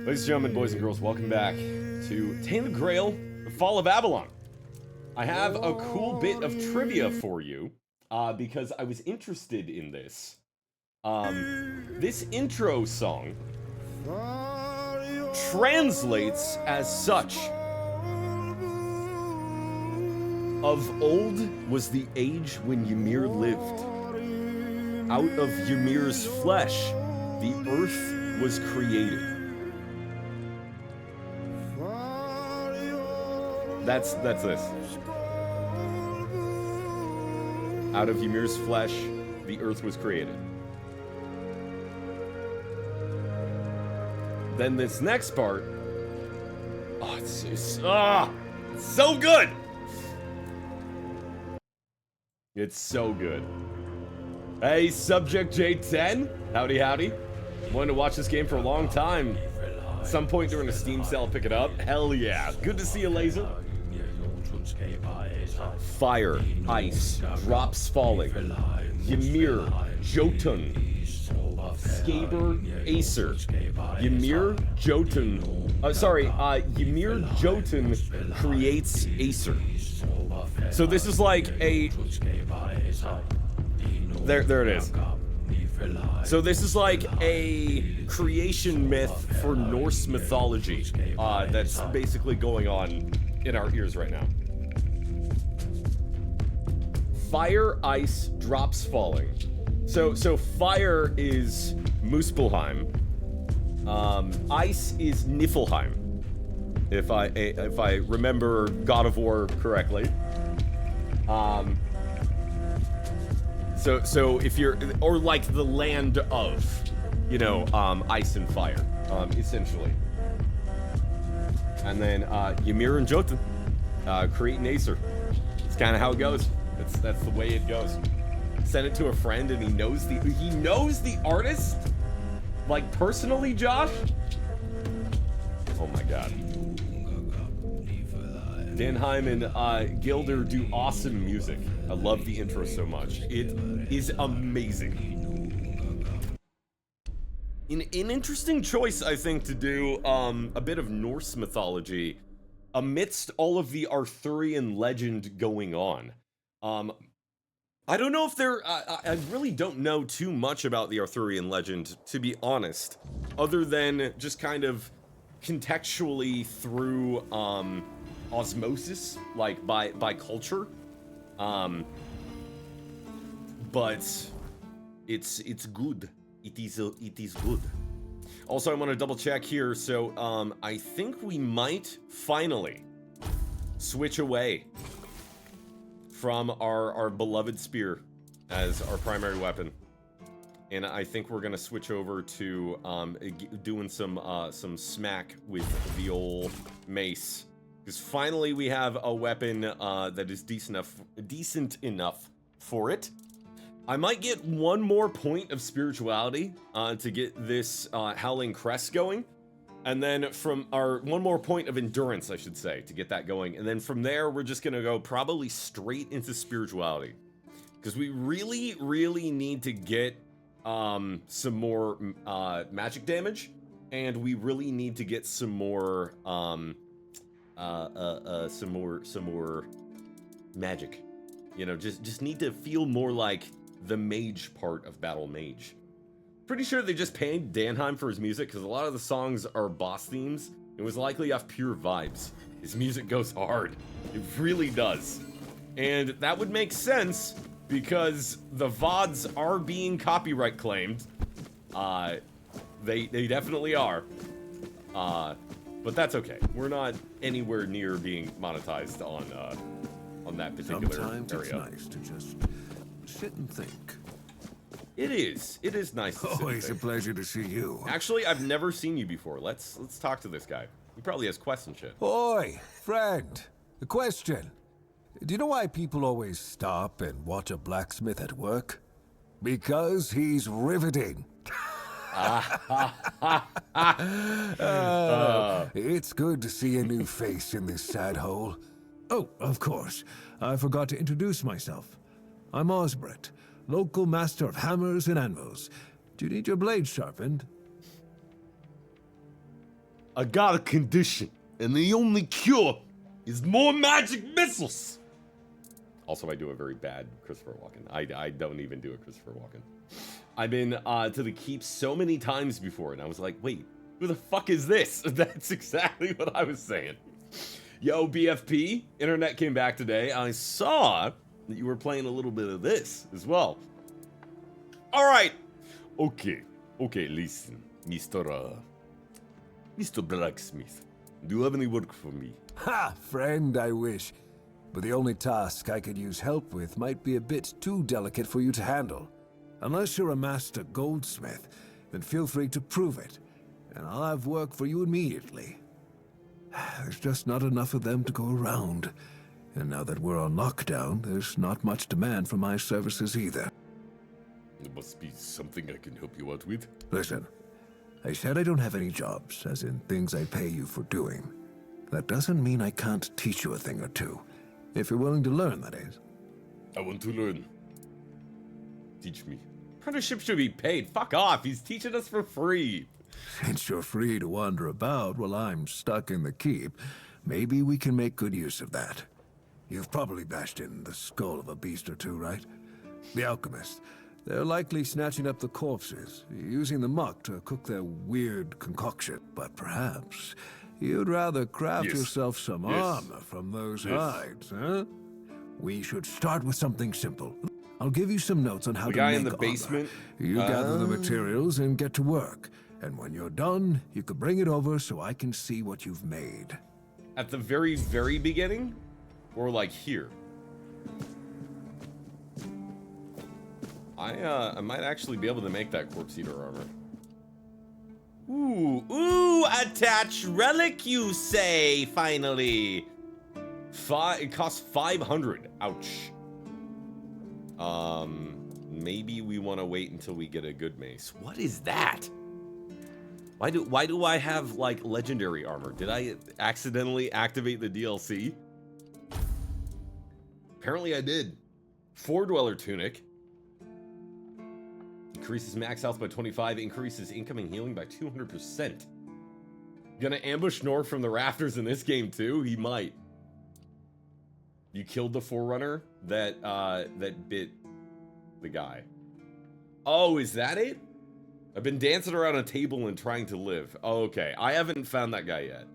Ladies and gentlemen, boys and girls, welcome back to Tainted Grail, the Fall of Avalon. I have a cool bit of trivia for you, because I was interested in this. This intro song translates as such. Of old was the age when Ymir lived. Out of Ymir's flesh, the earth was created. That's this. Out of Ymir's flesh, the earth was created. Then this next part, it's so good. It's so good. Hey, Subject J10, howdy howdy. Wanted to watch this game for a long time. At some point during a Steam sale, I'll pick it up. Hell yeah. Good to see you, Laser. Fire, ice, drops falling. Ymir, Jotun, Skaber, Acer. Ymir, Jotun. Ymir, Jotun creates Acer. So this is like a. There it is. So this is like a creation myth for Norse mythology that's basically going on in our ears right now. Fire, ice, drops falling. So fire is Muspelheim. Ice is Niflheim. If I remember God of War correctly. So if you're, or like the land of, ice and fire, essentially. And then Ymir and Jotun create an Acer. It's kind of how it goes. That's the way it goes. Send it to a friend, and he knows the artist, like personally, Josh. Oh my God. Danheim and Gilder do awesome music. I love the intro so much. It is amazing. An interesting choice, I think, to do a bit of Norse mythology amidst all of the Arthurian legend going on. I don't know if I really don't know too much about the Arthurian legend, to be honest, other than just kind of contextually through osmosis, like by culture. But it's good. It is good. Also, I want to double check here. So I think we might finally switch away from our beloved spear as our primary weapon, and I think we're gonna switch over to doing some smack with the old mace, because finally we have a weapon that is decent enough for it. I might get one more point of spirituality to get this Howling Crest going. And then one more point of endurance, I should say, to get that going. And then from there, we're just gonna go probably straight into spirituality. Because we really, really need to get some more magic damage. And we really need to get some more magic. Just need to feel more like the mage part of battlemage. Pretty sure they just paid Danheim for his music, because a lot of the songs are boss themes. It was likely off pure vibes. His music goes hard. It really does. And that would make sense, because the VODs are being copyright claimed. They definitely are. But that's okay. We're not anywhere near being monetized on that particular Sometimes area. It's nice to just sit and think. It is nice to sit Always and a think. pleasure to see you. Actually, I've never seen you before. Let's talk to this guy. He probably has quests and shit. Oi, friend. A question. Do you know why people always stop and watch a blacksmith at work? Because he's riveting. It's good to see a new face in this sad hole. Oh, of course. I forgot to introduce myself. I'm Osbert, local master of hammers and anvils. Do you need your blade sharpened? I got a condition, and the only cure is more magic missiles. Also, I do a very bad Christopher Walken. I don't even do a Christopher Walken. I've been to the keep so many times before, and I was like, wait, who the fuck is this? That's exactly what I was saying. Yo, BFP, internet came back today. I saw that you were playing a little bit of this as well. All right. Okay, listen, Mr. Blacksmith. Do you have any work for me? Ha! Friend, I wish. But the only task I could use help with might be a bit too delicate for you to handle. Unless you're a master goldsmith, then feel free to prove it, and I'll have work for you immediately. There's just not enough of them to go around. And now that we're on lockdown, there's not much demand for my services either. There must be something I can help you out with. Listen, I said I don't have any jobs, as in things I pay you for doing. That doesn't mean I can't teach you a thing or two. If you're willing to learn, that is. I want to learn. Teach me. Apprenticeship should be paid. Fuck off, he's teaching us for free. Since you're free to wander about while I'm stuck in the keep, maybe we can make good use of that. You've probably bashed in the skull of a beast or two, right? The alchemists. They're likely snatching up the corpses, using the muck to cook their weird concoction. But perhaps you'd rather craft yourself some armor from those hides, huh? We should start with something simple. I'll give you some notes on how to make armor. The guy in the basement? You gather the materials and get to work. And when you're done, you could bring it over so I can see what you've made. At the very, very beginning? Or like here? I might actually be able to make that corpse eater armor. Ooh, attach relic, you say, finally. It costs 500, ouch. Maybe we want to wait until we get a good mace. What is that? Why do I have, like, legendary armor? Did I accidentally activate the DLC? Apparently I did. Dweller tunic. Increases max health by 25, increases incoming healing by 200%. Gonna ambush Nor from the rafters in this game too? He might. You killed the Forerunner that bit the guy. Oh, is that it? I've been dancing around a table and trying to live. Oh, okay, I haven't found that guy yet.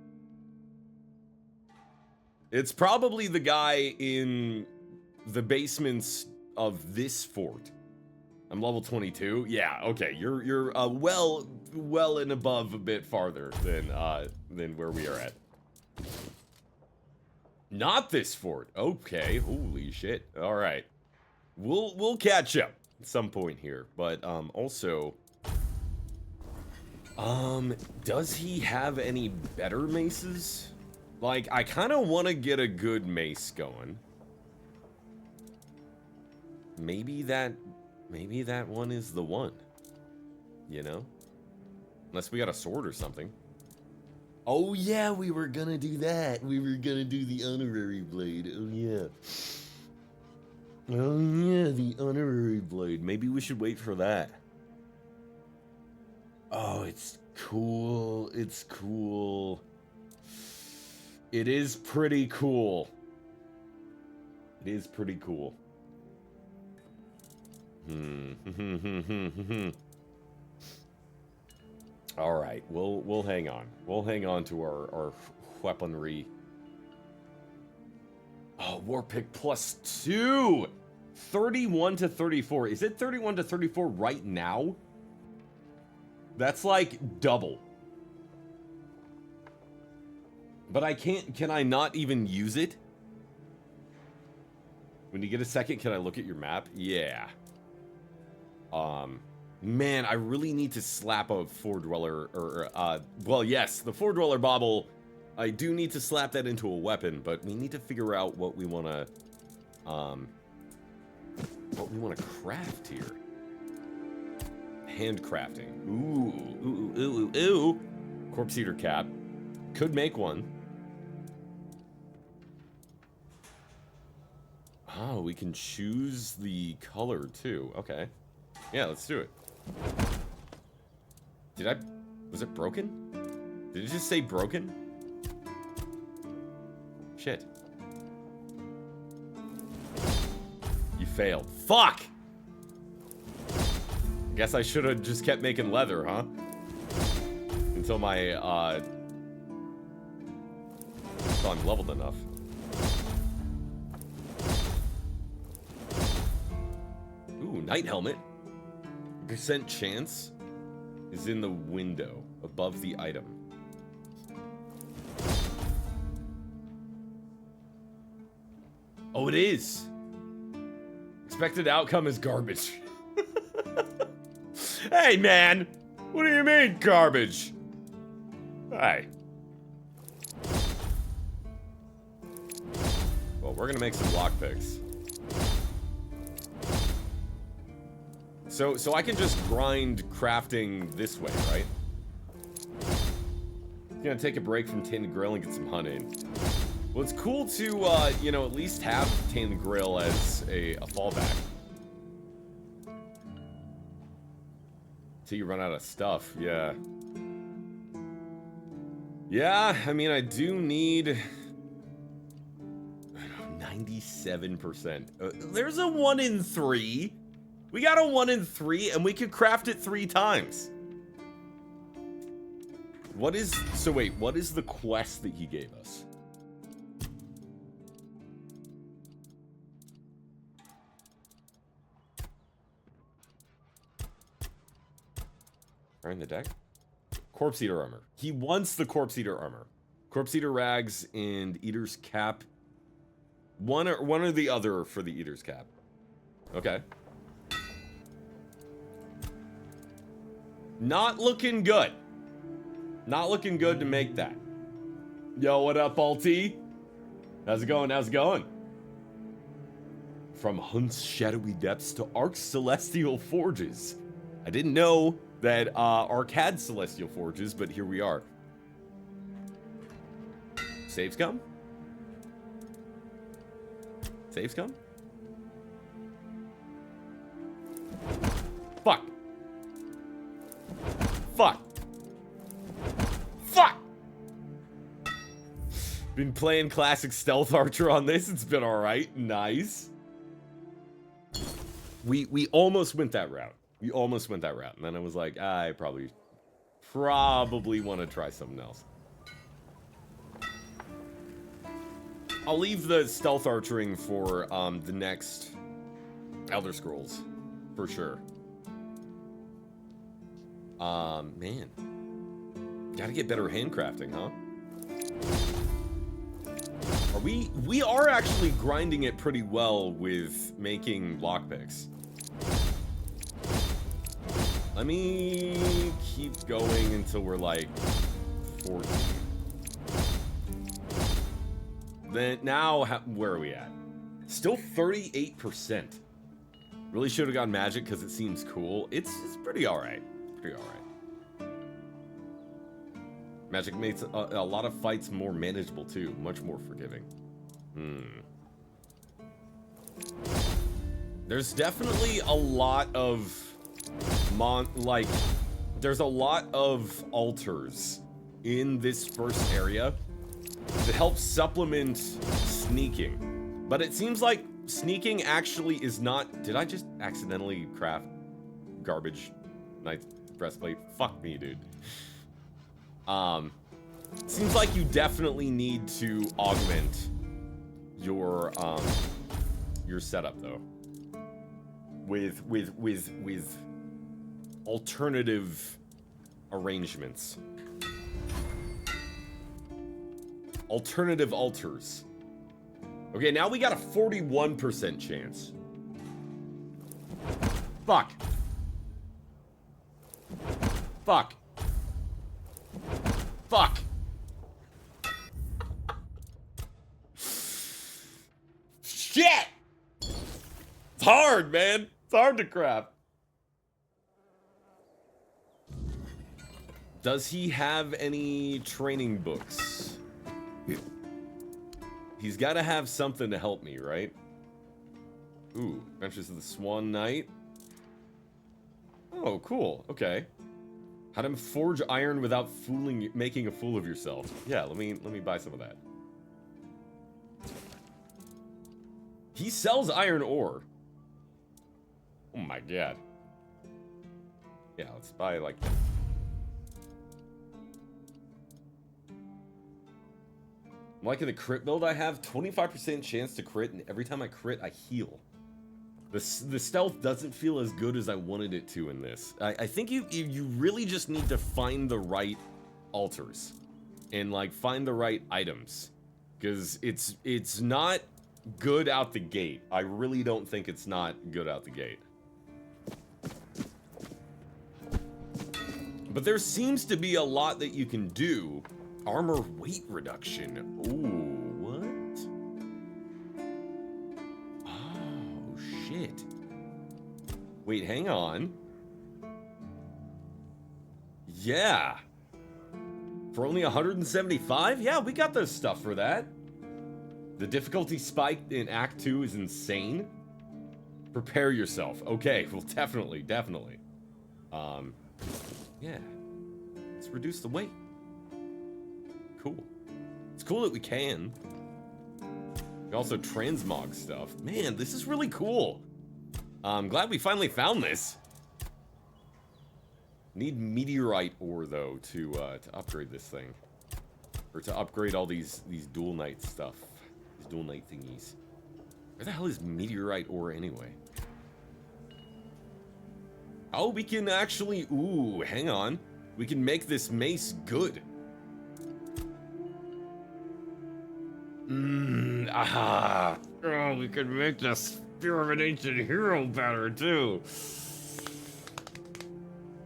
It's probably the guy in the basements of this fort. I'm level 22. Yeah, okay. You're well and above a bit farther than where we are at. Not this fort. Okay, holy shit. All right. We'll catch up at some point here, but also does he have any better maces? Like, I kind of want to get a good mace going. Maybe that one is the one, you know? Unless we got a sword or something. Oh yeah, we were gonna do that. We were gonna do the honorary blade. Oh yeah. Oh yeah, the honorary blade. Maybe we should wait for that. Oh, it's cool. It's cool. It is pretty cool. It is pretty cool. All right, we'll hang on. We'll hang on to our weaponry. Oh, war pick +2. 31 to 34. Is it 31 to 34 right now? That's like double. But I can't. Can I not even use it? When you get a second, can I look at your map? Yeah. Man, I really need to slap a Dweller, or, well, yes, the Dweller bauble. I do need to slap that into a weapon, but we need to figure out what we want to, craft here. Handcrafting. Ooh. Corpse Eater cap. Could make one. Oh, we can choose the color, too. Okay. Yeah, let's do it. Was it broken? Did it just say broken? Shit. You failed. Fuck! Guess I should have just kept making leather, huh? Until my, until I'm leveled enough. Ooh, night helmet. Percent chance is in the window above the item. Oh, it is. Expected outcome is garbage. Hey, man. What do you mean, garbage? Hey. Well, we're gonna make some lockpicks. So I can just grind crafting this way, right? Gonna take a break from Tainted Grail and get some hunting. Well, it's cool to, you know, at least have Tainted Grail as a fallback. Till you run out of stuff, yeah. Yeah, I mean, I do need... 97%. There's a 1 in 3. We got a 1 in 3, and we could craft it 3 times. What is... So wait, what is the quest that he gave us? Right in the deck? Corpse Eater armor. He wants the Corpse Eater armor. Corpse Eater rags and Eater's cap. One or the other for the Eater's cap. Okay. Not looking good. Not looking good to make that. Yo, what up, Alti? How's it going? How's it going? From Hunt's shadowy depths to Ark's celestial forges. I didn't know that Ark had celestial forges, but here we are. Saves come? Saves come? Fuck. Fuck. Fuck! Been playing classic Stealth Archer on this. It's been alright. Nice. We almost went that route. We almost went that route. And then I was like, I probably want to try something else. I'll leave the stealth archering for the next Elder Scrolls, for sure. Man. Gotta get better handcrafting, huh? We are actually grinding it pretty well with making lockpicks. Let me keep going until we're like 14. Then now, where are we at? Still 38%. Really should have gone magic because it seems cool. It's pretty alright. Pretty alright. Magic makes a lot of fights more manageable too. Much more forgiving. There's definitely a lot of there's a lot of altars in this first area that help supplement sneaking. But it seems like sneaking actually is not... Did I just accidentally craft garbage knight's breastplate? Fuck me, dude. Seems like you definitely need to augment your setup though. With alternative arrangements. Alternative altars. Okay, now we got a 41% chance. Fuck. Fuck. Fuck. Shit! It's hard, man. It's hard to craft. Does he have any training books? Yeah. He's got to have something to help me, right? Ooh, Adventures of the Swan Knight. Oh, cool. Okay. How to forge iron without making a fool of yourself. Yeah, let me buy some of that. He sells iron ore. Oh my god. Yeah, let's buy like that. I'm liking the crit build I have. 25% chance to crit, and every time I crit, I heal. The stealth doesn't feel as good as I wanted it to in this. I think you really just need to find the right altars. And, like, find the right items. Because it's not good out the gate. I really don't think it's not good out the gate. But there seems to be a lot that you can do. Armor weight reduction. Ooh, what? Oh, shit. Wait, hang on. Yeah. For only 175? Yeah, we got the stuff for that. The difficulty spike in Act 2 is insane. Prepare yourself. Okay, well, definitely. Yeah. Let's reduce the weight. Cool. It's cool that we can. We also transmog stuff. Man, this is really cool. I'm glad we finally found this. Need meteorite ore, though, to upgrade this thing. Or to upgrade all these dual knight stuff. These dual knight thingies. Where the hell is meteorite ore, anyway? Oh, we can actually... Ooh, hang on. We can make this mace good. Aha! Oh, we could make the Spear of an Ancient Hero better, too.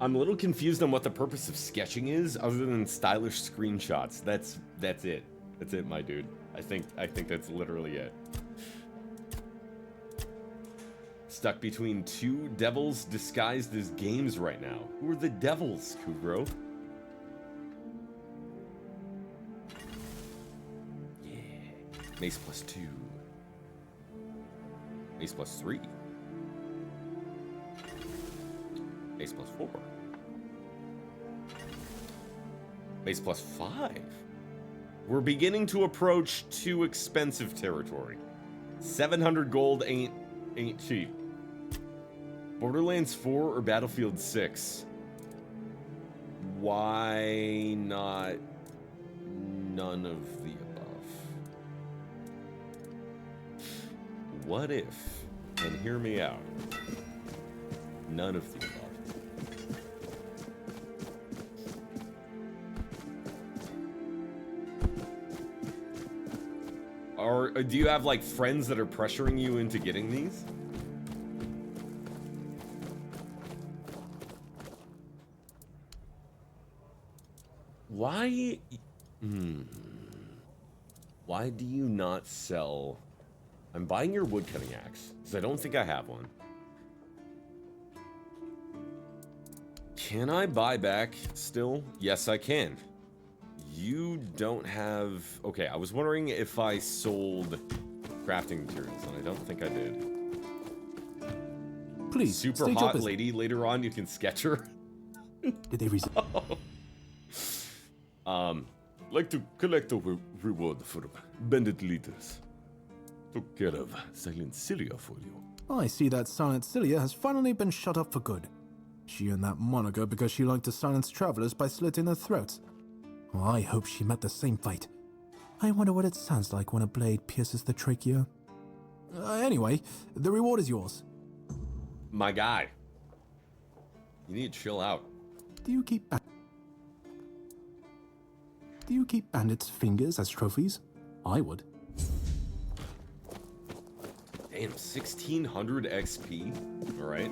I'm a little confused on what the purpose of sketching is, other than stylish screenshots. That's it. That's it, my dude. I think that's literally it. Stuck between two devils disguised as games right now. Who are the devils, Kugro? Yeah. Mace +2. Mace +3. Mace +4. Mace +5. We're beginning to approach too expensive territory. 700 gold ain't cheap. Borderlands 4 or Battlefield 6? Why not none of the above? What if, and hear me out, none of the above? Or do you have, like, friends that are pressuring you into getting these? Why... Why do you not sell... I'm buying your woodcutting axe, because I don't think I have one. Can I buy back still? Yes, I can. You don't have... Okay, I was wondering if I sold crafting materials, and I don't think I did. Please, super hot lady. Later on, you can sketch her. Did they reason? Like to collect a reward for bandit leaders. Took care of Silent Cilia for you. I see that Silent Cilia has finally been shut up for good. She earned that moniker because she liked to silence travelers by slitting their throats. Well, I hope she met the same fate. I wonder what it sounds like when a blade pierces the trachea. Anyway, the reward is yours. My guy. You need to chill out. Do you keep bandits' fingers as trophies? I would. Damn, 1600 XP. Alright.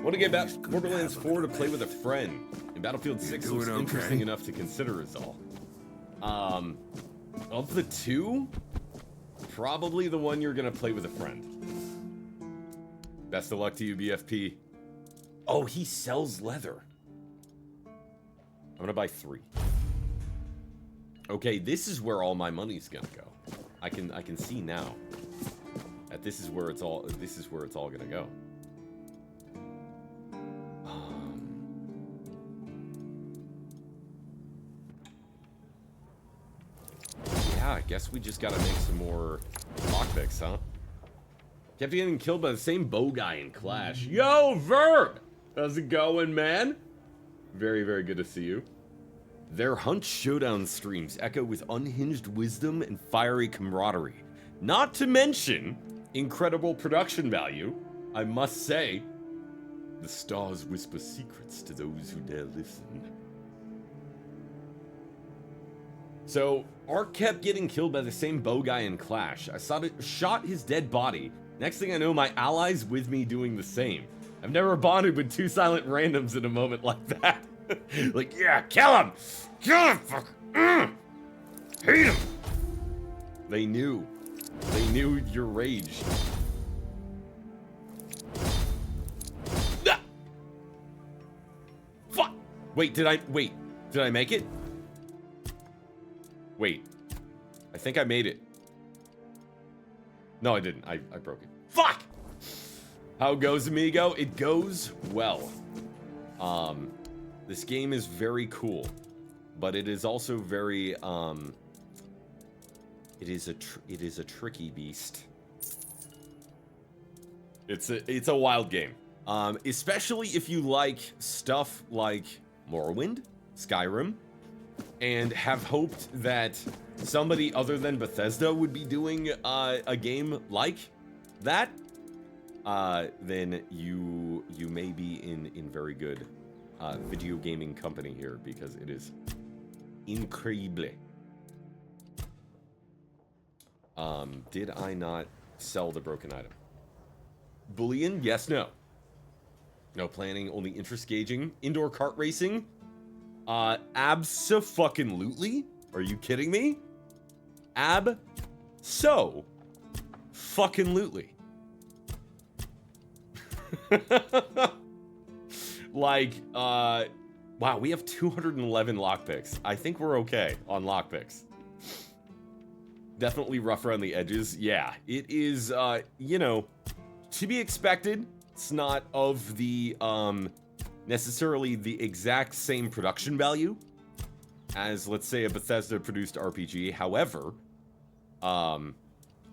Want to get back Borderlands 4 to play with a friend. And Battlefield 6 looks interesting enough to consider is all. Of the two, probably the one you're gonna play with a friend. Best of luck to you, BFP. Oh, he sells leather. I'm gonna buy 3. Okay, this is where all my money's gonna go. I can see now that this is where it's all gonna go. yeah, I guess we just gotta make some more lockpicks, huh? Kept getting killed by the same bow guy in Clash. Yo, Verb! How's it going, man? Very, very good to see you. Their Hunt Showdown streams echo with unhinged wisdom and fiery camaraderie. Not to mention incredible production value, I must say. The stars whisper secrets to those who dare listen. So, Ark kept getting killed by the same bow guy in Clash. I shot his dead body. Next thing I know, my allies with me doing the same. I've never bonded with two silent randoms in a moment like that. Like, yeah, kill him! Kill him! Fuck! Hate him! They knew. They knew your rage. Ah! Fuck! Wait, did I make it? Wait. I think I made it. No, I didn't. I broke it. Fuck! How goes, amigo? It goes well. This game is very cool, but it is also very, it is a tricky beast. It's a wild game. Especially if you like stuff like Morrowind, Skyrim, and have hoped that somebody other than Bethesda would be doing a game like that, then you may be in very good video gaming company here, because it is incredible. Did I not sell the broken item? Bullion? Yes, no. No planning, only interest gauging. Indoor kart racing? Abso-fucking-lutely? Are you kidding me? Ab-so-fucking-lutely. Like, wow, we have 211 lockpicks. I think we're okay on lockpicks. Definitely rough around the edges. Yeah, it is, you know, to be expected. It's not of the, necessarily the exact same production value as, let's say, a Bethesda-produced RPG. However,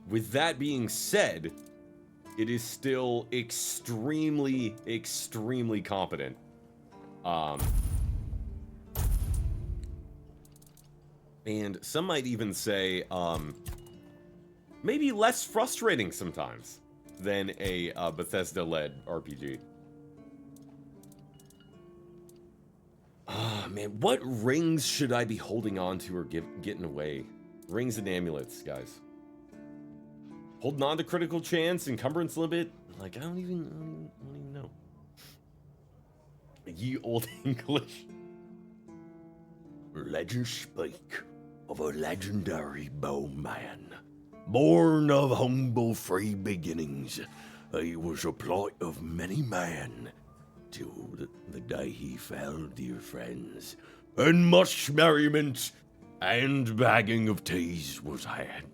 with that being said, it is still extremely, extremely competent. And some might even say, maybe less frustrating sometimes than a Bethesda-led RPG. Ah, man, what rings should I be holding on to or getting away? Rings and amulets, guys. Holding on to critical chance, encumbrance limit. Like, I don't even know. Ye old English. Legends speak of a legendary bowman. Born of humble free beginnings, he was a plight of many men, till the day he fell, dear friends, and much merriment and bagging of teas was had.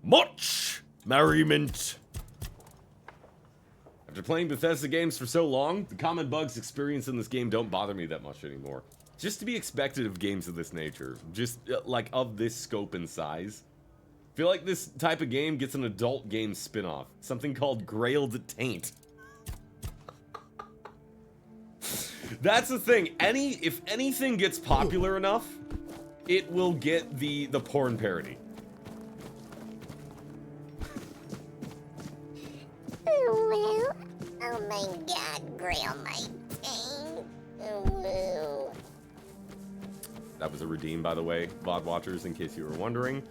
Much merriment. After playing Bethesda games for so long, the common bugs experienced in this game don't bother me that much anymore. Just to be expected of games of this nature, just like of this scope and size. I feel like this type of game gets an adult game spin-off, something called Grail to Taint. That's the thing. If anything gets popular enough, it will get the porn parody. Oh, well. Oh my god, Grail my taint. Oh, That was a redeem, by the way, VOD watchers, in case you were wondering.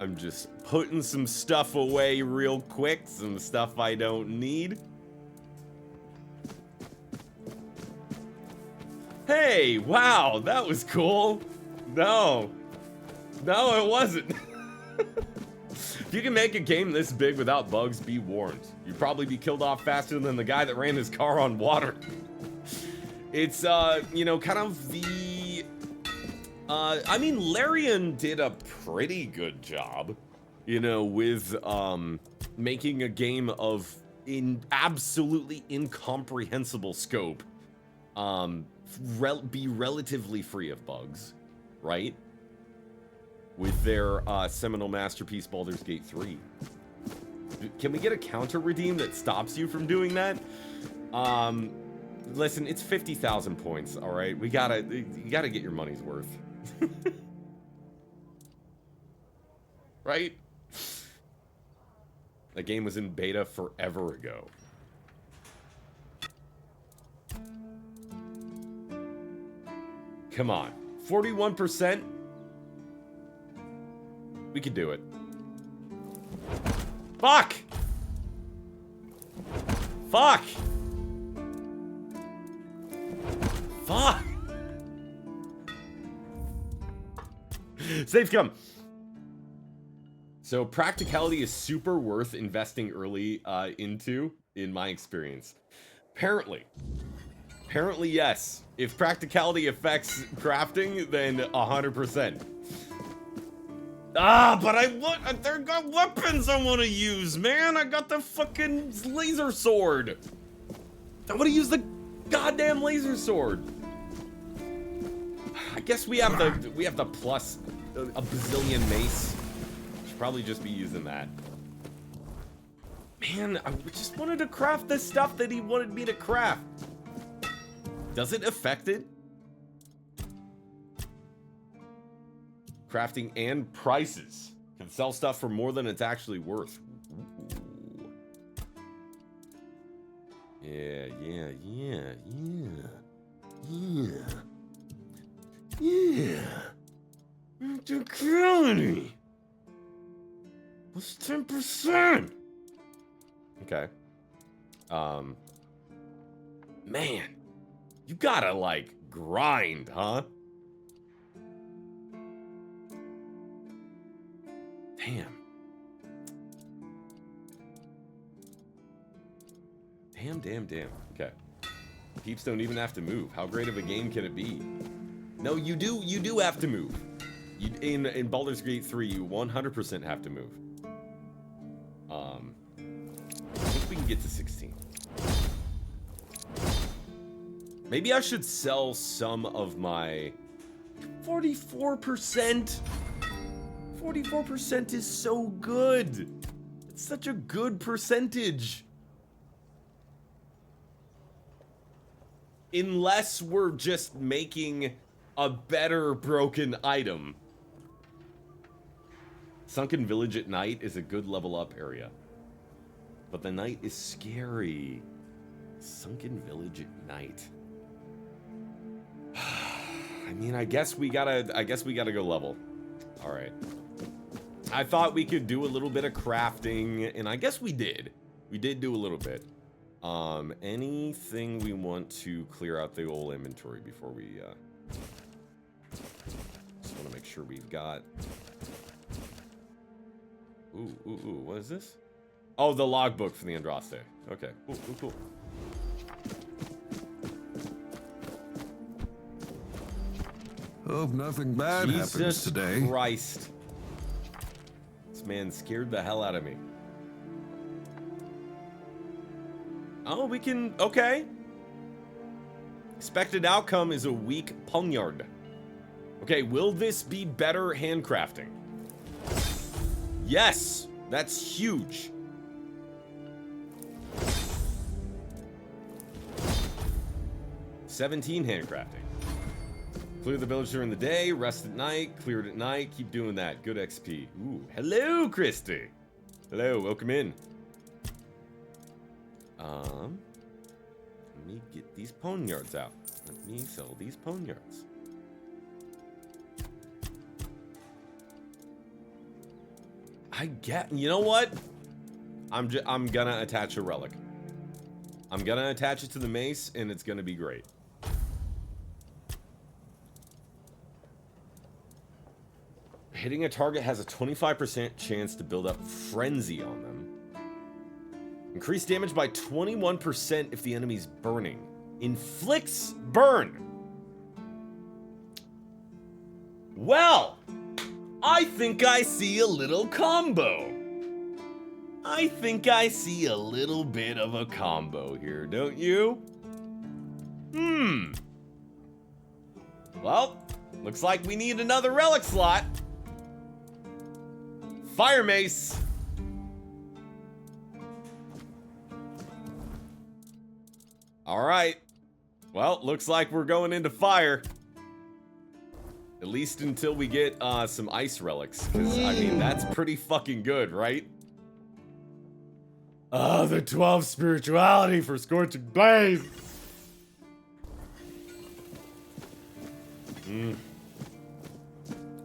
I'm just putting some stuff away real quick, some stuff I don't need. Hey, wow, that was cool. No, it wasn't. If you can make a game this big without bugs, be warned. You'd probably be killed off faster than the guy that ran his car on water. It's, you know, kind of the... I mean, Larian did a pretty good job, you know, with, making a game of in absolutely incomprehensible scope, be relatively free of bugs, right? With their seminal masterpiece, Baldur's Gate 3. Can we get a counter redeem that stops you from doing that? Listen, it's 50,000 points, all right? You gotta get your money's worth. Right? That game was in beta forever ago. Come on. 41%? We could do it. Fuck! Fuck! Fuck! Save come. So practicality is super worth investing early into, in my experience. Apparently, yes. If practicality affects crafting, then 100%. Ah, but they're got weapons I want to use, man. I got the fucking laser sword. I want to use the goddamn laser sword. I guess we have the plus a bazillion mace. Should probably just be using that. Man, I just wanted to craft the stuff that he wanted me to craft. Does it affect it? Crafting and prices. Can sell stuff for more than it's actually worth. Ooh. Yeah. Practicality. Plus 10%. Okay. Man. You gotta, like, grind, huh? Damn. Damn. Okay. Peeps don't even have to move. How great of a game can it be? No, you do have to move. In Baldur's Gate 3, you 100% have to move. I think we can get to 16. Maybe I should sell some of my 44%. 44% is so good. It's such a good percentage. Unless we're just making a better broken item. Sunken Village at night is a good level up area. But the night is scary. Sunken Village at night. I mean, I guess we gotta go level. All right. I thought we could do a little bit of crafting, and I guess we did. We did do a little bit. Anything we want to clear out the old inventory before we, just want to make sure we've got... Ooh, what is this? Oh, the logbook from the Andraste. Okay, cool. Hope nothing bad happens today. Jesus Christ. This man scared the hell out of me. Oh, we can... Okay. Expected outcome is a weak poniard. Okay, will this be better handcrafting? Yes! That's huge. $17 handcrafting. Clear the village during the day, rest at night, clear it at night, keep doing that. Good XP. Ooh, hello, Christy. Hello, welcome in. Let me get these poniards out. Let me sell these poniards. You know what? I'm gonna attach a relic. I'm gonna attach it to the mace, and it's gonna be great. Hitting a target has a 25% chance to build up frenzy on them. Increase damage by 21% if the enemy's burning. Inflicts burn. Well, I think I see a little combo. I think I see a little bit of a combo here, don't you? Well, looks like we need another relic slot. Fire mace. All right. Well, looks like we're going into fire. At least until we get some ice relics. Because, I mean, that's pretty fucking good, right? The 12 spirituality for Scorching Blaze.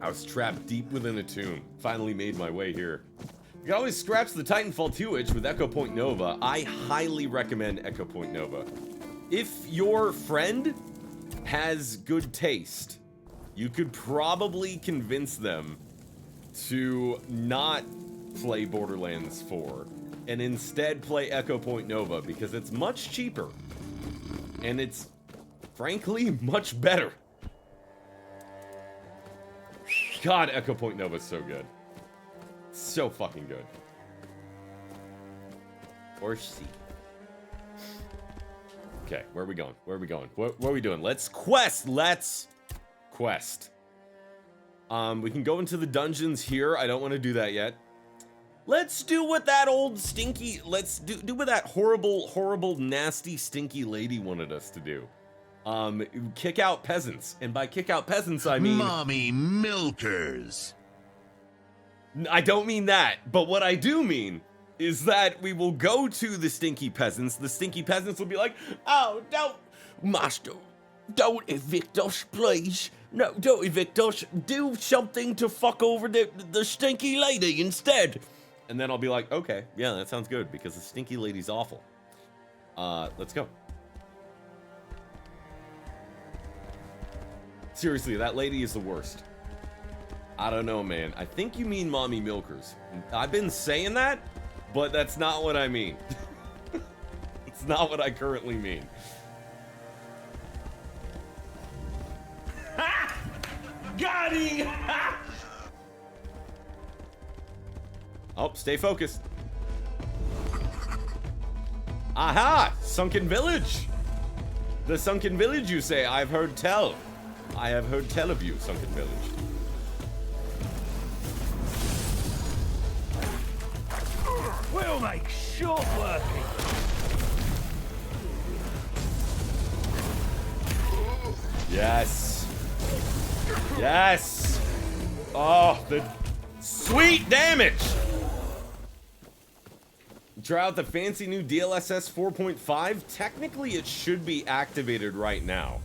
I was trapped deep within a tomb. Finally made my way here. You can always scratch the Titanfall 2 itch with Echo Point Nova. I highly recommend Echo Point Nova. If your friend has good taste, you could probably convince them to not play Borderlands 4 and instead play Echo Point Nova because it's much cheaper and it's frankly much better. God, Echo Point Nova is so good. So fucking good. Or C. Okay, where are we going? Where are we going? What are we doing? Let's quest. Let's quest. We can go into the dungeons here. I don't want to do that yet. Let's do what that old stinky... Let's do what that horrible, nasty, stinky lady wanted us to do. Kick out peasants. And by kick out peasants, I mean... Mommy milkers. I don't mean that. But what I do mean is that we will go to the stinky peasants. The stinky peasants will be like, oh, don't... Master, don't evict us, please. No, don't evict us. Do something to fuck over the stinky lady instead. And then I'll be like, okay, yeah, that sounds good, because the stinky lady's awful. Let's go. Seriously, that lady is the worst. I don't know, man. I think you mean mommy milkers. I've been saying that, but that's not what I mean. It's not what I currently mean. Ha! Got him! Ha! Oh, stay focused. Aha! Sunken village! The sunken village, you say? I've heard tell. I have heard tell of you, sunken village. We'll make short work. Yes. Yes. Oh, the sweet damage. Try out the fancy new DLSS 4.5. Technically, it should be activated right now.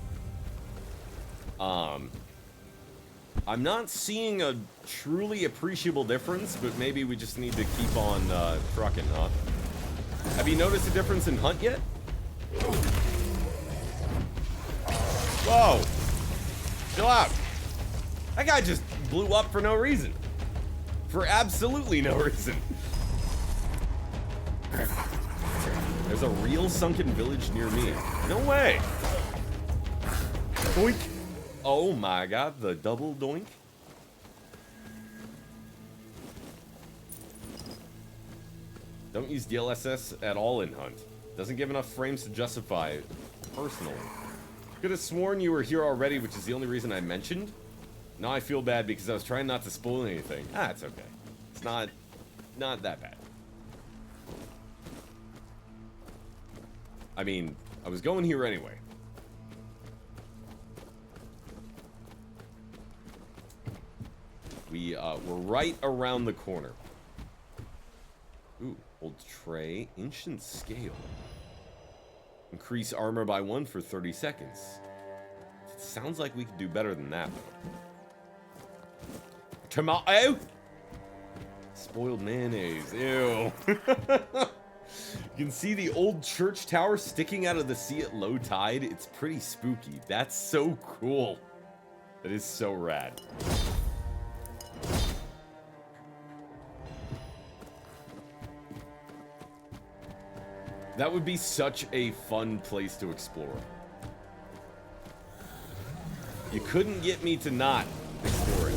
I'm not seeing a truly appreciable difference, but maybe we just need to keep on trucking, huh? Have you noticed a difference in hunt yet? Whoa! Chill out. That guy just blew up for no reason. For absolutely no reason. There's a real sunken village near me. No way. Doink. Oh my god, the double doink. Don't use DLSS at all in Hunt. Doesn't give enough frames to justify it, personally. Could have sworn you were here already, which is the only reason I mentioned. Now I feel bad because I was trying not to spoil anything. Ah, it's okay. It's not that bad. I mean, I was going here anyway. We're right around the corner. Ooh, old tray, ancient scale. Increase armor by 1 for 30 seconds. It sounds like we could do better than that, though. Tomato! Spoiled mayonnaise, ew. You can see the old church tower sticking out of the sea at low tide. It's pretty spooky. That's so cool. That is so rad. That would be such a fun place to explore. You couldn't get me to not explore it.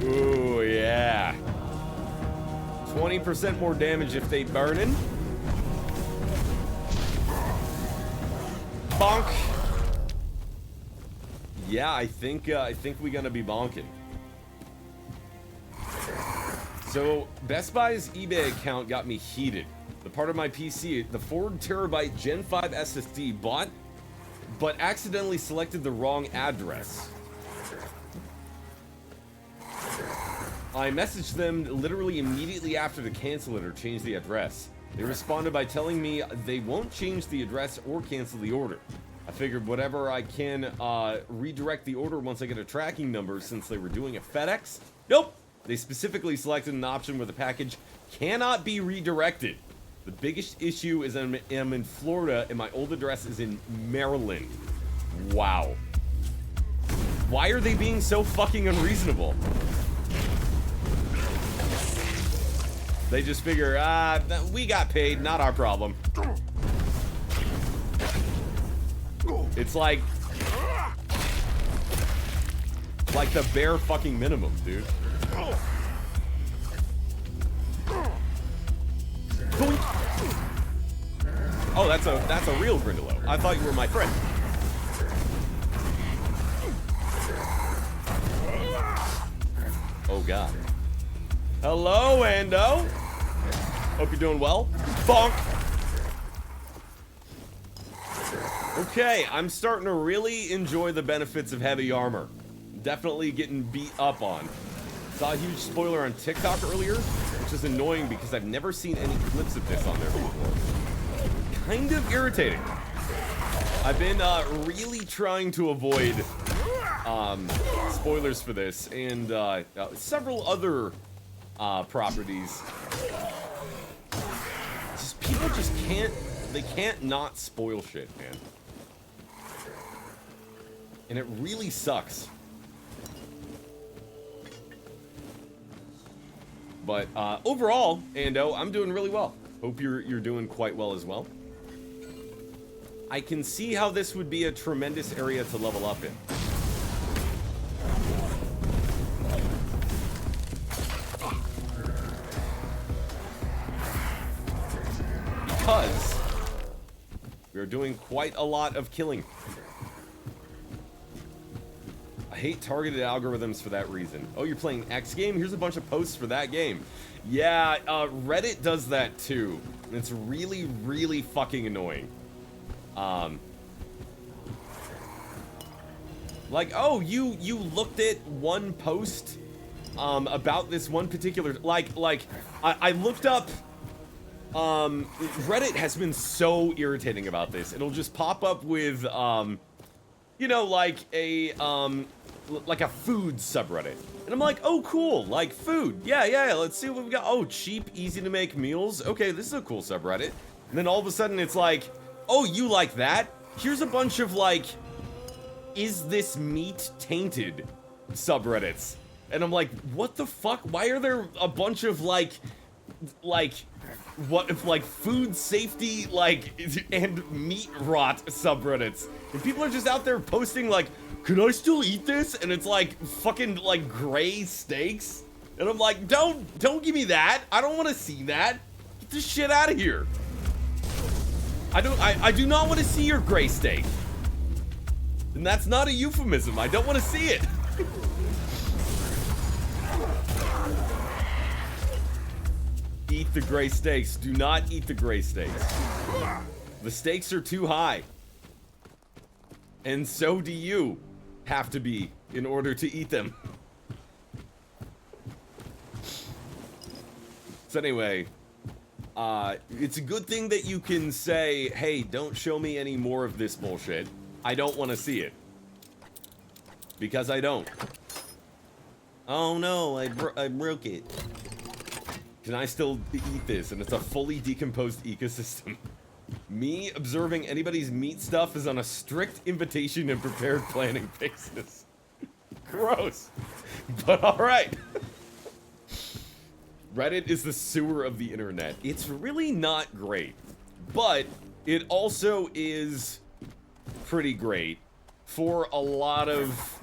Ooh, yeah. 20% more damage if they burnin'. Bonk. Yeah, I think we gonna be bonking. So Best Buy's eBay account got me heated. The part of my PC, the 4TB Gen 5 SSD bought, but accidentally selected the wrong address. I messaged them literally immediately after to cancel it or change the address. They responded by telling me they won't change the address or cancel the order. I figured whatever I can redirect the order once I get a tracking number since they were doing a FedEx. Nope! They specifically selected an option where the package cannot be redirected. The biggest issue is I'm in Florida and my old address is in Maryland. Wow. Why are they being so fucking unreasonable? They just figure, we got paid, not our problem. It's like the bare fucking minimum, dude. Oh, that's a real Grindylow. I thought you were my friend. Oh god. Hello, Ando. Hope you're doing well. Bonk. Okay, I'm starting to really enjoy the benefits of heavy armor. Definitely getting beat up on. Saw a huge spoiler on TikTok earlier, which is annoying because I've never seen any clips of this on there before. Kind of irritating. I've been really trying to avoid spoilers for this and several other properties. People just can't not spoil shit, man. And it really sucks. But overall, Ando, I'm doing really well. Hope you're doing quite well as well. I can see how this would be a tremendous area to level up in. Because we're doing quite a lot of killing. I hate targeted algorithms for that reason. Oh, you're playing X game? Here's a bunch of posts for that game. Yeah, Reddit does that too. And it's really, really fucking annoying. Like, oh, you looked at one post about this one particular, I looked up, Reddit has been so irritating about this. It'll just pop up with, you know, like a food subreddit. And I'm like, oh, cool, like food. Yeah, let's see what we got. Oh, cheap, easy to make meals. Okay, this is a cool subreddit. And then all of a sudden it's like, oh, you like that? Here's a bunch of, like, is this meat tainted subreddits. And I'm like, what the fuck? Why are there a bunch of, like, what if, like, food safety, like, and meat rot subreddits? And people are just out there posting, like, can I still eat this? And it's like fucking like gray steaks. And I'm like, don't give me that. I don't want to see that. Get this shit out of here. I do not want to see your gray steak. And that's not a euphemism. I don't want to see it. Eat the gray steaks. Do not eat the gray steaks. The stakes are too high. And so do you have to be in order to eat them. So anyway, it's a good thing that you can say, hey, don't show me any more of this bullshit. I don't want to see it. Because I don't. Oh no, I broke it. Can I still eat this? And it's a fully decomposed ecosystem. Me observing anybody's meat stuff is on a strict invitation and prepared planning basis. Gross. But alright. Reddit is the sewer of the internet. It's really not great. But it also is pretty great for a lot of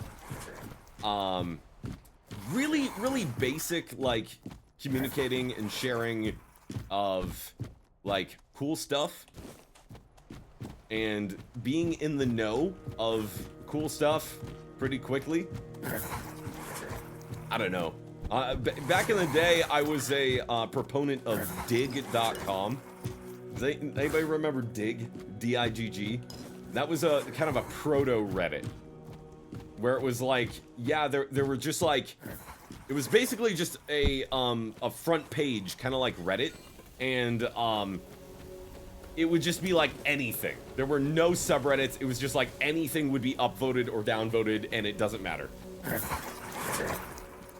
really, really basic, like, communicating and sharing of, like, cool stuff and being in the know of cool stuff pretty quickly. I don't know. Back in the day, I was a proponent of dig.com. Does anybody remember Dig? D-I-G-G? That was a kind of a proto-Reddit. Where it was like, yeah, there were just like... It was basically just a front page, kind of like Reddit. And it would just be like anything. There were no subreddits. It was just like anything would be upvoted or downvoted, and it doesn't matter.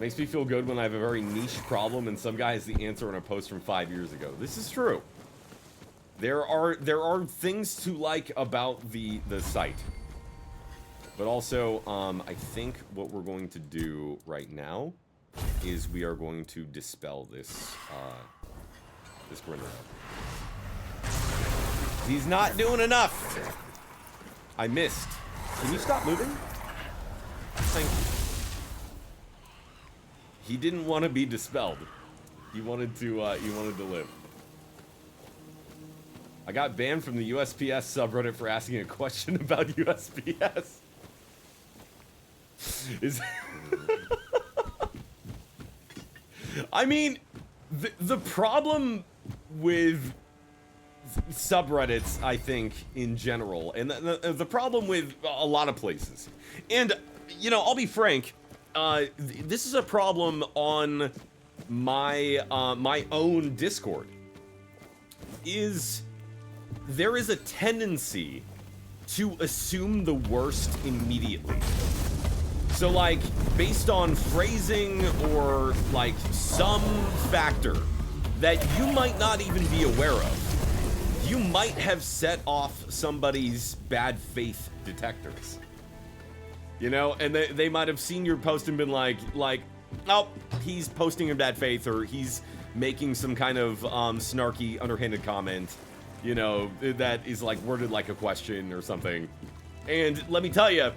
Makes me feel good when I have a very niche problem and some guy has the answer in a post from 5 years ago. This is true. There are things to like about the site. But also, I think what we're going to do right now is we are going to dispel this Grinner. He's not doing enough! I missed. Can you stop moving? Thank you. He didn't want to be dispelled. He wanted to live. I got banned from the USPS subreddit for asking a question about USPS. I mean, the problem with subreddits, I think, in general, and the problem with a lot of places, and, you know, I'll be frank, this is a problem on my, my own Discord, is there is a tendency to assume the worst immediately. So, like, based on phrasing or, like, some factor that you might not even be aware of, you might have set off somebody's bad faith detectors. You know, and they might have seen your post and been like, oh, he's posting in bad faith, or he's making some kind of snarky, underhanded comment, you know, that is, like, worded like a question or something. And let me tell you,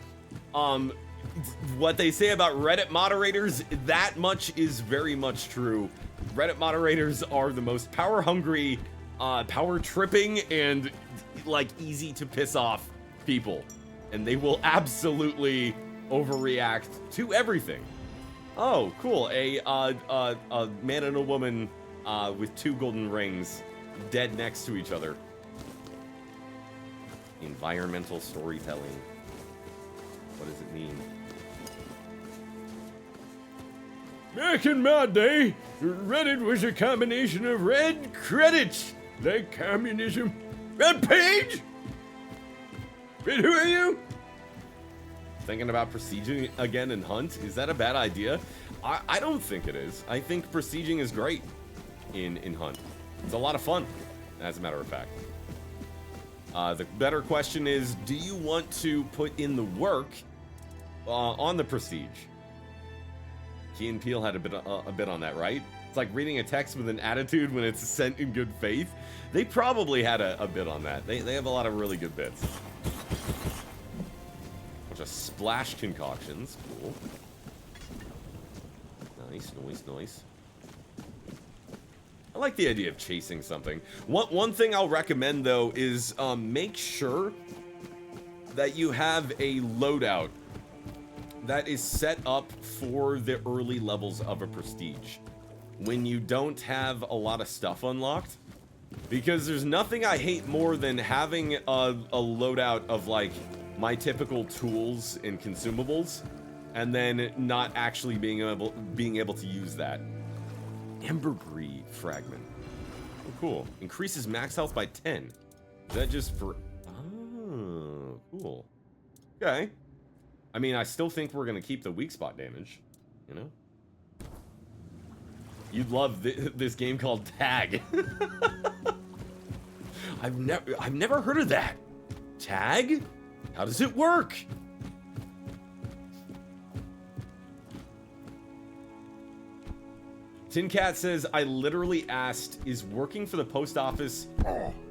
what they say about Reddit moderators, that much is very much true. Reddit moderators are the most power-hungry, power-tripping, and, like, easy to piss off people. And they will absolutely overreact to everything. Oh, cool. A man and a woman with 2 golden rings dead next to each other. Environmental storytelling. What does it mean? Back in my day, Reddit was a combination of red credits, like communism. Red page? Wait, who are you? Thinking about prestiging again in Hunt? Is that a bad idea? I don't think it is. I think prestiging is great in Hunt. It's a lot of fun, as a matter of fact. The better question is, do you want to put in the work on the prestige? Key and Peele had a bit on that, right? It's like reading a text with an attitude when it's sent in good faith. They probably had a bit on that. They have a lot of really good bits. Bunch of splash concoctions. Cool. Nice, nice, nice. I like the idea of chasing something. One thing I'll recommend, though, is make sure that you have a loadout that is set up for the early levels of a prestige when you don't have a lot of stuff unlocked, because there's nothing I hate more than having a loadout of, like, my typical tools and consumables and then not actually being able to use that. Ambergris fragment. Oh, cool. Increases max health by 10. Is that just for... Oh, cool. Okay. I mean, I still think we're going to keep the weak spot damage, you know? You'd love this game called Tag. I've never heard of that. Tag? How does it work? Tin Cat says, I literally asked, is working for the post office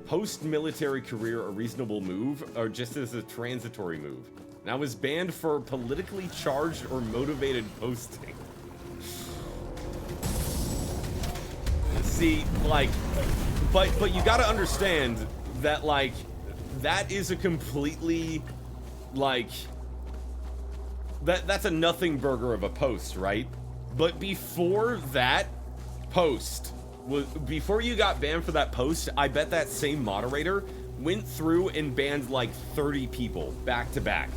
post-military career a reasonable move, or just as a transitory move? And I was banned for politically charged or motivated posting. See, like, but you gotta understand that, like, that is a completely, like, that's a nothing burger of a post, right? But before that post, before you got banned for that post, I bet that same moderator went through and banned like 30 people back to back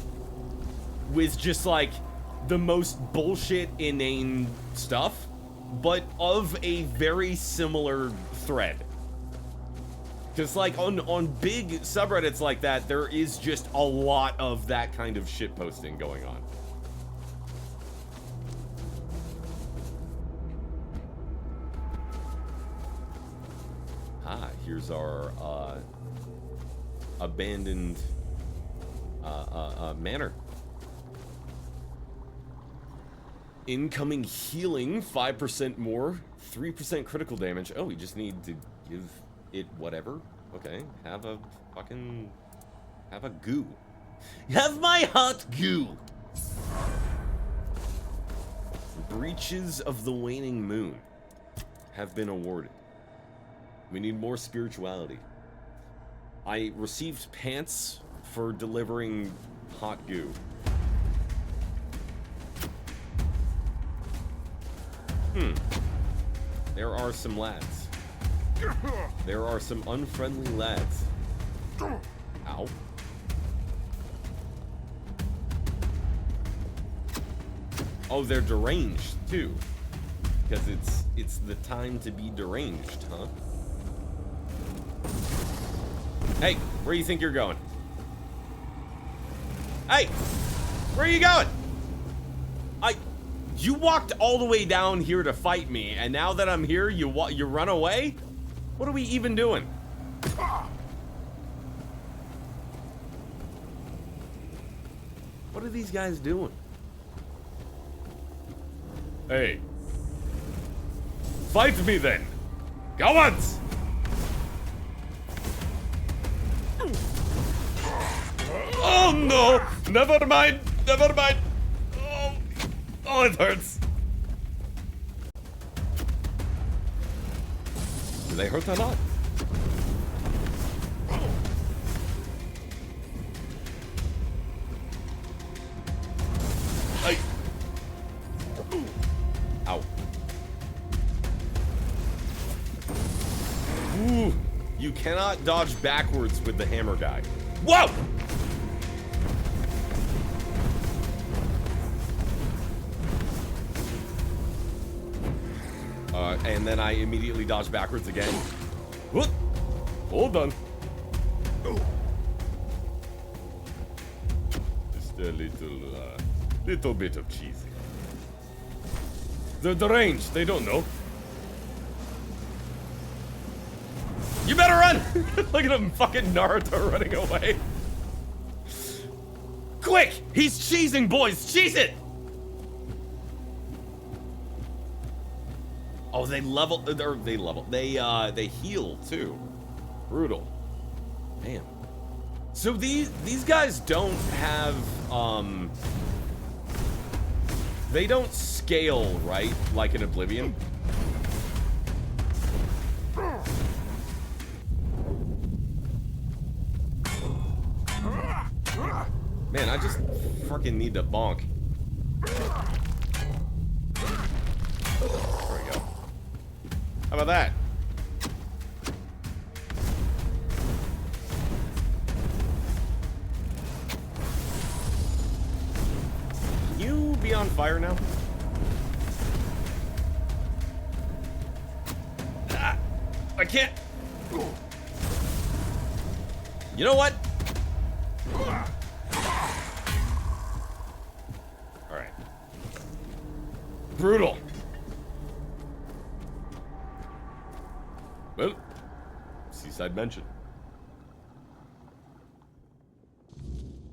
with just like the most bullshit inane stuff, but of a very similar thread. Because like on big subreddits like that, there is just a lot of that kind of shit posting going on. Here's our abandoned manor. Incoming healing, 5% more, 3% critical damage. Oh, we just need to give it whatever. Okay, have a goo. Have my hot goo. Breaches of the Waning Moon have been awarded. We need more spirituality. I received pants for delivering hot goo. There are some lads. There are some unfriendly lads. Ow. Oh, they're deranged too. Because it's the time to be deranged, huh? Hey, where do you think you're going? Hey, where are you going? You walked all the way down here to fight me, and now that I'm here, you run away? What are we even doing? What are these guys doing? Hey. Fight me then. Go once. Oh no! Never mind! Never mind! Oh, it hurts! Do they hurt or not? Ay. Ow. Ooh, you cannot dodge backwards with the hammer guy. Whoa! And then I immediately dodge backwards again. Whoop! All done. Just a little bit of cheesy. They're deranged. They don't know. You better run! Look at him, fucking Naruto running away. Quick! He's cheesing, boys! Cheese it! Oh, they heal too. Brutal. Damn. So these guys don't have they don't scale, right? Like in Oblivion. Man, I just fucking need to bonk. There we go. How about that? Can you be on fire now? Ah, I can't. You know what? Alright. Brutal. Well, Seaside Mansion.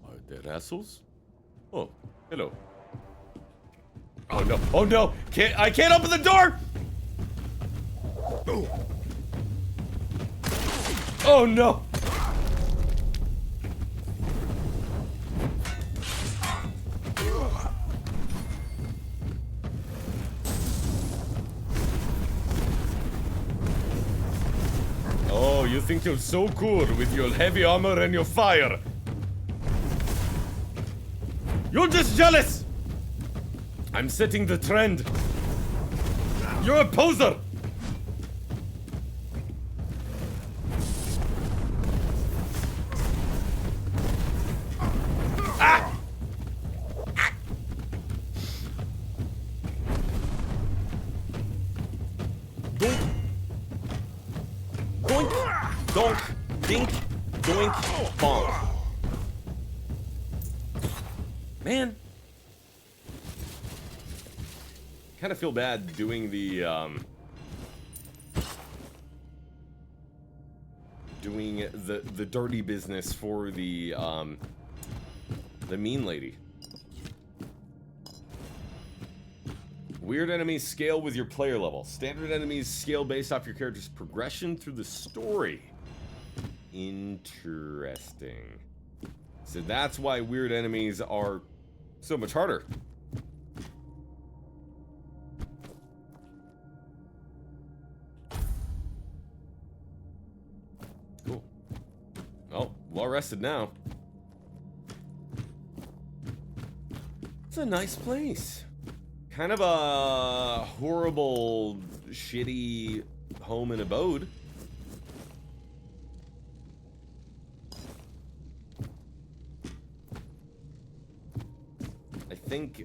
Are there assholes? Oh, hello. Oh no! Oh no! I can't open the door! Oh no! Oh, you think you're so cool with your heavy armor and your fire. You're just jealous! I'm setting the trend. You're a poser! Ah! Doink! Doink! Donk! Dink! Doink! Bonk! Man! Kind of feel bad doing the dirty business for the mean lady. Weird enemies scale with your player level. Standard enemies scale based off your character's progression through the story. Interesting. So that's why weird enemies are so much harder. Cool. Oh, well rested now. It's a nice place. Kind of a horrible, shitty home and abode. I think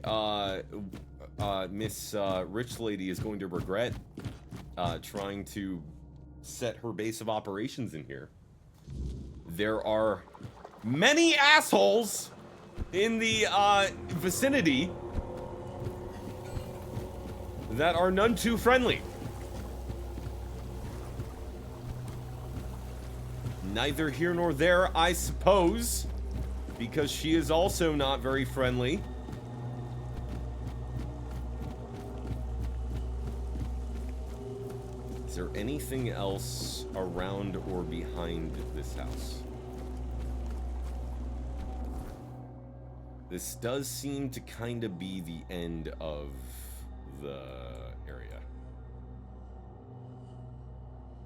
Miss Rich Lady is going to regret trying to set her base of operations in here. There are many assholes in the vicinity that are none too friendly. Neither here nor there, I suppose, because she is also not very friendly. Is there anything else around or behind this house? This does seem to kind of be the end of the area.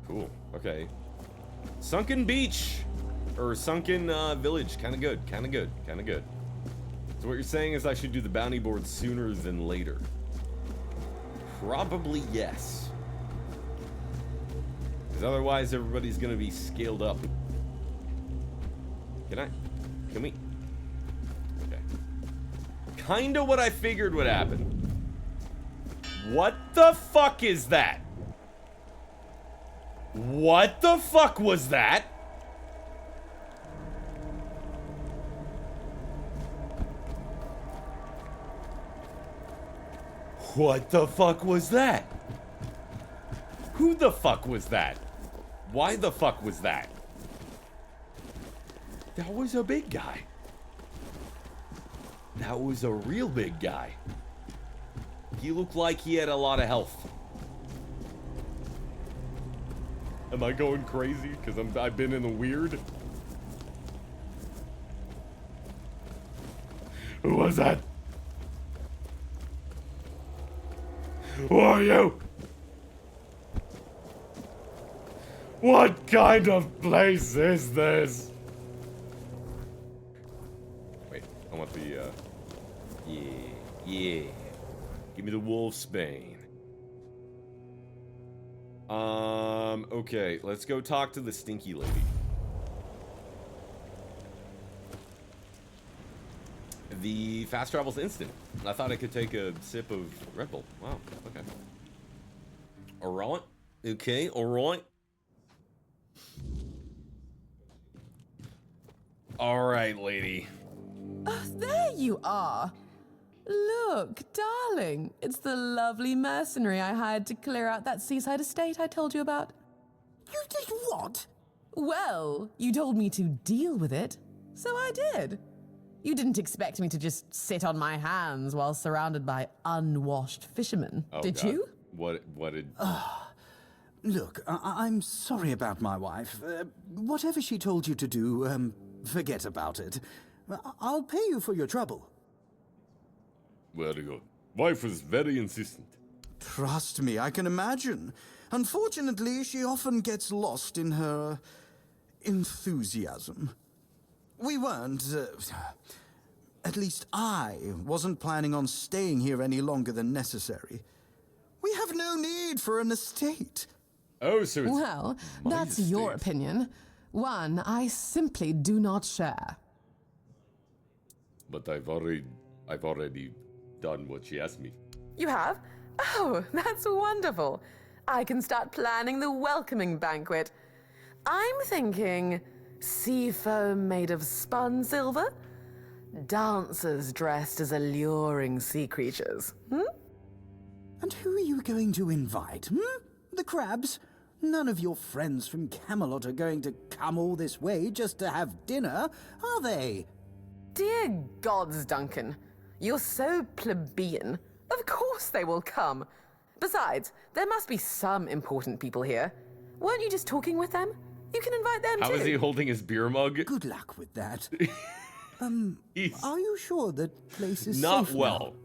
Cool. Okay. Sunken beach or sunken village. Kind of good. Kind of good. Kind of good. So what you're saying is I should do the bounty board sooner than later. Probably yes. Because otherwise everybody's gonna be scaled up. Can we? Okay. Kinda what I figured would happen. What the fuck is that? What the fuck was that? What the fuck was that? Who the fuck was that? Why the fuck was that? That was a big guy. That was a real big guy. He looked like he had a lot of health. Am I going crazy? Because I've been in the weird. Who was that? Who are you? What kind of place is this? Wait, I want the, yeah. Give me the wolf's bane. Okay, let's go talk to the stinky lady. The fast travel's instant. I thought I could take a sip of Red Bull. Wow, okay. Alright. Okay, alright. Alright, lady. Oh, there you are. Look, darling, it's the lovely mercenary I hired to clear out that seaside estate I told you about. You did what? Well, you told me to deal with it, so I did. You didn't expect me to just sit on my hands while surrounded by unwashed fishermen, did God. you? What did... Look, I'm sorry about my wife. Whatever she told you to do, forget about it. I'll pay you for your trouble. Very good. Wife was very insistent. Trust me, I can imagine. Unfortunately, she often gets lost in her enthusiasm. We weren't, at least I wasn't planning on staying here any longer than necessary. We have no need for an estate. Oh, so it's Well, that's your estate. opinion. One I simply do not share. But I've already done what she asked me. You have? Oh, that's wonderful. I can start planning the welcoming banquet. I'm thinking sea foam made of spun silver, dancers dressed as alluring sea creatures. And who are you going to invite, The crabs? None of your friends from Camelot are going to come all this way just to have dinner, are they? Dear gods, Duncan, you're so plebeian. Of course they will come. Besides, there must be some important people here. Weren't you just talking with them? You can invite them too. How is he holding his beer mug? Good luck with that. He's Are you sure that place is not safe well.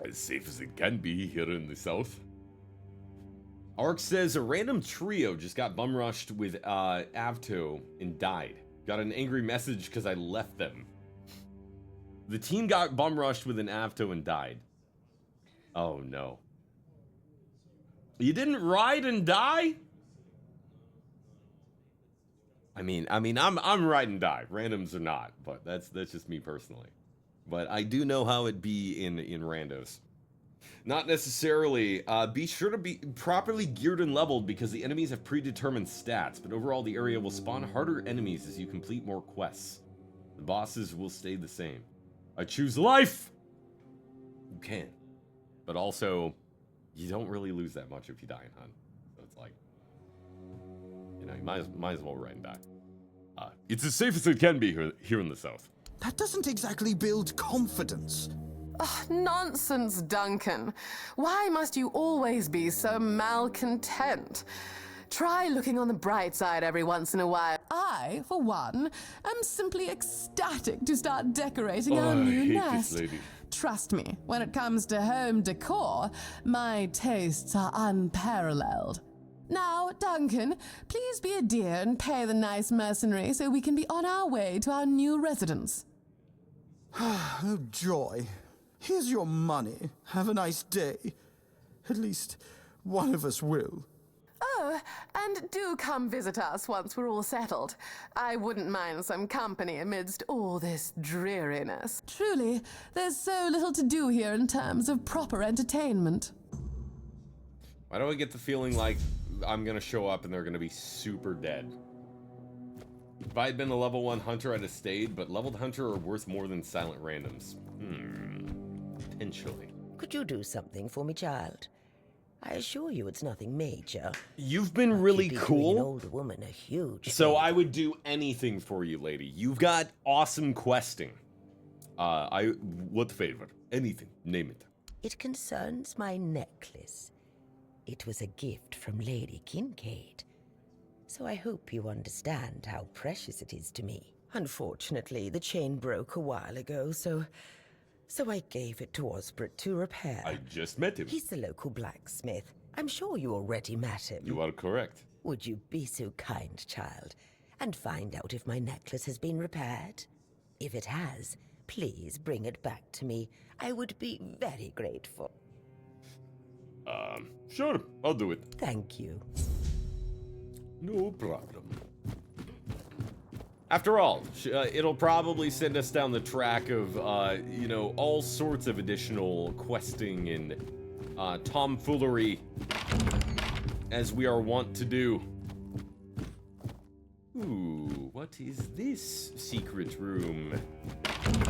As safe as it can be here in the south. Ark says a random trio just got bum rushed with Avto and died. Got an angry message because I left them. The team got bum rushed with an Avto and died. Oh no. You didn't ride and die? I mean, I'm ride and die. Randoms are not, but that's just me personally. But I do know how it be in randos. Not necessarily. Be sure to be properly geared and leveled because the enemies have predetermined stats, but overall the area will spawn harder enemies as you complete more quests. The bosses will stay the same. I choose life! You can. But also, you don't really lose that much if you die in Hunt. So it's like, you know, you might as well ride and die. It's as safe as it can be here in the south. That doesn't exactly build confidence. Nonsense, Duncan. Why must you always be so malcontent? Try looking on the bright side every once in a while. I, for one, am simply ecstatic to start decorating our I new hate nest. this lady. Trust me, when it comes to home decor, my tastes are unparalleled. Now, Duncan, please be a dear and pay the nice mercenary so we can be on our way to our new residence. Oh, joy. Here's your money. Have a nice day. At least one of us will. Oh, and do come visit us once we're all settled. I wouldn't mind some company amidst all this dreariness. Truly, there's so little to do here in terms of proper entertainment. Why do I get the feeling like I'm gonna show up and they're gonna be super dead? If I had been a level 1 hunter, I'd have stayed, but leveled hunter are worth more than silent randoms. Potentially. Could you do something for me, child? I assure you it's nothing major. You've been really You'd be doing an cool, older woman a huge so favor. I would do anything for you, lady. You've got awesome questing. What favor? Anything. Name it. It concerns my necklace. It was a gift from Lady Kincaid. So I hope you understand how precious it is to me. Unfortunately, the chain broke a while ago, so I gave it to Osbert to repair. I just met him. He's the local blacksmith. I'm sure you already met him. You are correct. Would you be so kind, child, and find out if my necklace has been repaired? If it has, please bring it back to me. I would be very grateful. Sure, I'll do it. Thank you. No problem. After all, it'll probably send us down the track of, you know, all sorts of additional questing and tomfoolery, as we are wont to do. Ooh, what is this secret room?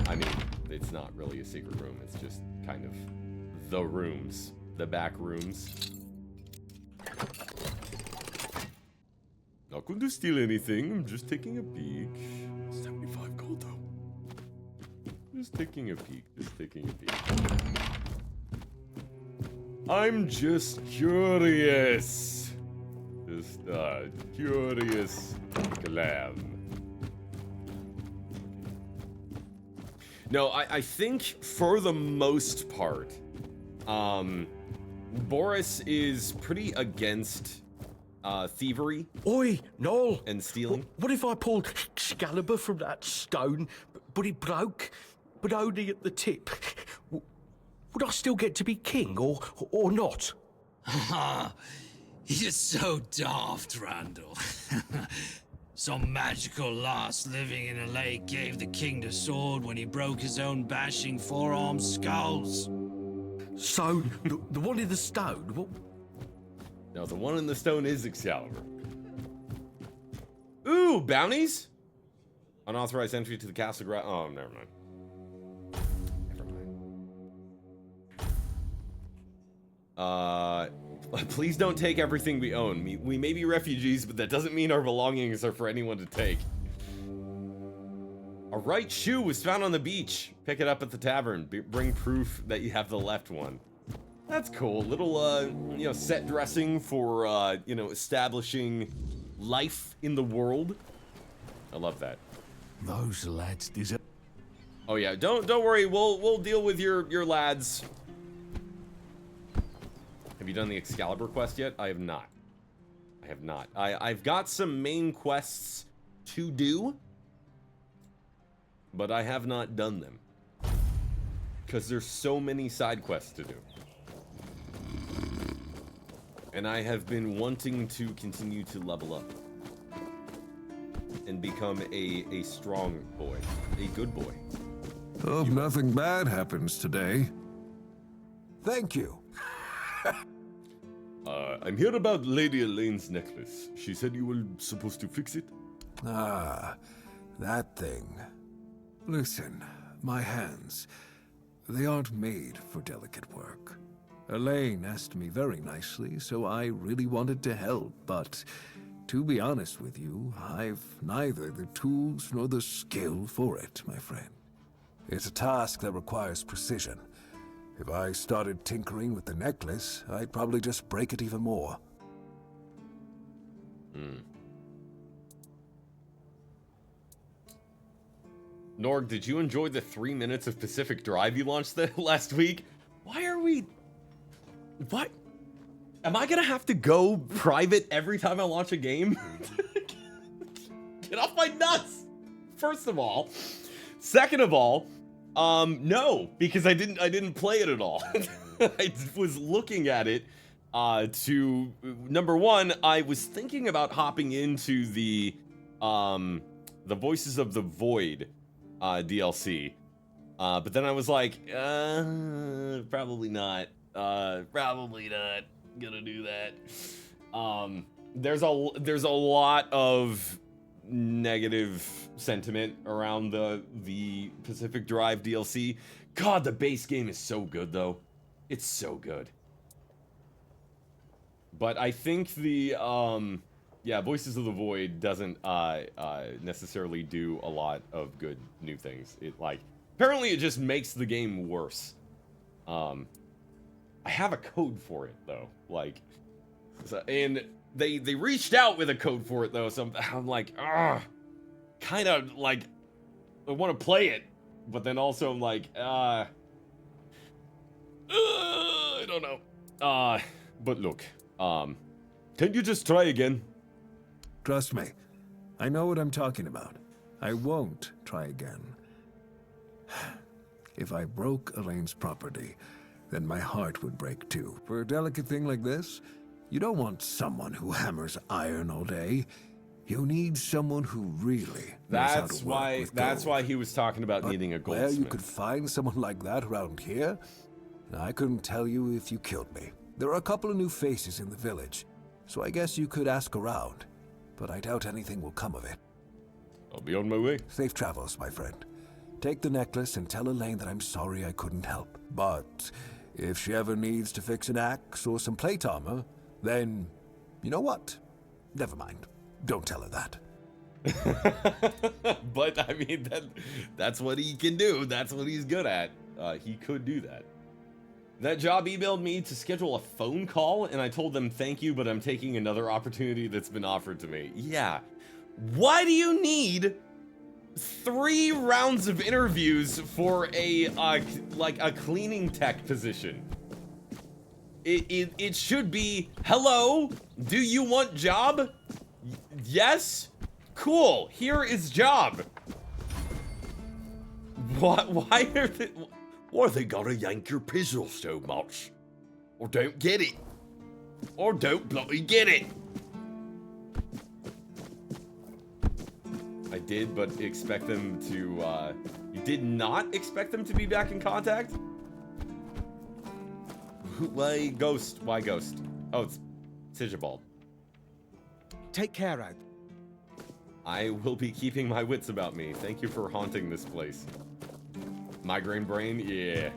I mean, it's not really a secret room, it's just kind of the rooms, the back rooms. Not going to steal anything, I'm just taking a peek. 75 gold though. Just taking a peek, just taking a peek. I'm just curious. Just curious glam. No, I think for the most part, Boris is pretty against thievery Oi, Noel. and stealing. What if I pulled Excalibur from that stone, but it broke, but only at the tip? Would I still get to be king, or not? Ha! You're so daft, Randall. Some magical lass living in a lake gave the king the sword when he broke his own bashing forearm skulls. So, the one in the stone, what? No, the one in the stone is Excalibur. Ooh, bounties? Unauthorized entry to the castle ground. Oh, never mind. Please don't take everything we own. We may be refugees, but that doesn't mean our belongings are for anyone to take. A right shoe was found on the beach. Pick it up at the tavern. Bring proof that you have the left one. That's cool. Little, you know, set dressing for, you know, establishing life in the world. I love that. Those lads deserve. Oh yeah, don't worry. We'll deal with your lads. Have you done the Excalibur quest yet? I have not. I have not. I've got some main quests to do, but I have not done them because there's so many side quests to do. And I have been wanting to continue to level up and become a strong boy, a good boy. Hope nothing bad happens today. Thank you. I'm here about Lady Elaine's necklace. She said you were supposed to fix it. Ah, that thing. Listen, my hands, they aren't made for delicate work. Elaine asked me very nicely, so I really wanted to help, but to be honest with you, I've neither the tools nor the skill for it, my friend. It's a task that requires precision. If I started tinkering with the necklace, I'd probably just break it even more. Norg, did you enjoy the 3 minutes of Pacific Drive you launched last week? Why are we... What? Am I gonna have to go private every time I launch a game? Get off my nuts! First of all. Second of all, no, because I didn't play it at all. I was looking at it to number one, I was thinking about hopping into the Voices of the Void DLC. But then I was like, probably not. Probably not gonna do that. There's a lot of negative sentiment around the Pacific Drive DLC. God, the base game is so good though. It's so good. But I think the yeah, Voices of the Void doesn't necessarily do a lot of good new things. It apparently it just makes the game worse. I have a code for it though. And they reached out with a code for it though, so I'm like, kind of like I want to play it, but then also I'm like, I don't know. But look, can you just try again? Trust me, I know what I'm talking about. I won't try again. If I broke Elaine's property, then my heart would break too. For a delicate thing like this, you don't want someone who hammers iron all day. You need someone who really knows how to work with That's gold. why he was talking about But needing a where goldsmith. you could find someone like that around here, I couldn't tell you if you killed me. There are a couple of new faces in the village, so I guess you could ask around. But I doubt anything will come of it. I'll be on my way. Safe travels, my friend. Take the necklace and tell Elaine that I'm sorry I couldn't help. But if she ever needs to fix an axe or some plate armor, then, you know what? Never mind. Don't tell her that. But I mean, that's what he can do. That's what he's good at. He could do that. That job emailed me to schedule a phone call, and I told them thank you, but I'm taking another opportunity that's been offered to me. Yeah. Why do you need 3 rounds of interviews for a cleaning tech position? It should be, hello, do you want job? Yes? Cool, here is job. What, why are they gotta yank your pizzle so much? Or don't get it. Or don't bloody get it. I did, but expect them to, you did not expect them to be back in contact? Why Ghost? Why Ghost? Oh, it's Sigibald. Take care, Ad. I will be keeping my wits about me. Thank you for haunting this place. Migraine brain? Yeah.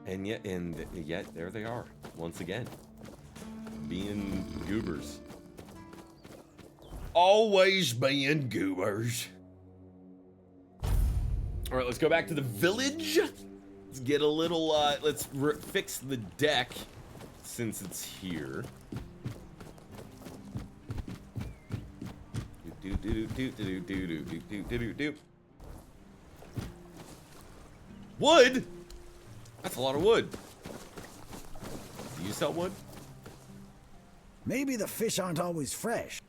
And yet, there they are. Once again. Being goobers. Always being goobers. Alright, let's go back to the village. Let's get a little, let's fix the deck since it's here. Wood? That's a lot of wood. Do you sell wood? Maybe the fish aren't always fresh.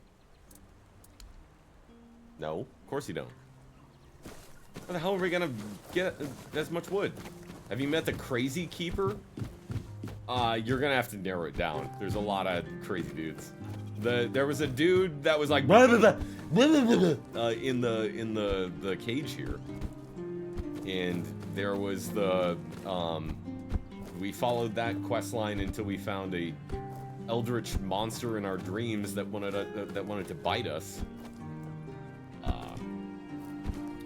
No, of course you don't. How the hell are we gonna get as much wood? Have you met the crazy keeper? You're gonna have to narrow it down. There's a lot of crazy dudes. There was a dude that was like in the cage here, and there was the we followed that quest line until we found a eldritch monster in our dreams that wanted to bite us.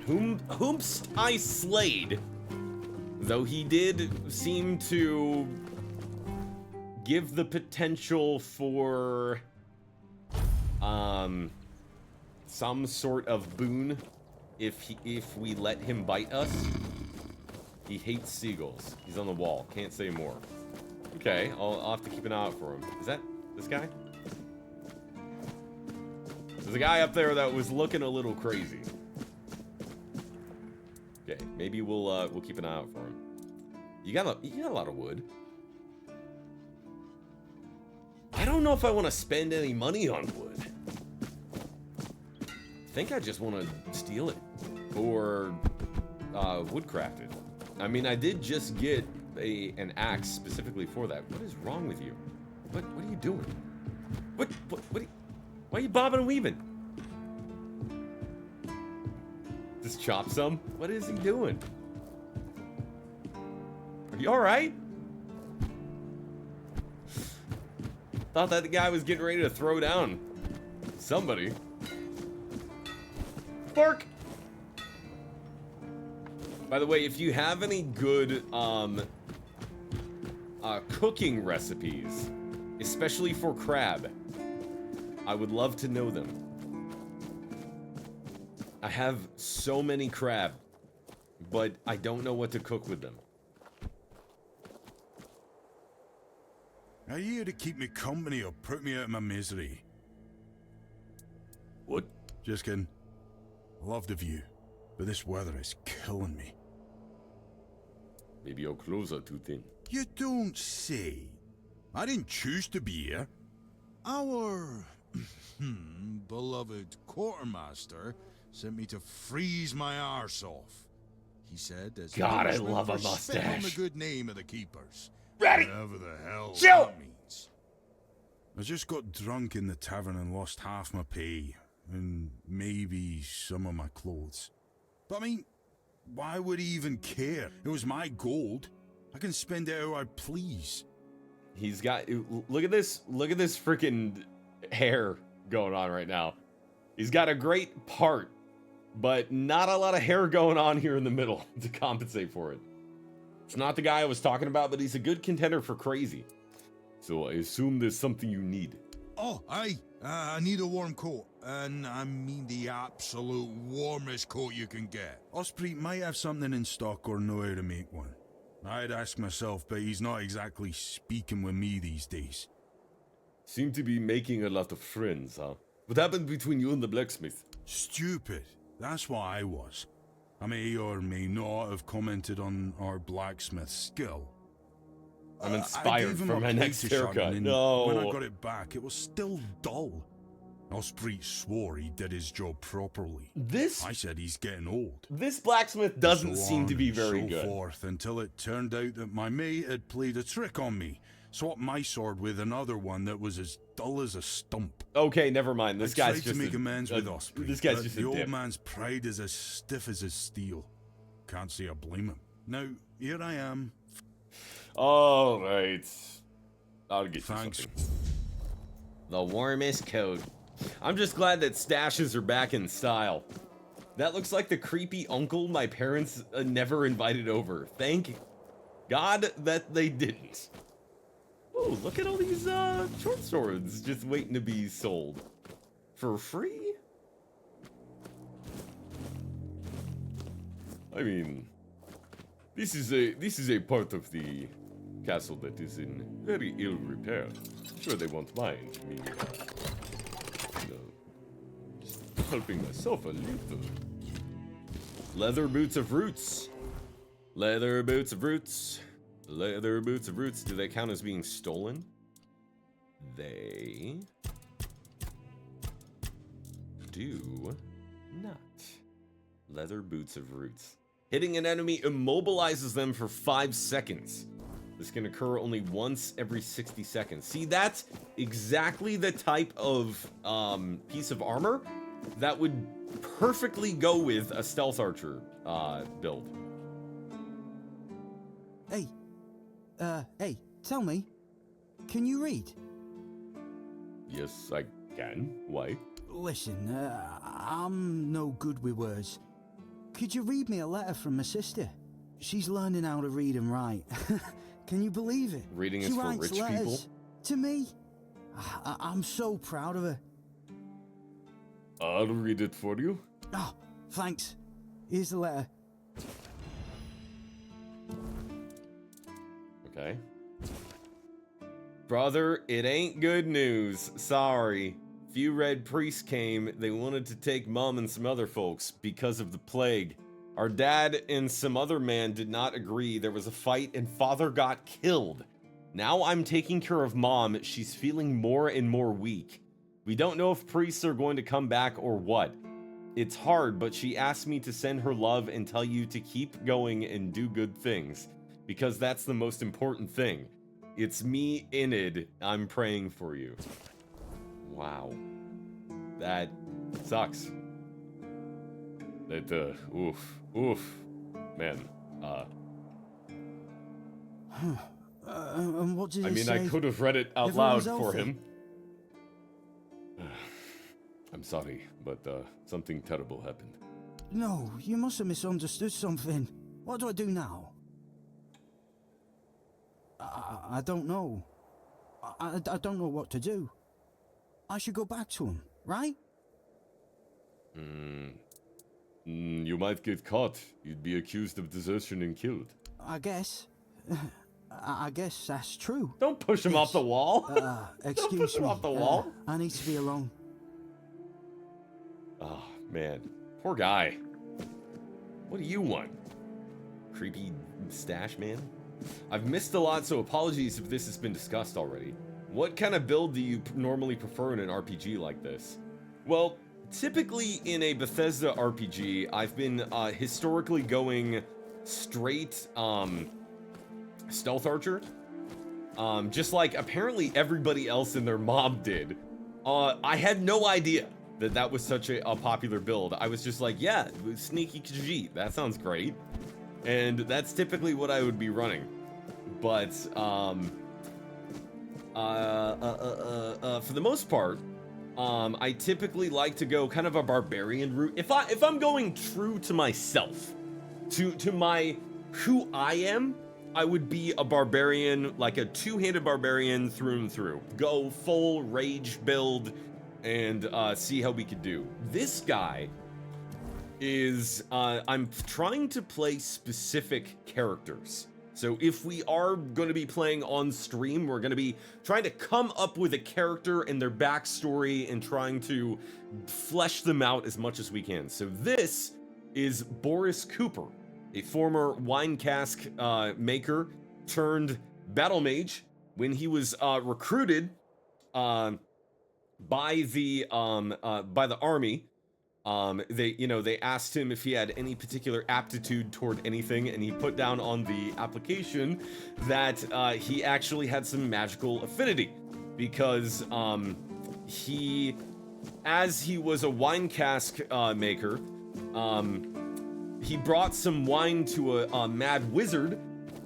Whomst I slayed, though he did seem to give the potential for some sort of boon if we let him bite us. He hates seagulls. He's on the wall. Can't say more. Okay, I'll have to keep an eye out for him. Is that this guy? There's a guy up there that was looking a little crazy. Okay, maybe we'll keep an eye out for him. You got a lot of wood. I don't know if I want to spend any money on wood. I think I just want to steal it or woodcraft it. I mean, I did just get an axe specifically for that. What is wrong with you? What are you doing? Why are you bobbing and weaving? Just chop some? What is he doing? Are you alright? Thought that the guy was getting ready to throw down somebody. Bark! By the way, if you have any good cooking recipes, especially for crab, I would love to know them. I have so many crab, but I don't know what to cook with them. Are you here to keep me company or put me out of my misery? What? Just kidding. Love the view, but this weather is killing me. Maybe your clothes are too thin. You don't say. I didn't choose to be here. Our beloved quartermaster sent me to freeze my arse off. He said, as God, I love a spit on the mustache. good name of the keepers. Ready? Whatever the hell Chill. that means. I just got drunk in the tavern and lost half my pay, and maybe some of my clothes. But I mean, why would he even care? It was my gold. I can spend it how I please. He's got, look at this freaking hair going on right now. He's got a great part, but not a lot of hair going on here in the middle to compensate for it. It's not the guy I was talking about, but he's a good contender for crazy. So I assume there's something you need. Oh, aye. I need a warm coat, and I mean the absolute warmest coat you can get. Osprey might have something in stock or know how to make one. I'd ask myself, but he's not exactly speaking with me these days. Seem to be making a lot of friends, huh? What happened between you and the blacksmith? Stupid. That's what I was. I may or may not have commented on our blacksmith's skill. I'm I inspired gave him for a my plate next to haircut. sharpen, and No. when I got it back, it was still dull. Osprey swore he did his job properly. I said he's getting old. This blacksmith doesn't So seem to be on, very so good. forth, until it turned out that my mate had played a trick on me. Swapped my sword with another one that was as dull as a stump. Okay, never mind. This I guy's tried just to make amends with Osprey. This guy's but just the a old dip. man's pride is as stiff as his steel. Can't say I blame him. Now here I am. All right, I'll get you Thanks. something. The warmest coat. I'm just glad that stashes are back in style. That looks like the creepy uncle my parents never invited over. Thank God that they didn't. Oh, look at all these short swords just waiting to be sold for free. I mean, this is a part of the castle that is in very ill repair. Sure, they won't mind me, just helping myself a little. Leather boots of roots. Leather boots of roots. Leather boots of roots. Do they count as being stolen? They do not. Leather boots of roots. Hitting an enemy immobilizes them for 5 seconds. This can occur only once every 60 seconds. See, that's exactly the type of piece of armor that would perfectly go with a stealth archer build. Hey, tell me, can you read? Yes, I can. Why? Listen, I'm no good with words. Could you read me a letter from my sister? She's learning how to read and write. Can you believe it? Reading she is for writes rich letters people? to me. I'm so proud of her. I'll read it for you. Oh, thanks. Here's the letter. Okay. Brother, it ain't good news. Sorry. Few red priests came. They wanted to take Mom and some other folks because of the plague. Our dad and some other man did not agree. There was a fight and Father got killed. Now I'm taking care of Mom. She's feeling more and more weak. We don't know if priests are going to come back or what. It's hard, but she asked me to send her love and tell you to keep going and do good things, because that's the most important thing. It's me, Enid. I'm praying for you. Wow. That sucks. That, oof. Man, And what did I it mean, say? I could have read it out Everyone's loud for healthy? him. I'm sorry, but, something terrible happened. No, you must have misunderstood something. What do I do now? I don't know. I don't know what to do. I should go back to him, right? You might get caught. You'd be accused of desertion and killed. I guess. I guess that's true. Don't push him off the wall. Excuse push him me. off the wall. I need to be alone. Oh, man. Poor guy. What do you want? Creepy stash man? I've missed a lot, so apologies if this has been discussed already. What kind of build do you normally prefer in an RPG like this? Well, typically in a Bethesda RPG, I've been historically going straight stealth archer. Just like apparently everybody else in their mob did. I had no idea that that was such a popular build. I was just like, yeah, sneaky Khajiit, that sounds great. And that's typically what I would be running. But for the most part, I typically like to go kind of a barbarian route. If I'm going true to myself, to my who I am, I would be a barbarian, like a two-handed barbarian through and through. Go full rage build and see how we could do. This guy is, I'm trying to play specific characters. So if we are going to be playing on stream, we're going to be trying to come up with a character and their backstory and trying to flesh them out as much as we can. So this is Boris Cooper, a former wine cask maker turned battlemage when he was recruited by the army. They asked him if he had any particular aptitude toward anything, and he put down on the application that he actually had some magical affinity because as he was a wine cask maker, he brought some wine to a mad wizard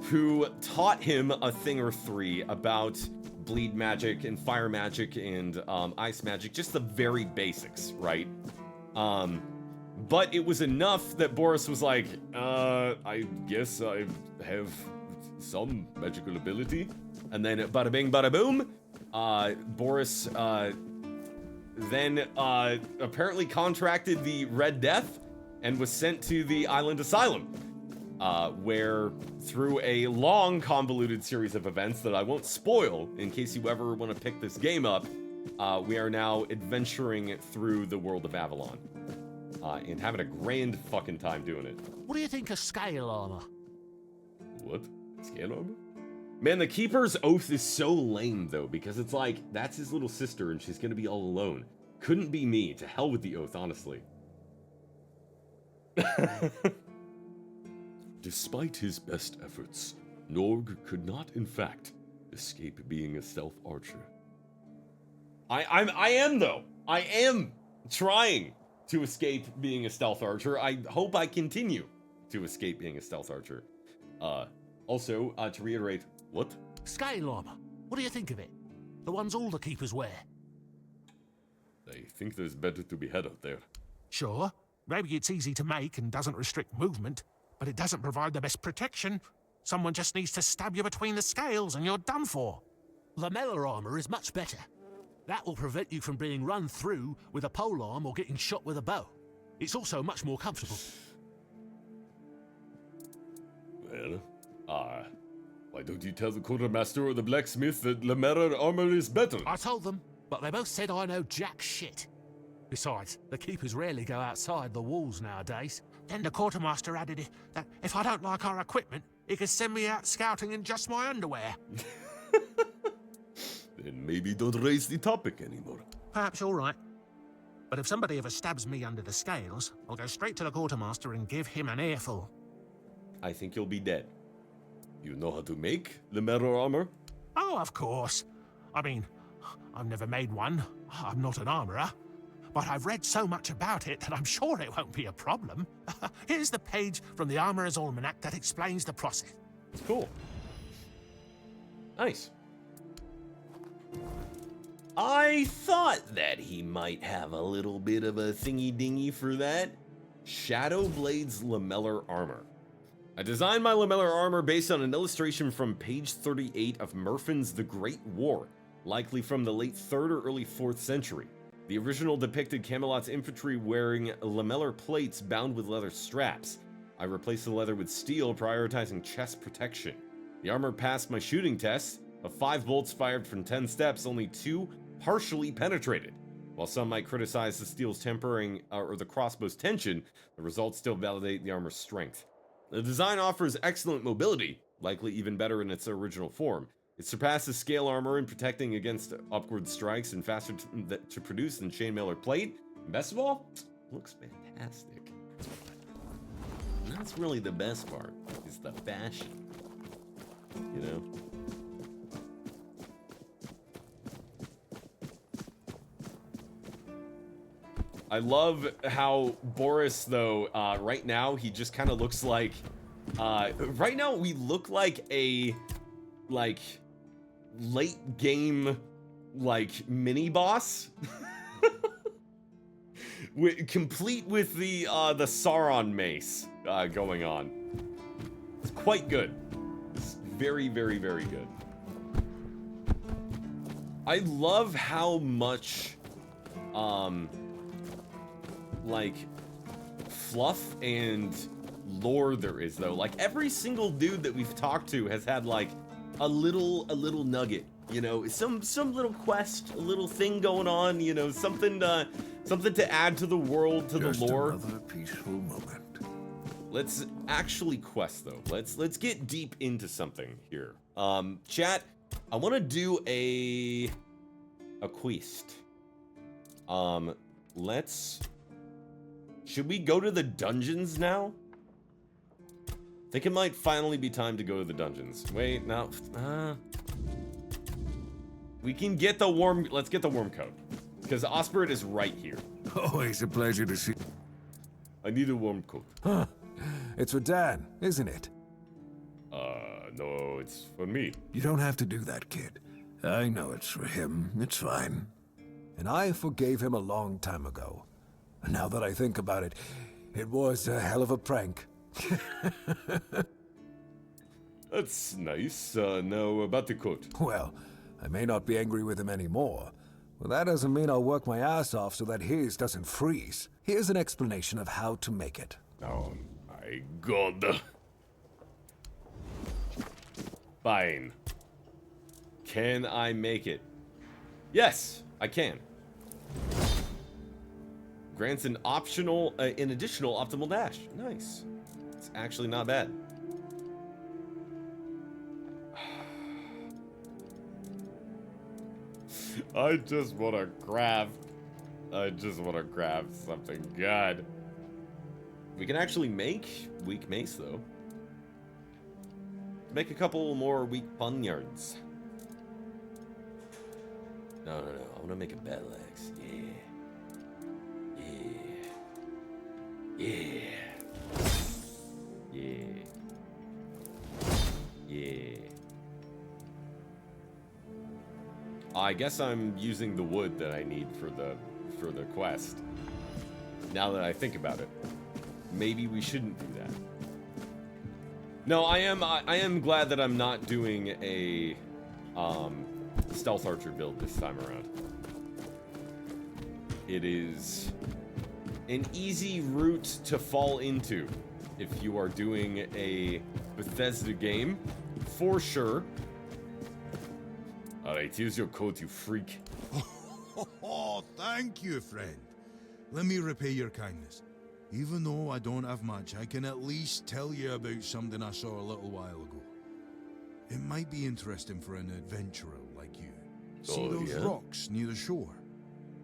who taught him a thing or three about bleed magic and fire magic and ice magic, just the very basics, right? But it was enough that Boris was like, I guess I have some magical ability. And then bada bing, bada boom, Boris then apparently contracted the Red Death and was sent to the Island Asylum, where through a long, convoluted series of events that I won't spoil in case you ever want to pick this game up, we are now adventuring through the world of Avalon. And having a grand fucking time doing it. What do you think of scale armor? What? Scale armor? Man, the Keeper's Oath is so lame, though, because it's like, that's his little sister and she's gonna be all alone. Couldn't be me. To hell with the Oath, honestly. Despite his best efforts, Norg could not, in fact, escape being a stealth archer. I am, though. I am trying to escape being a stealth archer. I hope I continue to escape being a stealth archer. Also, to reiterate, what? Scale armor. What do you think of it? The ones all the keepers wear. I think there's better to be had out there. Sure. Maybe it's easy to make and doesn't restrict movement, but it doesn't provide the best protection. Someone just needs to stab you between the scales and you're done for. Lamellar armor is much better. That will prevent you from being run through with a polearm or getting shot with a bow. It's also much more comfortable. Well, why don't you tell the quartermaster or the blacksmith that Lamellar armor is better? I told them, but they both said I know jack shit. Besides, the keepers rarely go outside the walls nowadays. Then the quartermaster added that if I don't like our equipment, he could send me out scouting in just my underwear. Then maybe don't raise the topic anymore. Perhaps you're right. But if somebody ever stabs me under the scales, I'll go straight to the quartermaster and give him an earful. I think you'll be dead. You know how to make Lamellar armor? Oh, of course. I mean, I've never made one. I'm not an armorer. But I've read so much about it that I'm sure it won't be a problem. Here's the page from the Armorer's Almanac that explains the process. Cool. Nice. I thought that he might have a little bit of a thingy-dingy for that. Shadowblade's Lamellar armor. I designed my Lamellar armor based on an illustration from page 38 of Murfin's The Great War, likely from the late 3rd or early 4th century. The original depicted Camelot's infantry wearing lamellar plates bound with leather straps. I replaced the leather with steel, prioritizing chest protection. The armor passed my shooting test. Of 5 bolts fired from 10 steps, only 2 partially penetrated. While some might criticize the steel's tempering or the crossbow's tension, the results still validate the armor's strength. The design offers excellent mobility, likely even better in its original form. It surpasses scale armor in protecting against upward strikes and faster to produce than chainmail or plate. And best of all, looks fantastic. And that's really the best part, is the fashion. You know? I love how Boris, though, right now, he just kind of looks like... right now, we look like a... late game, mini boss, complete with the Sauron mace going on. It's quite good. It's very, very, very good. I love how much, fluff and lore there is, though. Like, every single dude that we've talked to has had, a little nugget, you know, some little quest, a little thing going on, you know, something to add to the world, to Just the lore. Another peaceful moment. Let's actually quest, though. Let's get deep into something here. Chat, I want to do a quest. Should we go to the dungeons now? I think it might finally be time to go to the dungeons. Wait, no. We can get the let's get the worm coat. Because Osbert is right here. Always a pleasure to see. I need a worm coat. Huh. It's for Dan, isn't it? No, it's for me. You don't have to do that, kid. I know it's for him. It's fine. And I forgave him a long time ago. And now that I think about it, it was a hell of a prank. That's nice. Now, about the coat. Well, I may not be angry with him anymore, but that doesn't mean I'll work my ass off so that his doesn't freeze. Here's an explanation of how to make it. Oh my god. Fine. Can I make it? Yes, I can. Grants an additional optimal dash. Nice. It's actually not bad. I just want to craft something good. We can actually make weak mace, though. Make a couple more weak poniards. No. I want to make a battle axe. Yeah. I guess I'm using the wood that I need for the quest. Now that I think about it, maybe we shouldn't do that. No, I am glad that I'm not doing a stealth archer build this time around. It is an easy route to fall into if you are doing a Bethesda game, for sure. Alright, here's your coat, you freak. Oh, thank you, friend. Let me repay your kindness. Even though I don't have much, I can at least tell you about something I saw a little while ago. It might be interesting for an adventurer like you. See those rocks near the shore?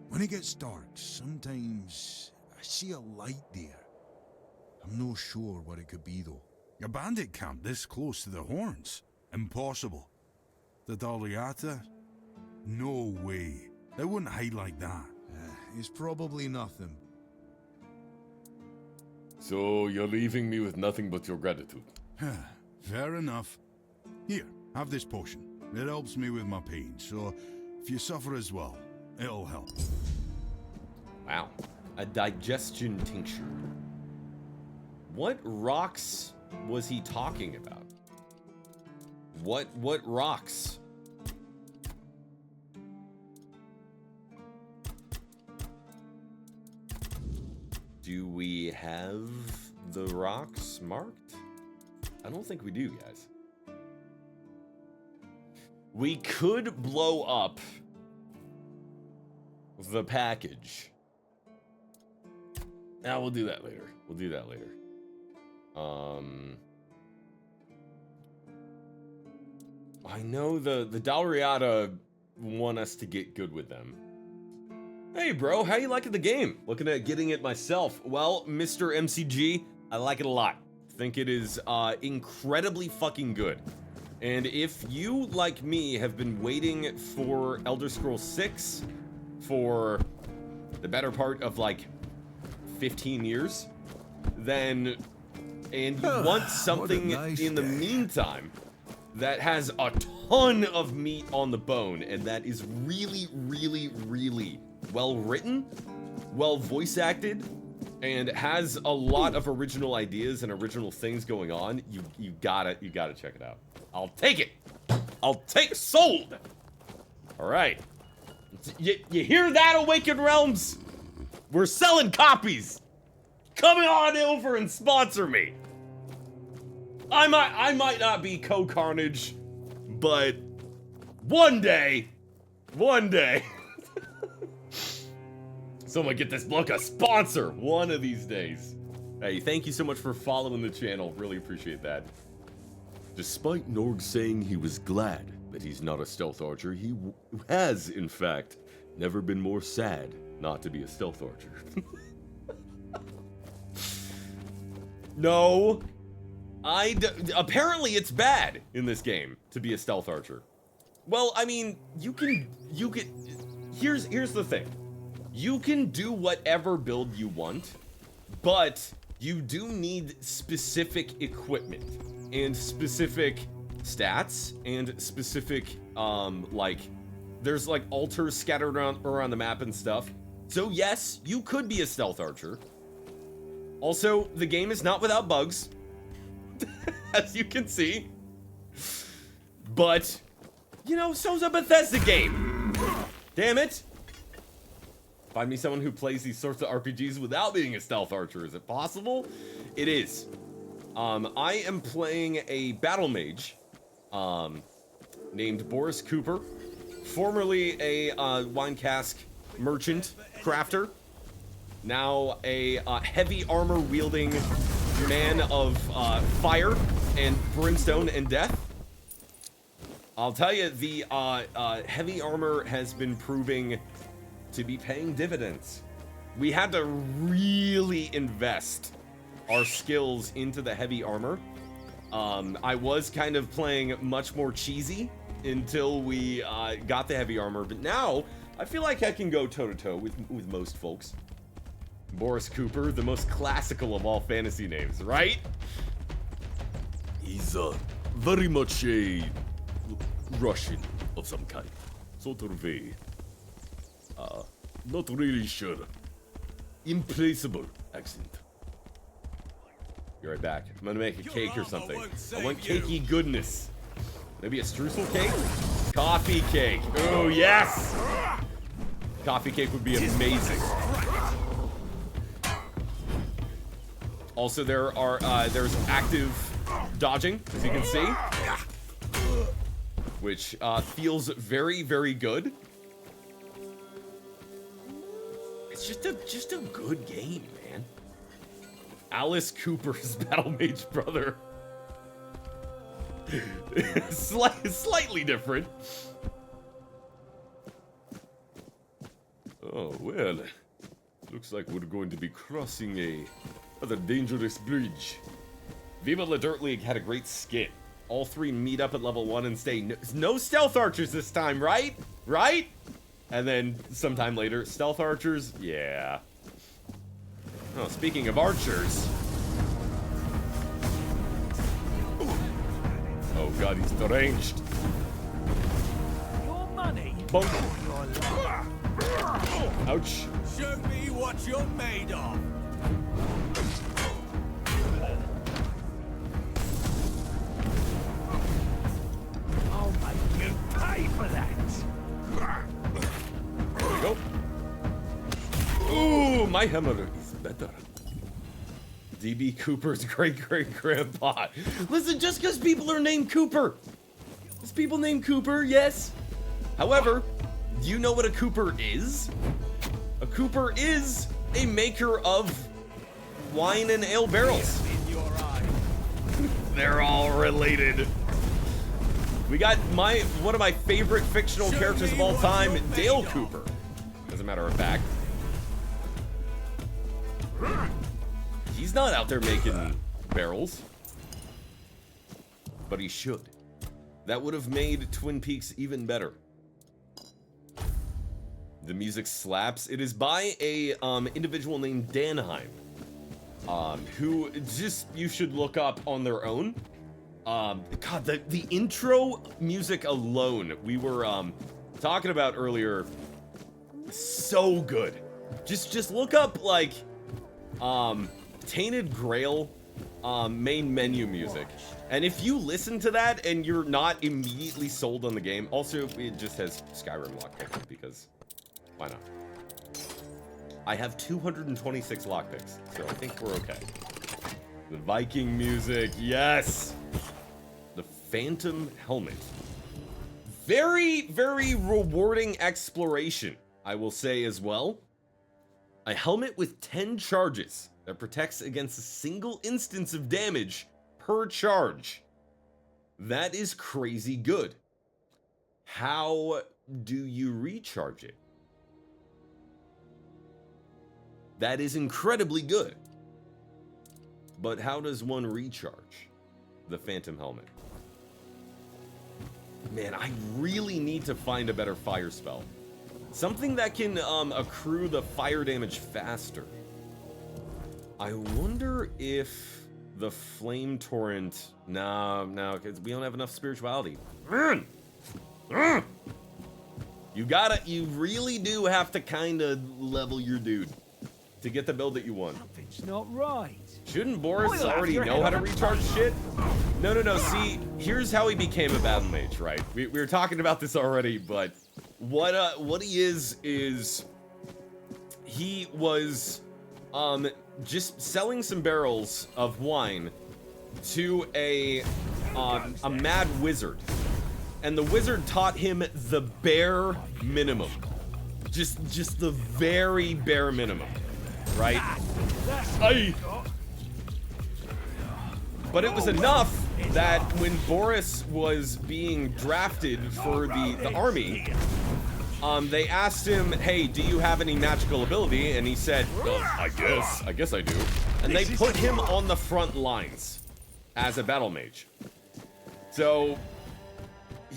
When it gets dark, sometimes I see a light there. I'm no sure what it could be, though. A bandit camp this close to the Horns? Impossible. The Daliata? No way. They wouldn't hide like that. It's probably nothing. So you're leaving me with nothing but your gratitude. Fair enough. Here, have this potion. It helps me with my pain, so if you suffer as well, it'll help. Wow. A digestion tincture. What rocks was he talking about? What rocks? Do we have the rocks marked? I don't think we do, guys. We could blow up the package. Now we'll do that later. I know the Dalriata want us to get good with them. Hey bro, how you liking the game? Looking at getting it myself. Well, Mr. MCG, I like it a lot. Think it is incredibly fucking good. And if you, like me, have been waiting for Elder Scrolls 6 for the better part of like 15 years, then, and you want something in the meantime that has a ton of meat on the bone and that is really, really, really well written, well voice acted, and has a lot of original ideas and original things going on, you gotta check it out. I'll take it. Sold. All right. You hear that, Awaken Realms? We're selling copies. Come on over and sponsor me. I might not be Co-Carnage, but one day. Someone get this bloke a sponsor one of these days. Hey, thank you so much for following the channel. Really appreciate that. Despite Norg saying he was glad that he's not a stealth archer, he has, in fact, never been more sad not to be a stealth archer. No. Apparently it's bad in this game to be a stealth archer. Well, I mean, you can, here's the thing. You can do whatever build you want, but you do need specific equipment and specific stats and specific, like, there's like altars scattered around the map and stuff. So yes, you could be a stealth archer. Also, the game is not without bugs, as you can see. But, you know, so's a Bethesda game. Damn it. Find me someone who plays these sorts of RPGs without being a stealth archer. Is it possible? It is. I am playing a battlemage named Boris Cooper, formerly a wine cask merchant crafter, now a heavy armor wielding man of fire and brimstone and death. I'll tell you, the heavy armor has been proving to be paying dividends. We had to really invest our skills into the heavy armor. I was kind of playing much more cheesy until we got the heavy armor, but now I feel like I can go toe-to-toe with most folks. Boris Cooper, the most classical of all fantasy names, right? He's very much a Russian of some kind. Sort of a, not really sure. Implacable accent. Be right back. I'm gonna make a cake or something. I want cakey goodness. Maybe a streusel cake? Coffee cake. Oh, yes! Coffee cake would be amazing. Also, there's active dodging, as you can see, which feels very, very good. It's just a good game, man. Alice Cooper's battlemage brother. Slightly different. Oh, well. Looks like we're going to be crossing a rather dangerous bridge. Viva La Dirt League had a great skit. All three meet up at level 1 and stay. No stealth archers this time, right? Right? And then sometime later, stealth archers? Yeah. Oh, speaking of archers. Oh god, he's deranged. Your money. Bonk. Ouch. Show me what you're made of. I'll make you pay for that. There we go. Ooh, my hammer is better. DB Cooper's great-great-grandpa. Listen, just because people are named Cooper. There's people named Cooper, yes. However, do you know what a Cooper is? A Cooper is a maker of wine and ale barrels. They're all related. We got one of my favorite fictional characters of all time, Dale Cooper, as a matter of fact. He's not out there making barrels, but he should. That would have made Twin Peaks even better. The music slaps. It is by a individual named Danheim, who just you should look up on their own. God, the intro music alone we were talking about earlier, so good. Just look up like Tainted Grail main menu music, and if you listen to that and you're not immediately sold on the game, also it just has Skyrim lockpicks because why not? I have 226 lockpicks, so I think we're okay. The Viking music, yes. The Phantom Helmet. Very, very rewarding exploration, I will say as well. A helmet with 10 charges that protects against a single instance of damage per charge. That is crazy good. How do you recharge it? That is incredibly good. But how does one recharge the Phantom Helmet? Man, I really need to find a better fire spell. Something that can accrue the fire damage faster. I wonder if the Flame Torrent... No, because we don't have enough spirituality. You really do have to kind of level your dude to get the build that you want. Something's not right. Shouldn't Boris already know how to recharge shit? No. See, here's how he became a battle mage, right? We were talking about this already, but what he is he was just selling some barrels of wine to a mad wizard, and the wizard taught him the bare minimum, just the very bare minimum, right? But it was enough that when Boris was being drafted for the army, they asked him, hey, do you have any magical ability? And he said, I guess I do. And they put him on the front lines as a battle mage. So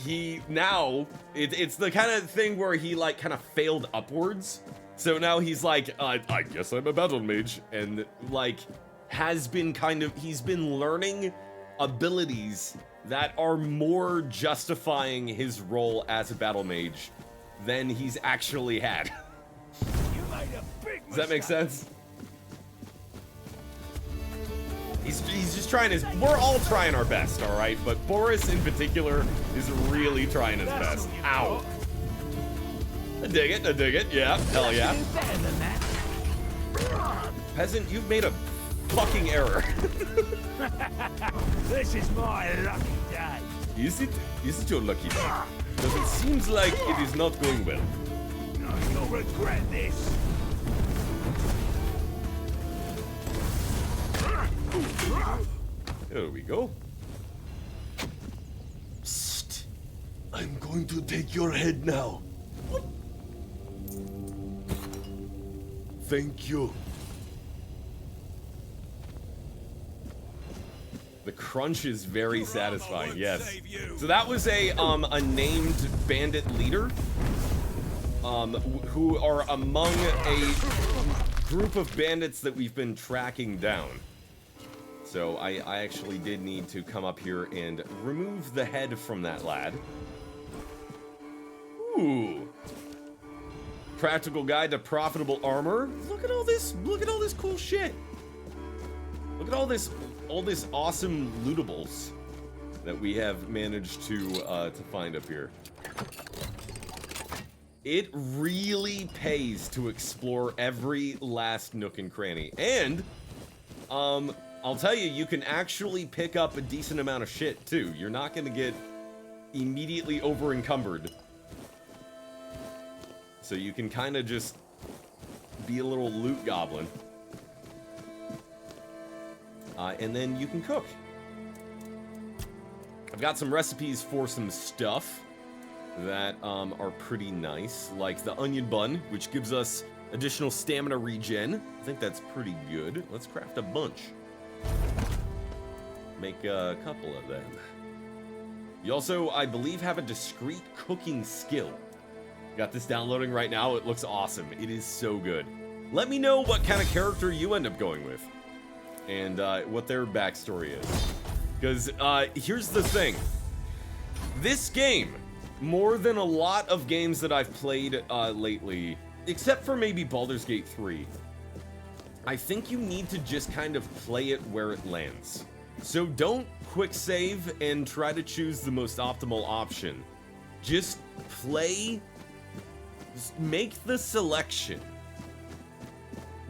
he now, it's the kind of thing where he like kind of failed upwards. So now he's like, I guess I'm a battle mage. And like he's been learning abilities that are more justifying his role as a battle mage than he's actually had. Does that make sense? He's just trying his... We're all trying our best, all right? But Boris in particular is really trying his best. Ow. I dig it, yeah, hell yeah. Peasant, you've made a fucking error. This is my lucky day. Is it your lucky day? Because it seems like it is not going well. No, you'll regret this. There we go. Psst. I'm going to take your head now. Thank you. The crunch is very satisfying, yes. So that was a named bandit leader, who are among a group of bandits that we've been tracking down. So I actually did need to come up here and remove the head from that lad. Ooh. Practical guide to profitable armor. Look at all this cool shit. Look at all this awesome lootables that we have managed to find up here. It really pays to explore every last nook and cranny. And I'll tell you, you can actually pick up a decent amount of shit too. You're not gonna get immediately over encumbered. So you can kind of just be a little loot goblin. And then you can cook. I've got some recipes for some stuff that are pretty nice, like the onion bun, which gives us additional stamina regen. I think that's pretty good. Let's craft a bunch. Make a couple of them. You also, I believe, have a discrete cooking skill. Got this downloading right now. It looks awesome. It is so good. Let me know what kind of character you end up going with and what their backstory is. Because here's the thing. This game, more than a lot of games that I've played lately, except for maybe Baldur's Gate 3, I think you need to just kind of play it where it lands. So don't quick save and try to choose the most optimal option. Just play, just make the selection.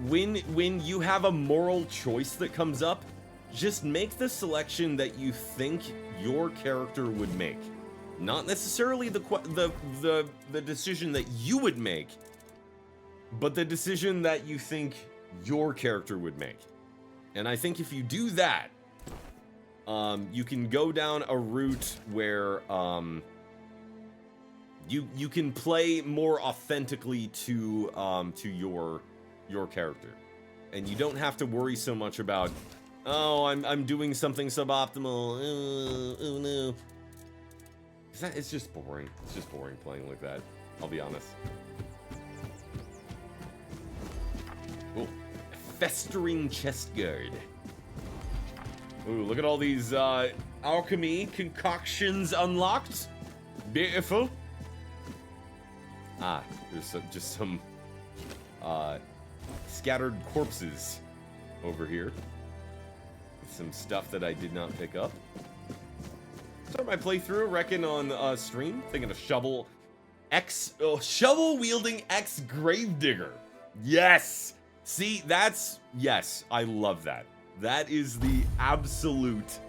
When you have a moral choice that comes up, just make the selection that you think your character would make. Not necessarily the decision that you would make, but the decision that you think your character would make. And I think if you do that, You can go down a route where you can play more authentically to your character, and you don't have to worry so much about, oh, I'm doing something suboptimal. Oh no. It's just boring. It's just boring playing like that. I'll be honest. Oh, festering chest guard. Ooh, look at all these alchemy concoctions unlocked. Beautiful. Ah, there's just some scattered corpses over here. Some stuff that I did not pick up. Start my playthrough, reckon on stream. Thinking of shovel-wielding ex-gravedigger. Yes! See, yes, I love that. That is the absolute,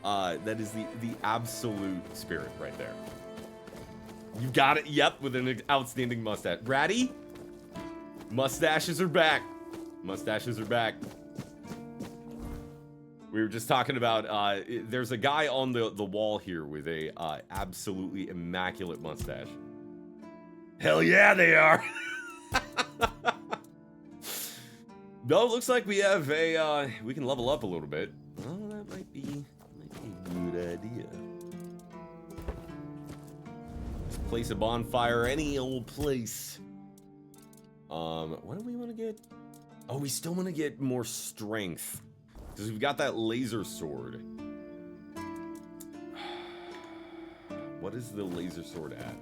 that is the absolute spirit right there. You got it, yep, with an outstanding mustache. Ratty? Mustaches are back. Mustaches are back. We were just talking about, there's a guy on the wall here with a absolutely immaculate mustache. Hell yeah, they are! No, it looks like we have we can level up a little bit. Oh, that might be a good idea. Let's place a bonfire any old place. What do we want to get? Oh, we still want to get more strength. Because we've got that laser sword. What is the laser sword at?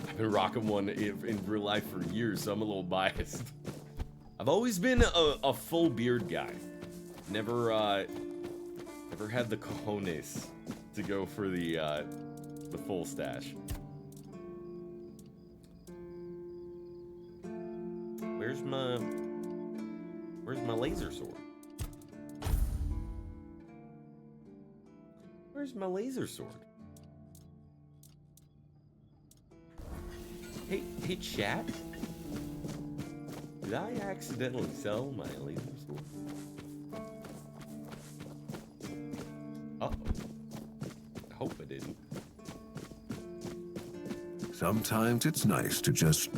I've been rocking one in real life for years, so I'm a little biased. I've always been a full beard guy. Never had the cojones to go for the full stash. Where's my laser sword? Where's my laser sword? Hey chat. Did I accidentally sell my laser sword? Uh-oh. I hope I didn't. Sometimes it's nice to just...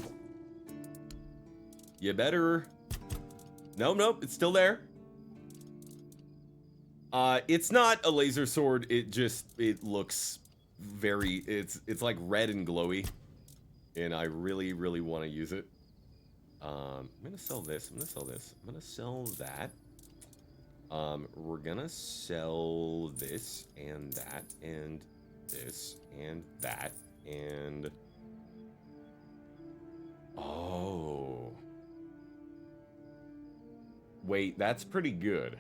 You better... Nope, it's still there. It's not a laser sword, it looks very... It's like red and glowy. And I really, really want to use it. I'm gonna sell this. I'm gonna sell this. I'm gonna sell that. We're gonna sell this and that and this and that and... Oh. Wait, that's pretty good.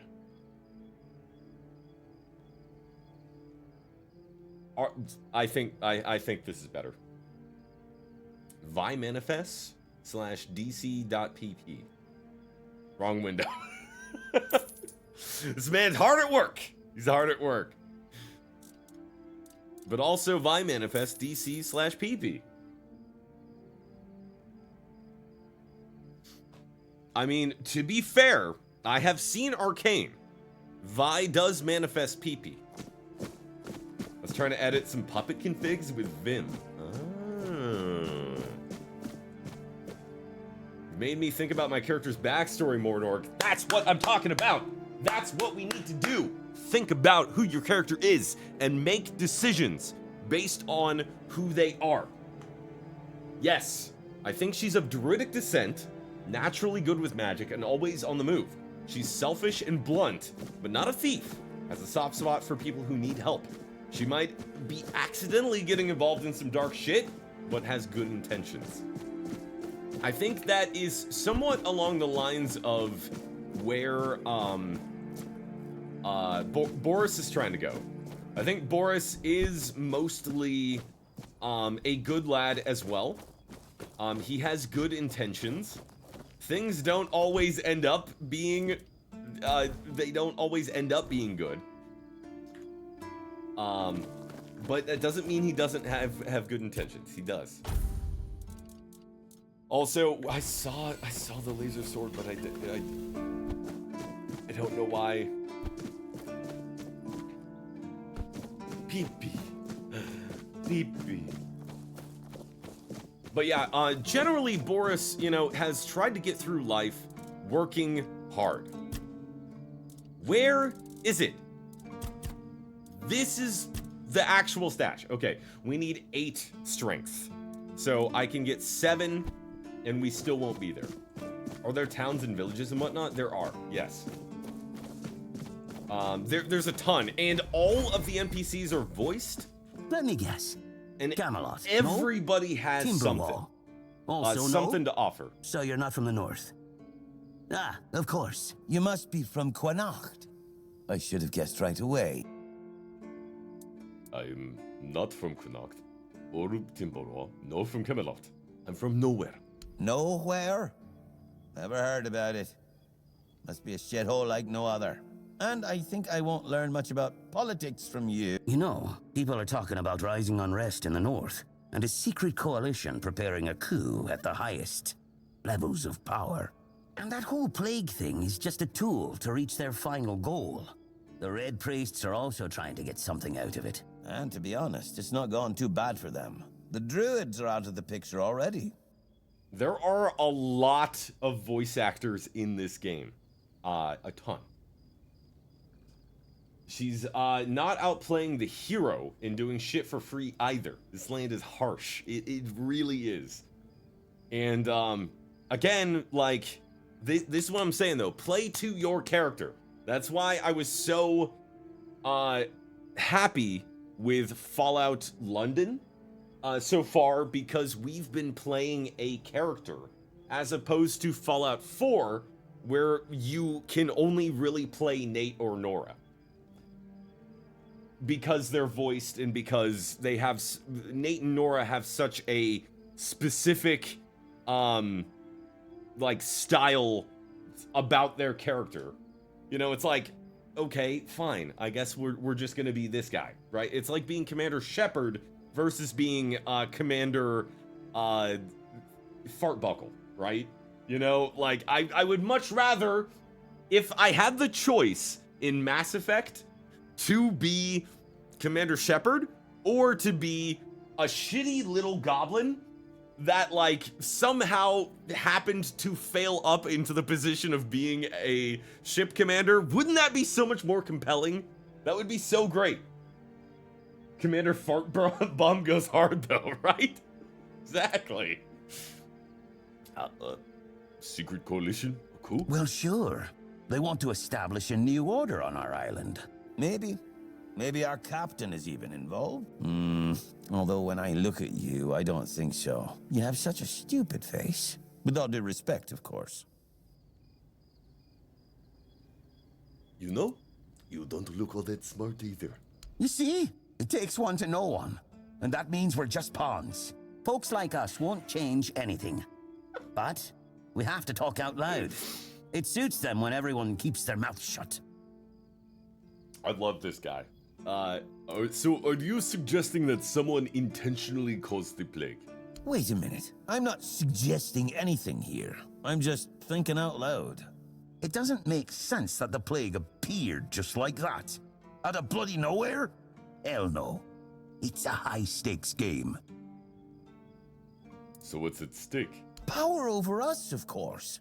I think this is better. Vi manifest /dc.pp. Wrong window. This man's hard at work. He's hard at work. But also Vi manifest dc/pp. I mean, to be fair, I have seen Arcane. Vi does manifest PP. I was trying to edit some puppet configs with Vim. Made me think about my character's backstory more, Norg. That's what I'm talking about. That's what we need to do. Think about who your character is and make decisions based on who they are. Yes, I think she's of druidic descent, naturally good with magic, and always on the move. She's selfish and blunt, but not a thief. Has a soft spot for people who need help. She might be accidentally getting involved in some dark shit, but has good intentions. I think that is somewhat along the lines of where Boris is trying to go. I think Boris is mostly a good lad as well. He has good intentions. Things don't always end up being they don't always end up being good. But that doesn't mean he doesn't have good intentions. He does. Also, I saw the laser sword, but I don't know why. Pee-pee. Pee-pee. But yeah, generally Boris, you know, has tried to get through life working hard. Where is it? This is the actual stash. Okay, we need 8 strength. So I can get 7 and we still won't be there. Are there towns and villages and whatnot? There are, yes. There's a ton, and all of the NPCs are voiced. Let me guess. And Camelot. everybody has something. Also something to offer. So you're not from the north? Ah, of course. You must be from Connacht. I should have guessed right away. I'm not from Connacht, or Timborough, nor from Camelot. I'm from nowhere. Nowhere? Never heard about it. Must be a shithole like no other. And I think I won't learn much about politics from you. You know, people are talking about rising unrest in the north, and a secret coalition preparing a coup at the highest levels of power. And that whole plague thing is just a tool to reach their final goal. The Red Priests are also trying to get something out of it. And to be honest, it's not gone too bad for them. The Druids are out of the picture already. There are a lot of voice actors in this game. A ton. She's not outplaying the hero and doing shit for free either. This land is harsh. It really is. And again, like, this is what I'm saying though. Play to your character. That's why I was so happy with Fallout London so far, because we've been playing a character as opposed to Fallout 4, where you can only really play Nate or Nora. Because they're voiced and because they have, Nate and Nora have such a specific, like, style about their character. You know, it's like, okay, fine. I guess we're just gonna be this guy, right? It's like being Commander Shepard versus being Commander Fartbuckle, right? You know, like, I would much rather, if I had the choice in Mass Effect to be Commander Shepard or to be a shitty little goblin that, like, somehow happened to fail up into the position of being a ship commander, wouldn't that be so much more compelling? That would be so great. Commander Fart Bomb goes hard though, right? Exactly. Secret coalition? Cool. Well, sure. They want to establish a new order on our island. Maybe our captain is even involved. Although when I look at you, I don't think so. You have such a stupid face. With all due respect, of course. You know, you don't look all that smart either. You see? It takes one to know one. And that means we're just pawns. Folks like us won't change anything. But we have to talk out loud. It suits them when everyone keeps their mouth shut. I love this guy. So are you suggesting that someone intentionally caused the plague? Wait a minute. I'm not suggesting anything here. I'm just thinking out loud. It doesn't make sense that the plague appeared just like that. Out of bloody nowhere? Hell no. It's a high-stakes game. So what's at stake? Power over us, of course.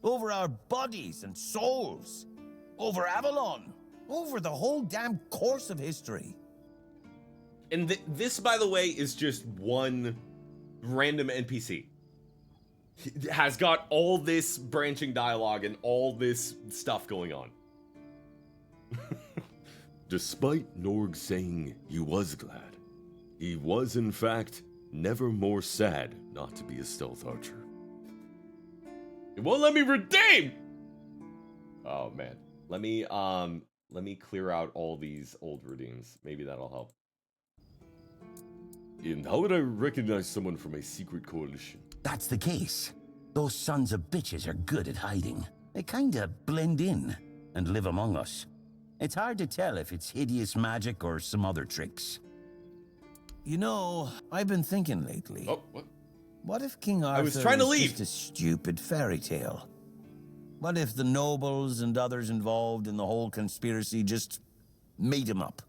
Over our bodies and souls. Over Avalon. Over the whole damn course of history. And this, by the way, is just one random NPC. He has got all this branching dialogue and all this stuff going on. Despite Norg saying he was glad, he was in fact never more sad not to be a stealth archer. It won't let me redeem! Oh man. Let me clear out all these old redeems. Maybe that'll help. And how would I recognize someone from a secret coalition? That's the case. Those sons of bitches are good at hiding. They kinda blend in and live among us. It's hard to tell if it's hideous magic or some other tricks. You know, I've been thinking lately. Oh, what? What if King Arthur was trying to leave. just a stupid fairy tale? What if the nobles and others involved in the whole conspiracy just made him up?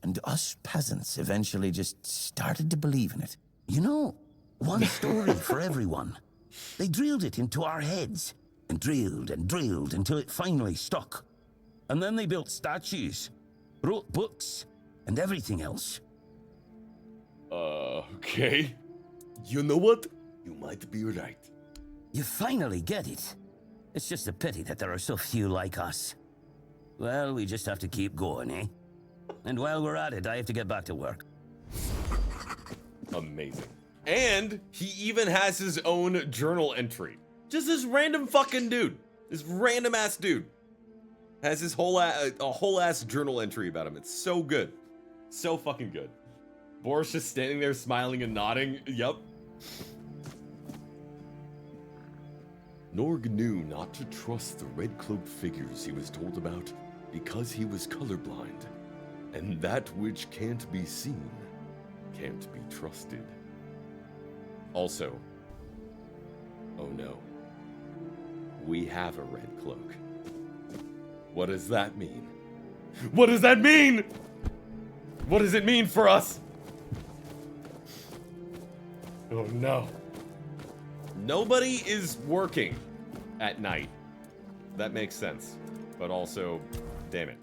And us peasants eventually just started to believe in it. You know, one story for everyone. They drilled it into our heads, and drilled until it finally stuck. And then they built statues, wrote books, and everything else. Okay. You know what? You might be right. You finally get it. It's just a pity that there are so few like us. Well, we just have to keep going, eh? And while we're at it, I have to get back to work. Amazing. And he even has his own journal entry. Just this random fucking dude. This random ass dude has his whole ass journal entry about him. It's so good. So fucking good. Boris just standing there smiling and nodding. Yup. Norg knew not to trust the red-cloaked figures he was told about because he was colorblind. And that which can't be seen can't be trusted. Also, oh no, we have a red cloak. What does that mean? What does that mean? What does it mean for us? Oh no. Nobody is working at night. That makes sense. But also, damn it.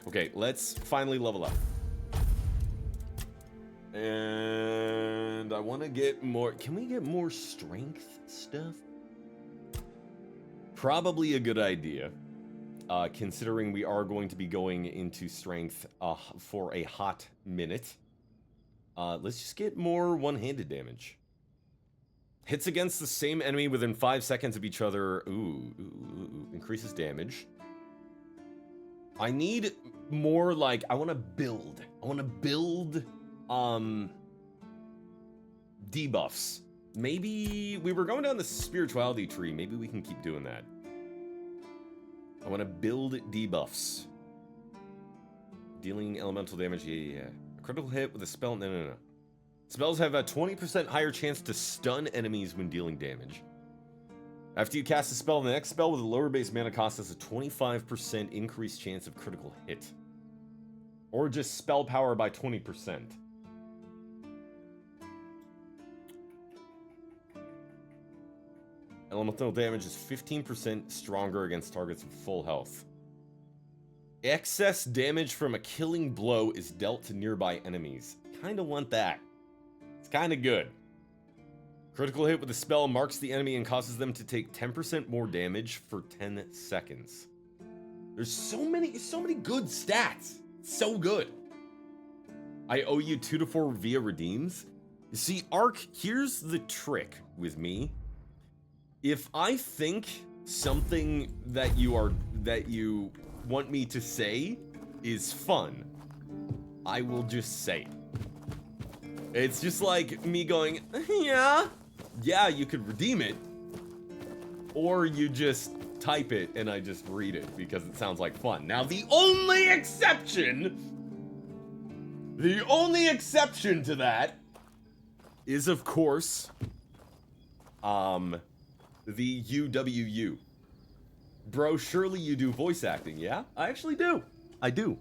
Okay, let's finally level up. And I want to get more... Can we get more strength stuff? Probably a good idea. Considering we are going to be going into strength for a hot minute. Let's just get more one-handed damage. Hits against the same enemy within 5 seconds of each other. Ooh. Increases damage. I need more, like, I want to build. Debuffs. Maybe we were going down the spirituality tree. Maybe we can keep doing that. I want to build debuffs. Dealing elemental damage. Yeah. A critical hit with a spell. No. Spells have a 20% higher chance to stun enemies when dealing damage. After you cast a spell, the next spell with a lower base mana cost has a 25% increased chance of critical hit. Or just spell power by 20%. Elemental damage is 15% stronger against targets with full health. Excess damage from a killing blow is dealt to nearby enemies. Kinda want that. It's kinda good. Critical hit with a spell marks the enemy and causes them to take 10% more damage for 10 seconds. There's so many good stats. So good. I owe you 2 to 4 via redeems. You see, Ark, here's the trick with me. If I think something that you want me to say is fun, I will just say it. It's just like me going, yeah, you could redeem it. Or you just type it and I just read it because it sounds like fun. Now, the only exception to that is, of course, the UWU. Bro, surely you do voice acting, yeah? I actually do. I do.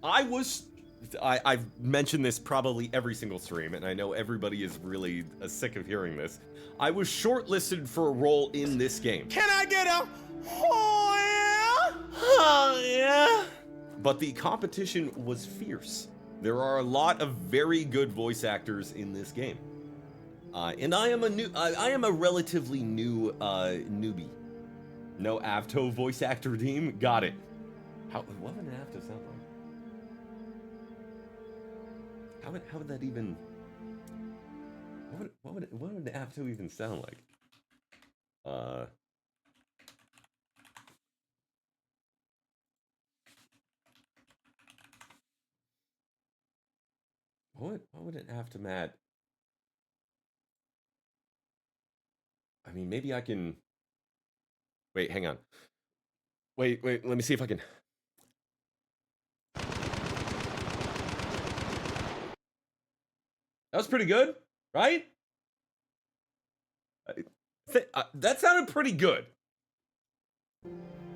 I've mentioned this probably every single stream, and I know everybody is really sick of hearing this. I was shortlisted for a role in this game. Can I get a Oh yeah? But the competition was fierce. There are a lot of very good voice actors in this game. And I am a relatively new newbie. No Avto voice actor redeem? Got it. What would an Avto sound like? How would that even... What would an Avto even sound like? What would an Avtomat... I mean, maybe I can... Wait, hang on. Wait, let me see if I can... That was pretty good, right? That sounded pretty good.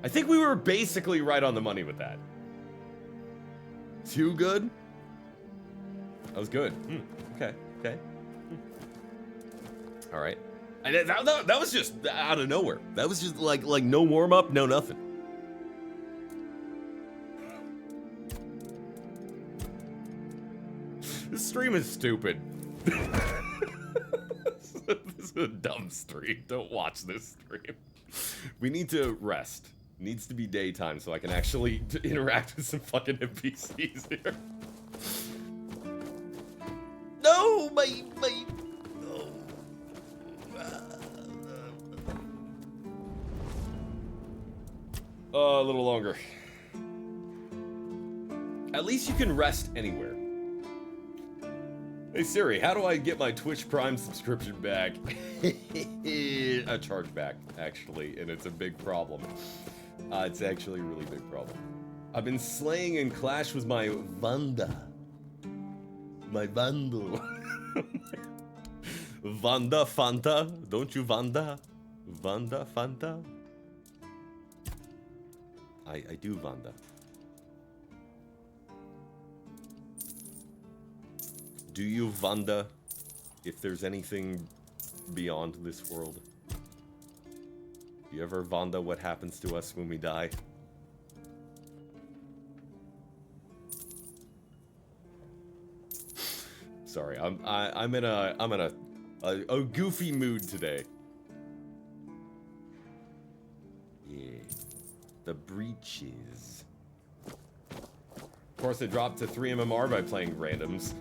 I think we were basically right on the money with that. Too good? That was good. Okay. Okay. All right. And that was just out of nowhere. That was just like no warm up, no nothing. This stream is stupid. This is a dumb stream. Don't watch this stream. We need to rest. It needs to be daytime so I can actually interact with some fucking NPCs here. No, my. No. A little longer. At least you can rest anywhere. Hey Siri, how do I get my Twitch Prime subscription back? A chargeback, actually, and it's a big problem. It's actually a really big problem. I've been slaying in Clash with my Vanda. My Vandal. Vanda Fanta. Don't you Vanda? Vanda Fanta? I do Vanda. Do you Vanda if there's anything beyond this world? Do you ever Vanda what happens to us when we die? Sorry, I'm in a goofy mood today. Yeah. The breaches. Of course, I dropped to 3 MMR by playing randoms.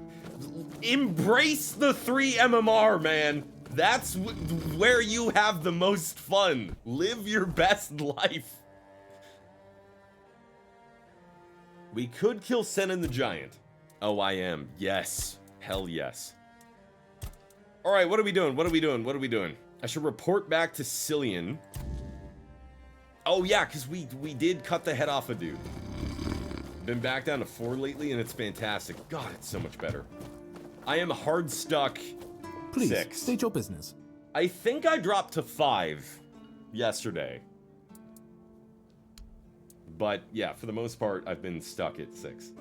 Embrace the 3 MMR, man. That's where you have the most fun. Live your best life. We could kill Senin the Giant. Oh, I am. Yes. Hell yes. All right, what are we doing? What are we doing? What are we doing? I should report back to Cillian. Oh, yeah, because we did cut the head off a dude. Been back down to 4 lately, and it's fantastic. God, it's so much better. I am hard stuck. Please, 6. state your business. I think I dropped to 5 yesterday. But yeah, for the most part, I've been stuck at 6.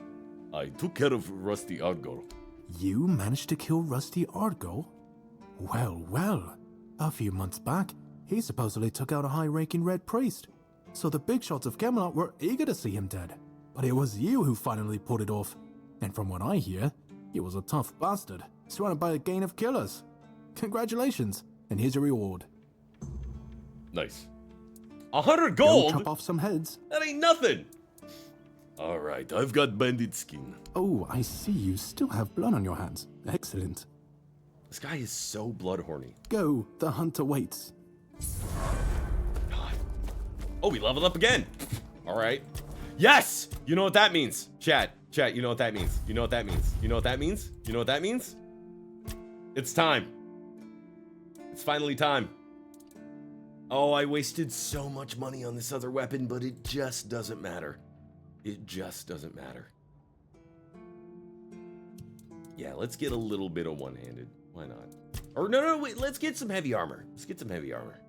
I took care of Rusty Argol. You managed to kill Rusty Argol? Well, well. A few months back, he supposedly took out a high-ranking red priest. So the big shots of Camelot were eager to see him dead. But it was you who finally pulled it off. And from what I hear, he was a tough bastard, surrounded by a gang of killers. Congratulations, and here's your reward. Nice. 100 gold? Go chop off some heads. That ain't nothing. All right, I've got bandit skin. Oh, I see you still have blood on your hands. Excellent. This guy is so blood horny. Go, the hunter waits. God. Oh, we leveled up again. All right. Yes! You know what that means. Chat, you know what that means. You know what that means. You know what that means? You know what that means? It's time. It's finally time. Oh, I wasted so much money on this other weapon, but it just doesn't matter. It just doesn't matter. Yeah, let's get a little bit of one-handed. Why not? Or no, wait, let's get some heavy armor. Let's get some heavy armor.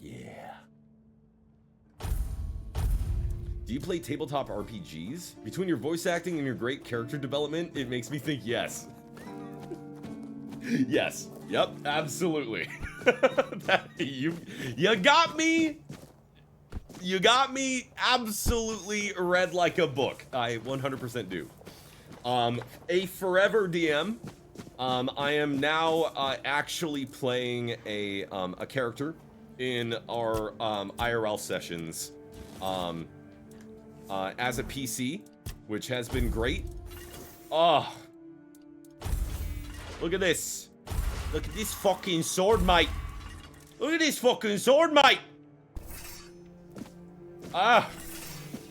Yeah. Do you play tabletop RPGs? Between your voice acting and your great character development, it makes me think yes. Yes. Yep, absolutely. You got me. You got me absolutely read like a book. I 100% do. A forever DM. I am now actually playing a character in our IRL sessions as a PC, which has been great. Oh, look at this. Look at this fucking sword, mate. Look at this fucking sword, mate. Oh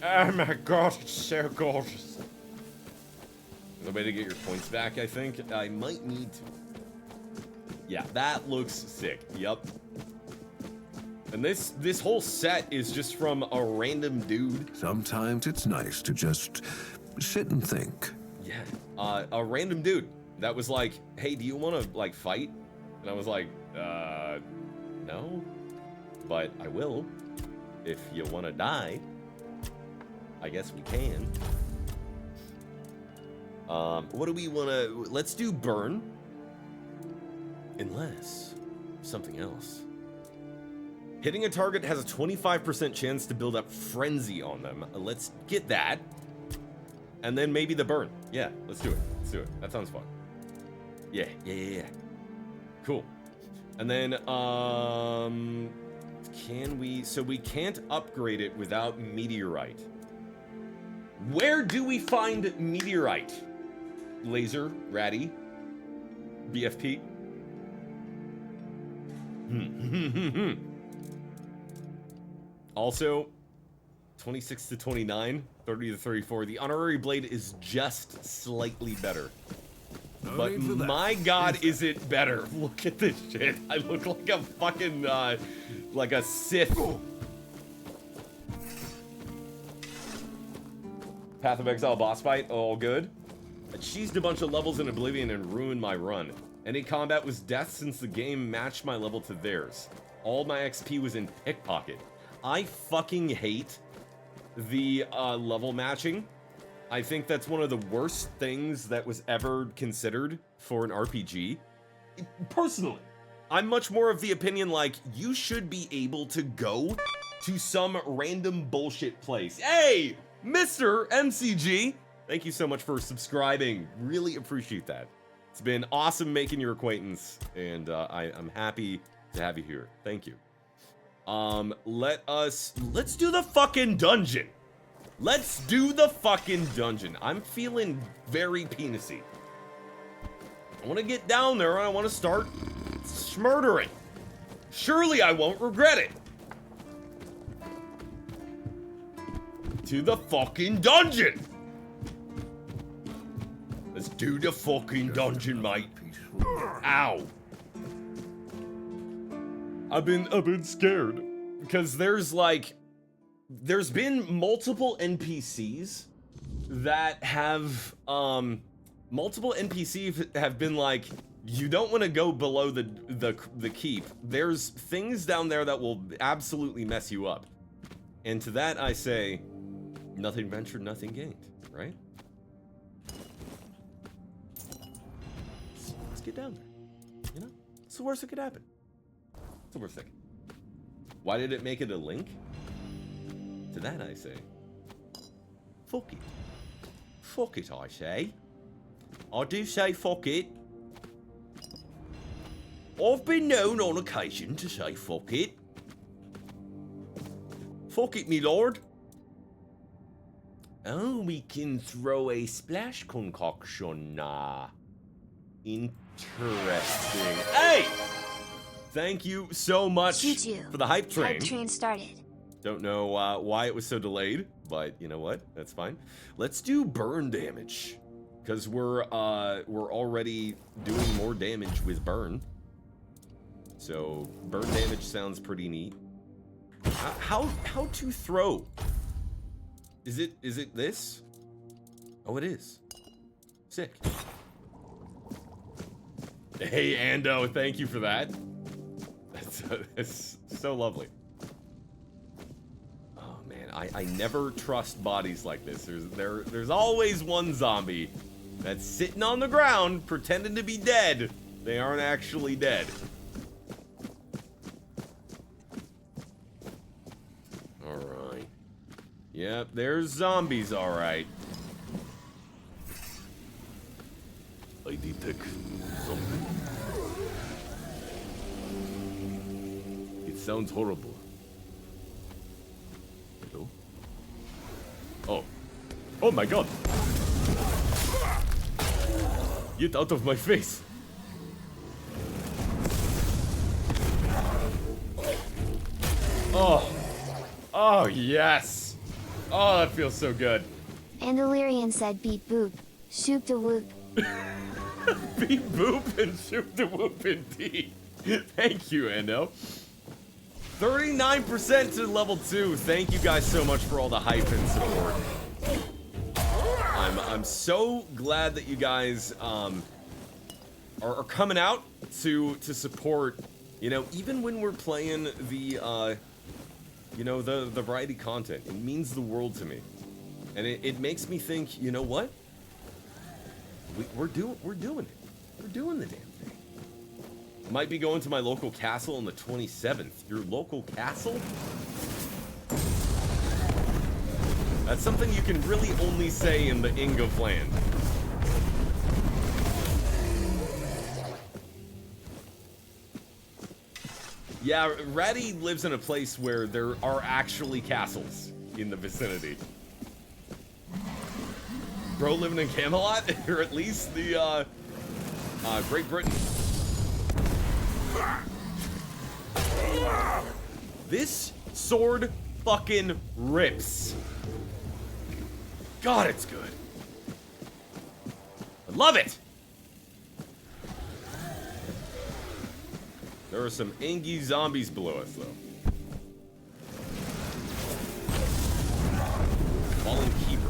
my god, it's so gorgeous. There's a way to get your points back, I think. I might need to. Yeah, that looks sick. Yup. And this whole set is just from a random dude. Sometimes it's nice to just sit and think. Yeah, a random dude that was like, hey, do you want to, like, fight? And I was like, no, but I will. If you want to die, I guess we can. What do we want to... Let's do burn. Unless... something else. Hitting a target has a 25% chance to build up frenzy on them. Let's get that. And then maybe the burn. Yeah, let's do it. Let's do it. That sounds fun. Yeah. Cool. And then, can we... So we can't upgrade it without meteorite. Where do we find meteorite? Laser, Ratty, BFP. Also, 26 to 29, 30 to 34. The honorary blade is just slightly better. But my god, is it better. Look at this shit. I look like a fucking, like a Sith. Path of Exile boss fight, all good. I cheesed a bunch of levels in Oblivion and ruined my run. Any combat was death since the game matched my level to theirs. All my XP was in pickpocket. I fucking hate the level matching. I think that's one of the worst things that was ever considered for an RPG. Personally, I'm much more of the opinion like you should be able to go to some random bullshit place. Hey, Mr. MCG, thank you so much for subscribing. Really appreciate that. It's been awesome making your acquaintance, and I'm happy to have you here. Thank you. Let's do the fucking dungeon. Let's do the fucking dungeon. I'm feeling very penisy. I want to get down there and I want to start smurdering. Surely I won't regret it. To the fucking dungeon. Let's do the fucking dungeon, mate. Ow. I've been scared because there's been multiple NPCs that have been like, you don't want to go below the keep. There's things down there that will absolutely mess you up. And to that I say, nothing ventured, nothing gained, right? Let's get down there. You know? It's the worst that could happen. It's the worst thing. Why did it make it a link? To that I say, fuck it. Fuck it, I say. I do say fuck it. I've been known on occasion to say fuck it. Fuck it, me lord. Oh, we can throw a splash concoction. Interesting. Hey! Thank you so much for the hype train. Hype train started. Don't know why it was so delayed, but you know what? That's fine. Let's do burn damage, because we're already doing more damage with burn. So burn damage sounds pretty neat. How to throw? Is it this? Oh, it is. Sick. Hey, Ando, thank you for that. That's so lovely. Oh man, I never trust bodies like this. There's always one zombie that's sitting on the ground pretending to be dead. They aren't actually dead. All right. Yep, there's zombies. All right. I detect something. It sounds horrible. Hello? Oh. Oh my god! Get out of my face! Oh. Oh, yes! Oh, that feels so good. And Illyrian said beep boop, shoop da whoop. Beep boop and shoop da whoop indeed. Thank you, Endo. 39% to level 2. Thank you guys so much for all the hype and support. I'm so glad that you guys are coming out to support, you know, even when we're playing the you know, the variety content. It means the world to me. And it makes me think, you know what? we're doing it. We're doing the damn thing. Might be going to my local castle on the 27th. Your local castle? That's something you can really only say in the Ing of Land. Yeah, Ratty lives in a place where there are actually castles in the vicinity. Bro living in Camelot, or at least the Great Britain. This sword fucking rips. God, it's good. I love it. There are some angy zombies below us, though. Fallen Keeper.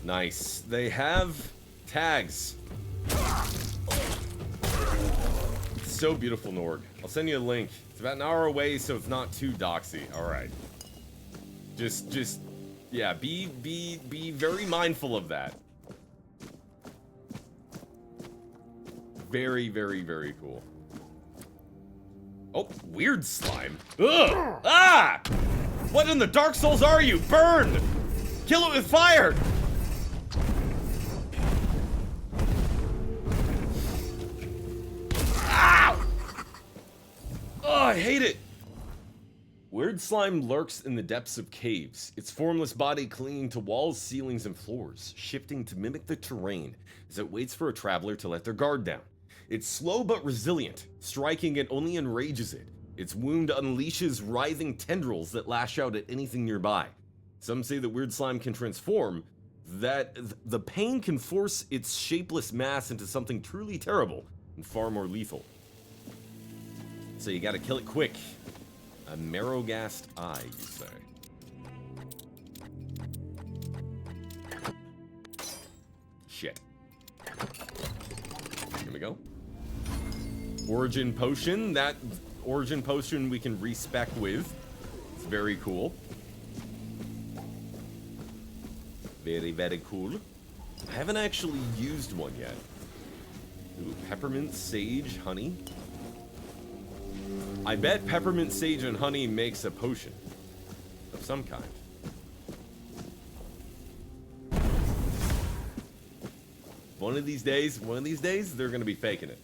Nice. They have tags. It's so beautiful, Norg. I'll send you a link. It's about an hour away, so it's not too doxy. All right. Just, yeah. Be very mindful of that. Very, very, very cool. Oh, weird slime. Ugh! Ah! What in the Dark Souls are you? Burn! Kill it with fire! Ow! Oh, I hate it! Weird slime lurks in the depths of caves, its formless body clinging to walls, ceilings, and floors, shifting to mimic the terrain as it waits for a traveler to let their guard down. It's slow but resilient, striking it only enrages it. Its wound unleashes writhing tendrils that lash out at anything nearby. Some say that weird slime can transform, that the pain can force its shapeless mass into something truly terrible and far more lethal. So you gotta kill it quick. A marrowgast eye, you say. Shit. Here we go. Origin potion. That origin potion we can respec with. It's very cool. Very, very cool. I haven't actually used one yet. Ooh, peppermint, sage, honey. I bet peppermint, sage, and honey makes a potion of some kind. One of these days, they're gonna be faking it.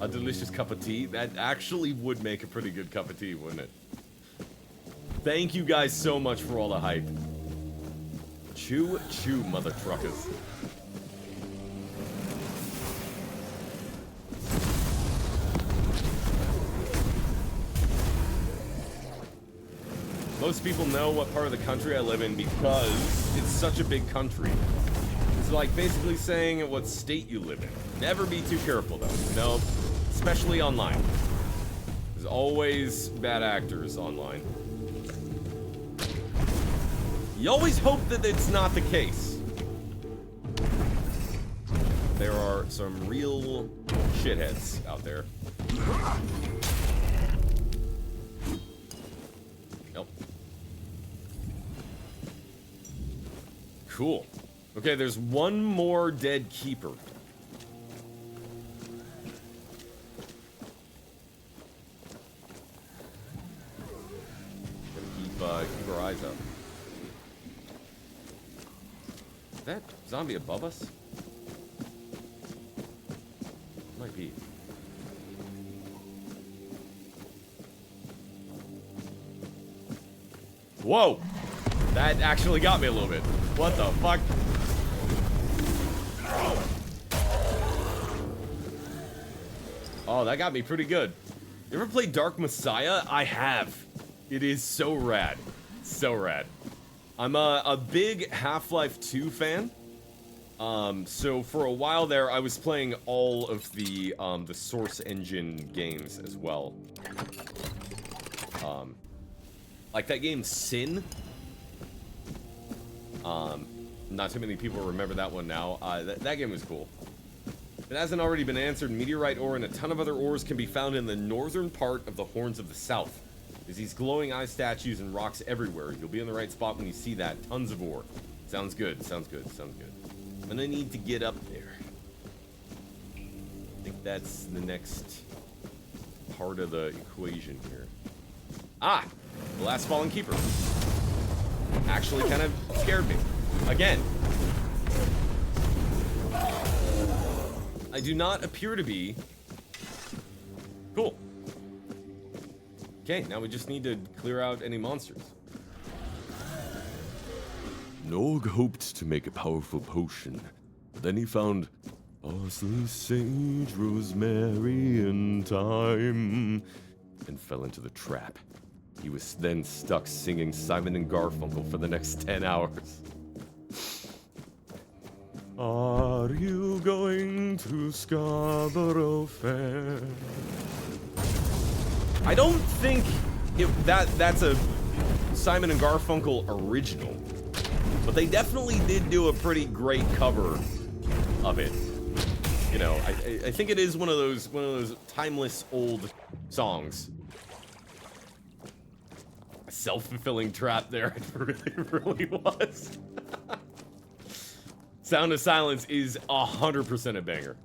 A delicious cup of tea. That actually would make a pretty good cup of tea, wouldn't it? Thank you guys so much for all the hype. Chew, chew, mother truckers. Most people know what part of the country I live in because it's such a big country. It's like basically saying what state you live in. Never be too careful though. No, especially online. There's always bad actors online. You always hope that it's not the case. There are some real shitheads out there. Nope. Cool. Okay, there's one more dead keeper. Gotta keep our eyes up. Is that zombie above us? Might be. Whoa! That actually got me a little bit. What the fuck? Oh, that got me pretty good. You ever played Dark Messiah? I have. It is so rad. So rad. I'm a big Half-Life 2 fan. So for a while there, I was playing all of the Source Engine games as well. Like that game Sin. Not too many people remember that one now. That game was cool. If it hasn't already been answered, meteorite ore and a ton of other ores can be found in the northern part of the Horns of the South. There's these glowing eye statues and rocks everywhere. You'll be in the right spot when you see that. Tons of ore. Sounds good, sounds good, sounds good. I'm gonna need to get up there. I think that's the next part of the equation here. Ah! The last fallen keeper. Actually kind of scared me. Again. I do not appear to be... Cool. Okay, now we just need to clear out any monsters. Norg hoped to make a powerful potion, but then he found parsley, sage, rosemary, and thyme, and fell into the trap. He was then stuck singing Simon and Garfunkel for the next 10 hours. Are you going to Scarborough Fair? I don't think that's a Simon and Garfunkel original, but they definitely did do a pretty great cover of it. You know, I think it is one of those timeless old songs. A self-fulfilling trap there. It really was. Sound of Silence is 100% a banger.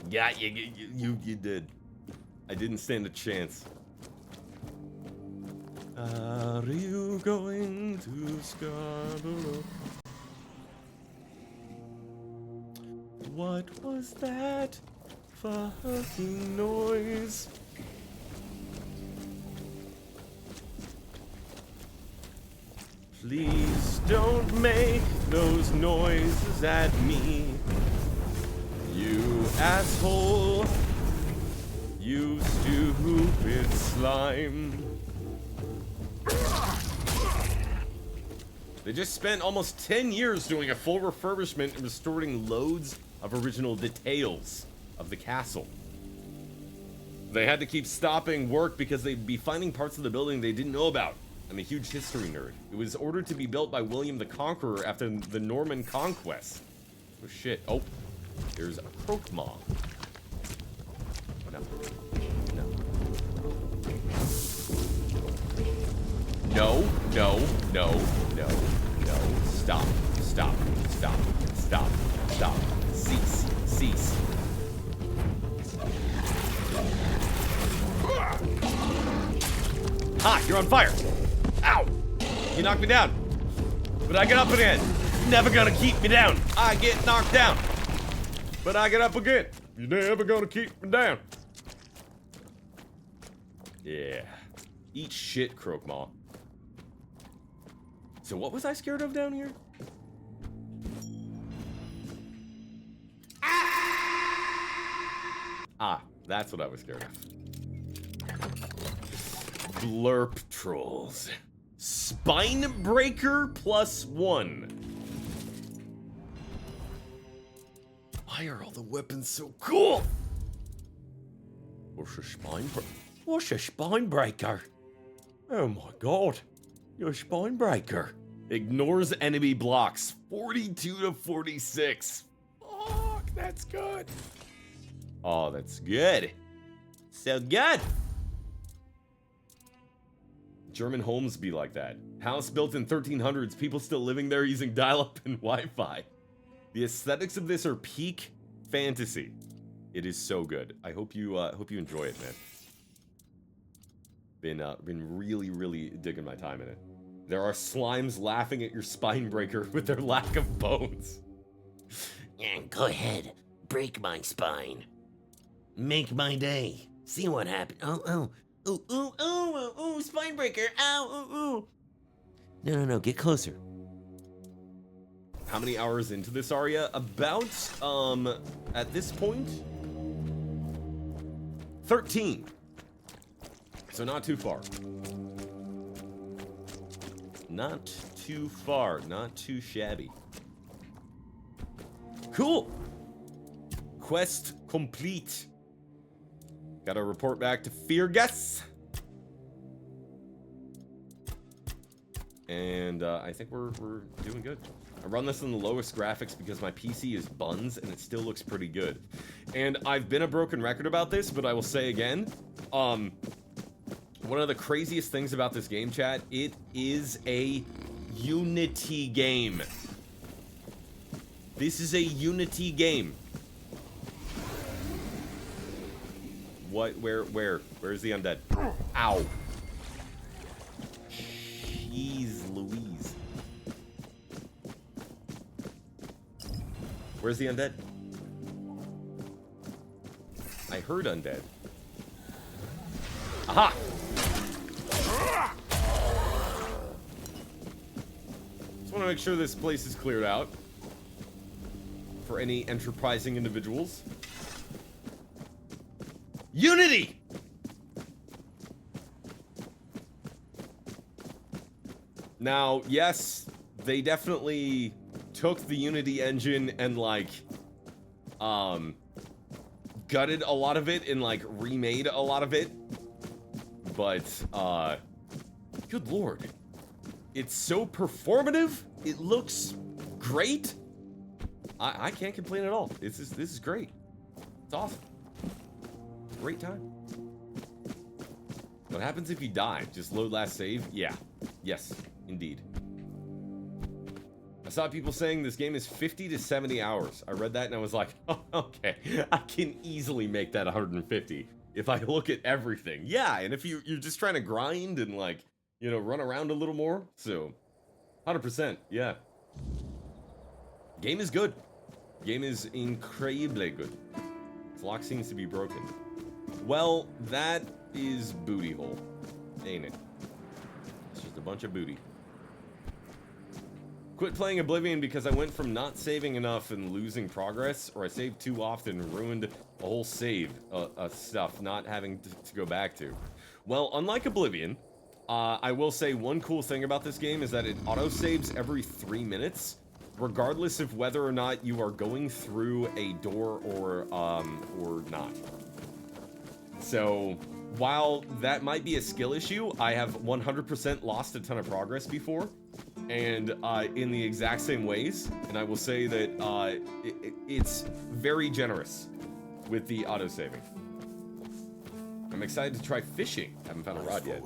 Yeah, you did. I didn't stand a chance. Are you going to Scarborough? What was that fucking noise? Please don't make those noises at me, you asshole, you stupid slime. They just spent almost 10 years doing a full refurbishment and restoring loads of original details of the castle. They had to keep stopping work because they'd be finding parts of the building they didn't know about. I'm a huge history nerd. It was ordered to be built by William the Conqueror after the Norman conquest. Oh shit. Oh, there's a Croakmaw. No. No. No, no, no, no, no. Stop. Stop. Stop. Stop. Stop. Cease. Cease. Ah, you're on fire. Ow! You knocked me down. But I get up again. You're never gonna keep me down. I get knocked down. But I get up again. You're never gonna keep me down. Yeah. Eat shit, Croakmaw. So what was I scared of down here? Ah, that's what I was scared of. Blurp trolls. Spinebreaker +1. Why are all the weapons so cool? What's a spinebreaker? What's a spinebreaker? Oh my god. You're a spinebreaker. Ignores enemy blocks. 42 to 46. Fuck, that's good. Oh, that's good. So good. German homes be like that. House built in 1300s, people still living there using dial-up and Wi-Fi. The aesthetics of this are peak fantasy. It is so good. I hope you enjoy it, man. Been really digging my time in it. There are slimes laughing at your spine breaker with their lack of bones. Yeah, go ahead. Break my spine. Make my day. See what happens. Oh. Ooh, spine breaker. Ow, ooh. No, get closer. How many hours into this are ya? About, at this point, 13. So not too far. Not too far, not too shabby. Cool. Quest complete. Gotta report back to Feargus. and I think we're doing good. I run this on the lowest graphics because my PC is buns, and it still looks pretty good. And I've been a broken record about this, but I will say again, one of the craziest things about this game, chat, it is a Unity game. This is a Unity game. What? Where's the undead? Ow. Jeez Louise. Where's the undead? I heard undead. Aha! Just want to make sure this place is cleared out for any enterprising individuals. Unity! Now, yes, they definitely took the Unity engine and, like, gutted a lot of it and, like, remade a lot of it. But, good lord. It's so performative. It looks great. I can't complain at all. This is great. It's awesome. Great time. What happens if you die? Just load last save? Yeah. Yes, indeed. I saw people saying this game is 50 to 70 hours. I read that and I was like, oh, okay. I can easily make that 150 if I look at everything. Yeah, and if you're just trying to grind and, like, you know, run around a little more. So, 100%, yeah. Game is good. Game is incredibly good. This lock seems to be broken. Well, that is booty hole, ain't it? It's just a bunch of booty. Quit playing Oblivion because I went from not saving enough and losing progress, or I saved too often and ruined a whole save stuff, not having to go back to. Well, unlike Oblivion, I will say one cool thing about this game is that it auto-saves every 3 minutes, regardless of whether or not you are going through a door or not. So, while that might be a skill issue, I have 100% lost a ton of progress before, and in the exact same ways, and I will say that it's very generous with the auto-saving. I'm excited to try fishing. Haven't found a rod yet.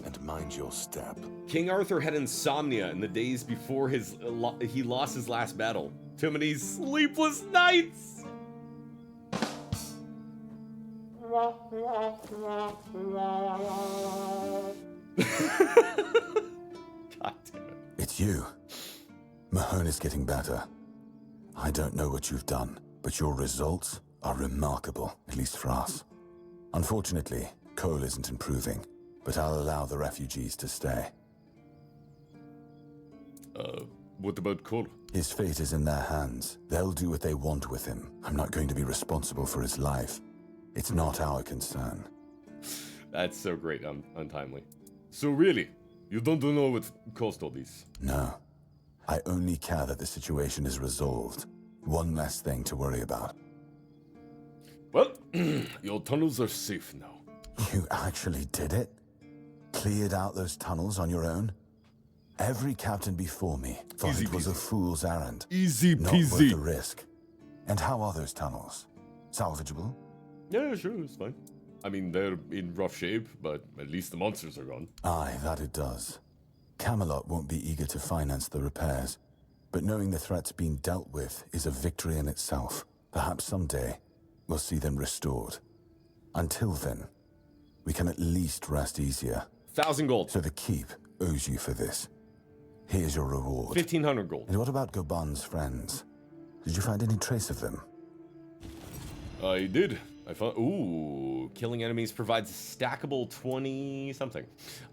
And mind your step. King Arthur had insomnia in the days before he lost his last battle. Too many sleepless nights! God damn it. It's you. Mahone is getting better. I don't know what you've done, but your results are remarkable, at least for us. Unfortunately, Cole isn't improving, but I'll allow the refugees to stay. What about Cole? His fate is in their hands. They'll do what they want with him. I'm not going to be responsible for his life. It's not our concern. That's so great, untimely. So really, you don't know what caused all this? No. I only care that the situation is resolved. One less thing to worry about. Well, your tunnels are safe now. You actually did it? Cleared out those tunnels on your own? Every captain before me thought it was a fool's errand. Easy peasy. Not worth the risk. And how are those tunnels? Salvageable? Yeah, sure, it's fine. I mean, they're in rough shape, but at least the monsters are gone. Aye, that it does. Camelot won't be eager to finance the repairs, but knowing the threat's been dealt with is a victory in itself. Perhaps someday we'll see them restored. Until then, we can at least rest easier. 1,000 gold. So the keep owes you for this. Here's your reward. 1,500 gold. And what about Goban's friends? Did you find any trace of them? I did. I found... Ooh. Killing enemies provides a stackable 20-something.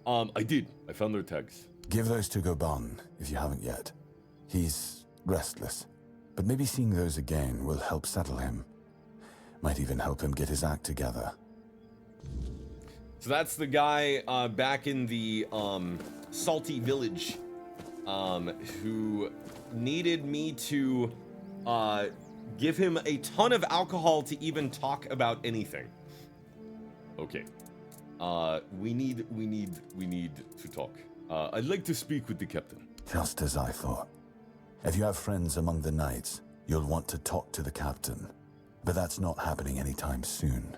I did. I found their tags. Give those to Goban, if you haven't yet. He's restless, but maybe seeing those again will help settle him. Might even help him get his act together. So that's the guy back in the Salty Village who needed me to give him a ton of alcohol to even talk about anything. Okay. We need to talk. I'd like to speak with the captain. Just as I thought. If you have friends among the knights, you'll want to talk to the captain. But that's not happening anytime soon.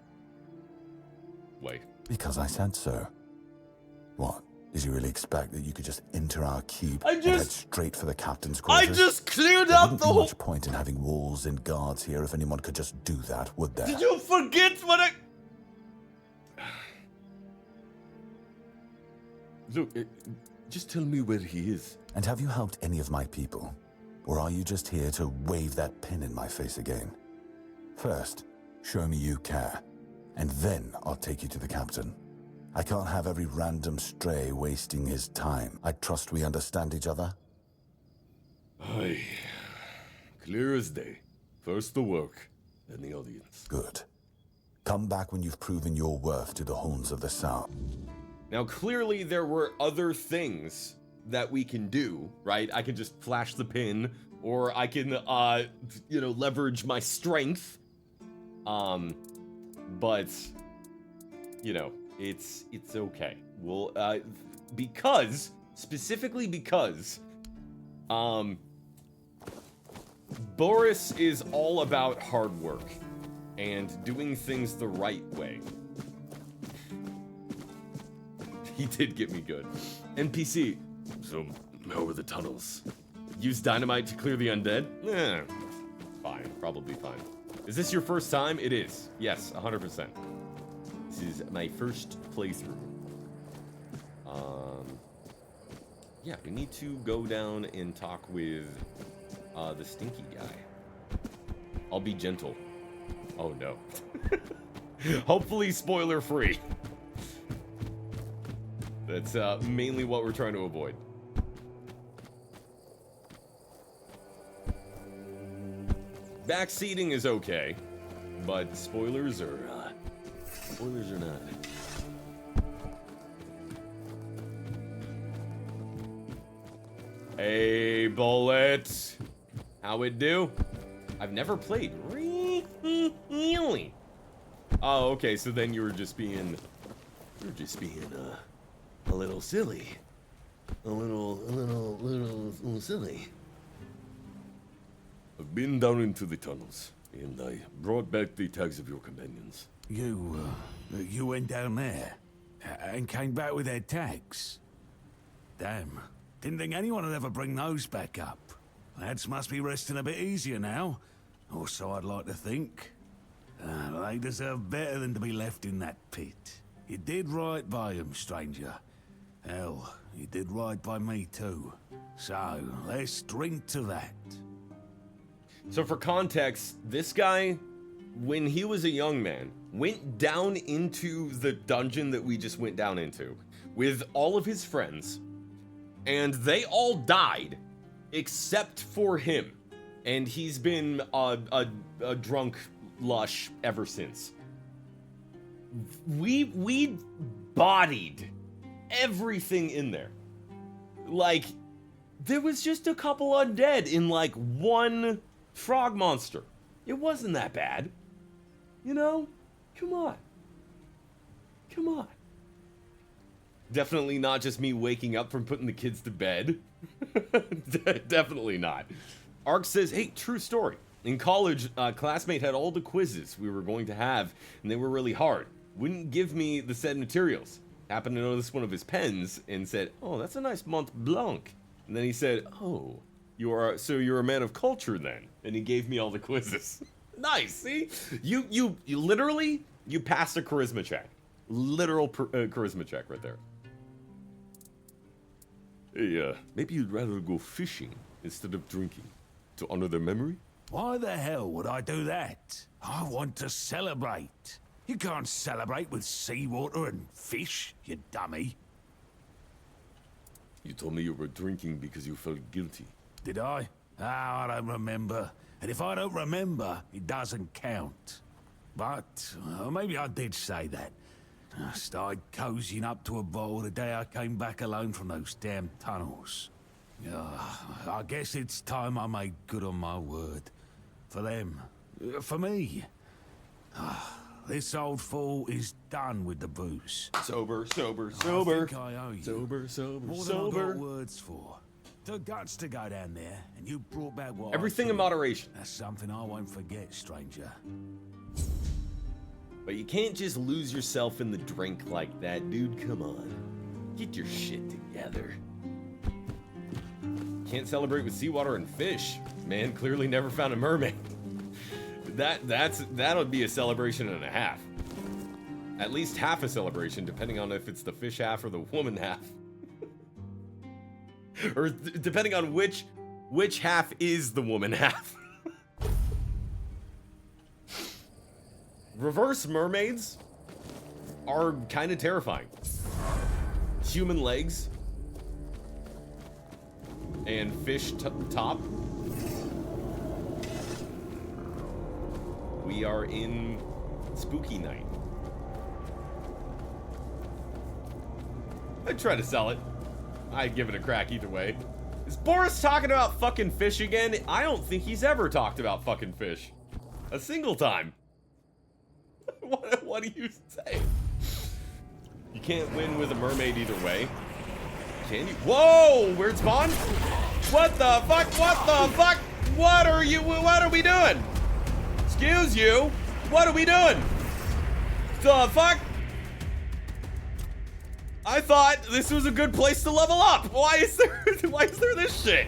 Wait. Because I said so. What? Did you really expect that you could just enter our keep I and head just- straight for the captain's I quarters? just cleared There out wouldn't the be whole... much point in having walls and guards here if anyone could just do that, would there? Did you forget what I... Look, just tell me where he is. And have you helped any of my people? Or are you just here to wave that pin in my face again? First, show me you care, and then I'll take you to the captain. I can't have every random stray wasting his time. I trust we understand each other? Aye. Clear as day. First the work, then the audience. Good. Come back when you've proven your worth to the Horns of the South. Now, clearly there were other things that we can do, right? I can just flash the pin, or I can, leverage my strength. But, it's okay. We'll, specifically because, Boris is all about hard work and doing things the right way. He did get me good. NPC. So, how are the tunnels? Use dynamite to clear the undead? Fine. Probably fine. Is this your first time? It is. Yes, 100%. This is my first playthrough. Yeah, we need to go down and talk with the stinky guy. I'll be gentle. Oh no. Hopefully spoiler free. That's mainly what we're trying to avoid. Backseating is okay, but spoilers are not. Hey, Bullet. How it do? I've never played. Really? Oh, okay, so then you were just being... You're just being, a little silly. A little silly. I've been down into the tunnels, and I brought back the tags of your companions. You went down there and came back with their tags? Damn. Didn't think anyone would ever bring those back up. Lads must be resting a bit easier now. Or so I'd like to think. They deserve better than to be left in that pit. You did right by them, stranger. Hell, you did right by me too. So, let's drink to that. So for context, this guy, when he was a young man, went down into the dungeon that we just went down into with all of his friends, and they all died except for him. And he's been a drunk lush ever since. We bodied everything in there. Like, there was just a couple undead in like one frog monster. It wasn't that bad. You know? Come on. Come on. Definitely not just me waking up from putting the kids to bed. Definitely not. Ark says, hey, true story. In college, a classmate had all the quizzes we were going to have, and they were really hard. Wouldn't give me the said materials. Happened to notice one of his pens and said, oh, that's a nice Mont Blanc. And then he said, oh, you're a man of culture then. And he gave me all the quizzes. Nice, see? You literally, you passed a charisma check. Literal charisma check right there. Hey, maybe you'd rather go fishing instead of drinking to honor their memory? Why the hell would I do that? I want to celebrate. You can't celebrate with seawater and fish, you dummy. You told me you were drinking because you felt guilty. Did I? Oh, I don't remember. And if I don't remember, it doesn't count. But maybe I did say that. I started cozying up to a bottle the day I came back alone from those damn tunnels. I guess it's time I made good on my word. For them. For me. this old fool is done with the booze. Sober. I think I owe you. Sober. More than I've got words for. The guts to go down there, and you brought back what Everything I in thought. moderation. That's something I won't forget, stranger. But you can't just lose yourself in the drink like that, dude. Come on. Get your shit together. Can't celebrate with seawater and fish. Man clearly never found a mermaid. That'll be a celebration and a half. At least half a celebration, depending on if it's the fish half or the woman half. Or depending on which half is the woman half. Reverse mermaids are kind of terrifying. Human legs and fish top. We are in spooky night. I'd try to sell it. I'd give it a crack either way. Is Boris talking about fucking fish again? I don't think he's ever talked about fucking fish. A single time. What do you say? You can't win with a mermaid either way. Can you? Whoa! Weird spawn? What the fuck? What the fuck? What are we doing? Excuse you? What are we doing? The fuck? I thought this was a good place to level up. Why is there this shit?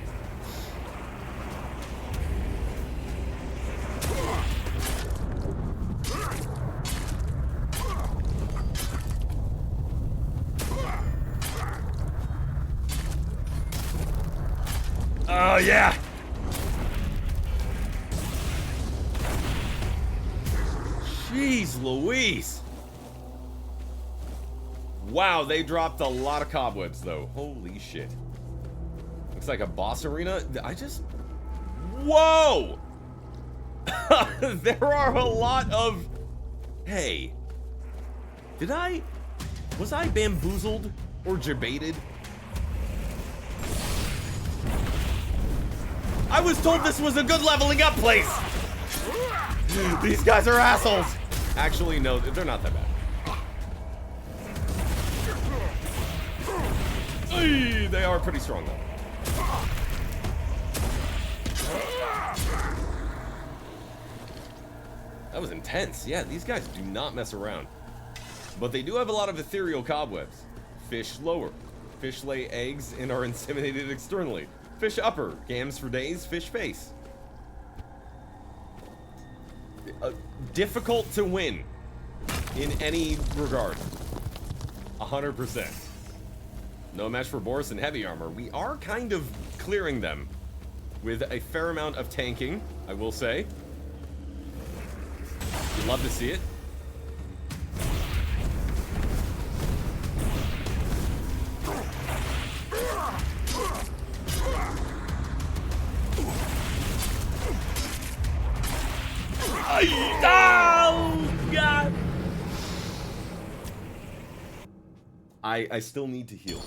Oh yeah. Jeez Louise. Wow, they dropped a lot of cobwebs, though. Holy shit. Looks like a boss arena. Whoa! There are a lot of... Hey. Was I bamboozled or jebaited? I was told this was a good leveling up place! These guys are assholes! Actually, no, they're not that bad. They are pretty strong though. That was intense. Yeah, these guys do not mess around. But they do have a lot of ethereal cobwebs. Fish lower. Fish lay eggs and are inseminated externally. Fish upper. Gams for days. Fish face. Difficult to win in any regard. 100%. No match for Boris in heavy armor. We are kind of clearing them with a fair amount of tanking, I will say. You'd love to see it. Oh, God. I still need to heal.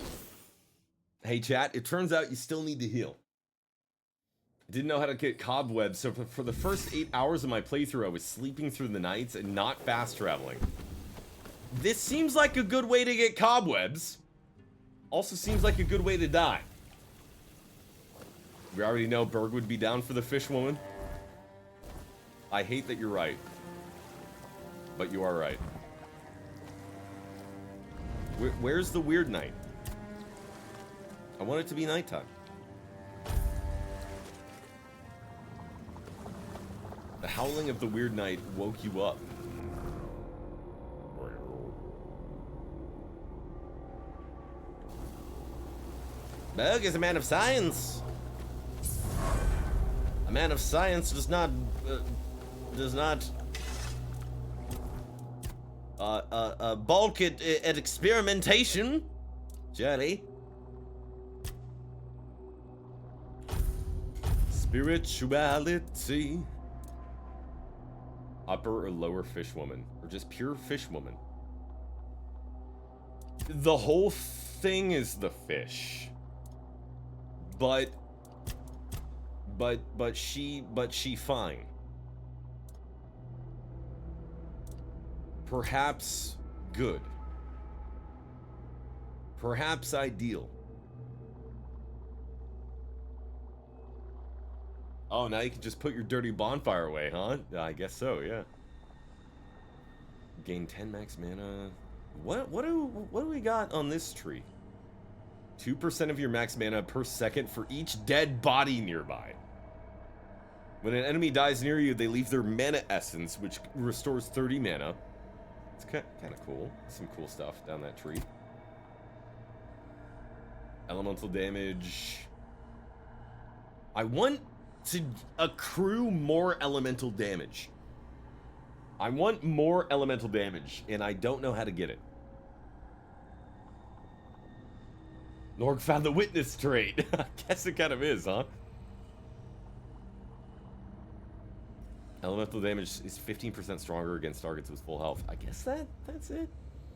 Hey, chat, it turns out you still need to heal. I didn't know how to get cobwebs, so for the first 8 hours of my playthrough, I was sleeping through the nights and not fast traveling. This seems like a good way to get cobwebs. Also seems like a good way to die. We already know Berg would be down for the fish woman. I hate that you're right. But you are right. Where's the weird night? I want it to be nighttime. The howling of the weird night woke you up. Berg is a man of science. A man of science does not balk at experimentation. Jelly. Spirituality. Upper or lower fish woman, or just pure fish woman. The whole thing is the fish. But she fine. Perhaps good. Perhaps ideal. Oh, now you can just put your dirty bonfire away, huh? I guess so, yeah. Gain 10 max mana. What do we got on this tree? 2% of your max mana per second for each dead body nearby. When an enemy dies near you, they leave their mana essence, which restores 30 mana. It's kind of cool. Some cool stuff down that tree. Elemental damage. I want to accrue more elemental damage. I want more elemental damage, and I don't know how to get it. Norg found the witness trait. I guess it kind of is, huh? Elemental damage is 15% stronger against targets with full health. I guess that's it.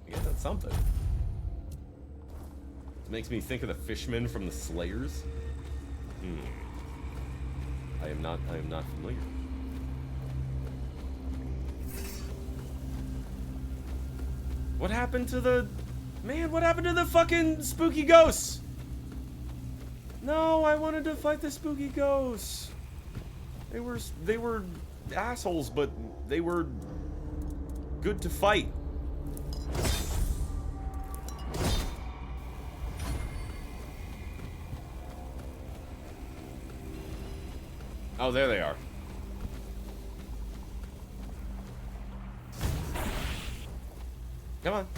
I guess that's something. It makes me think of the fishmen from the Slayers. I am not familiar. What happened to the... Man, what happened to the fucking spooky ghosts? No, I wanted to fight the spooky ghosts. They were assholes, but they were good to fight. Oh, there they are. Come on.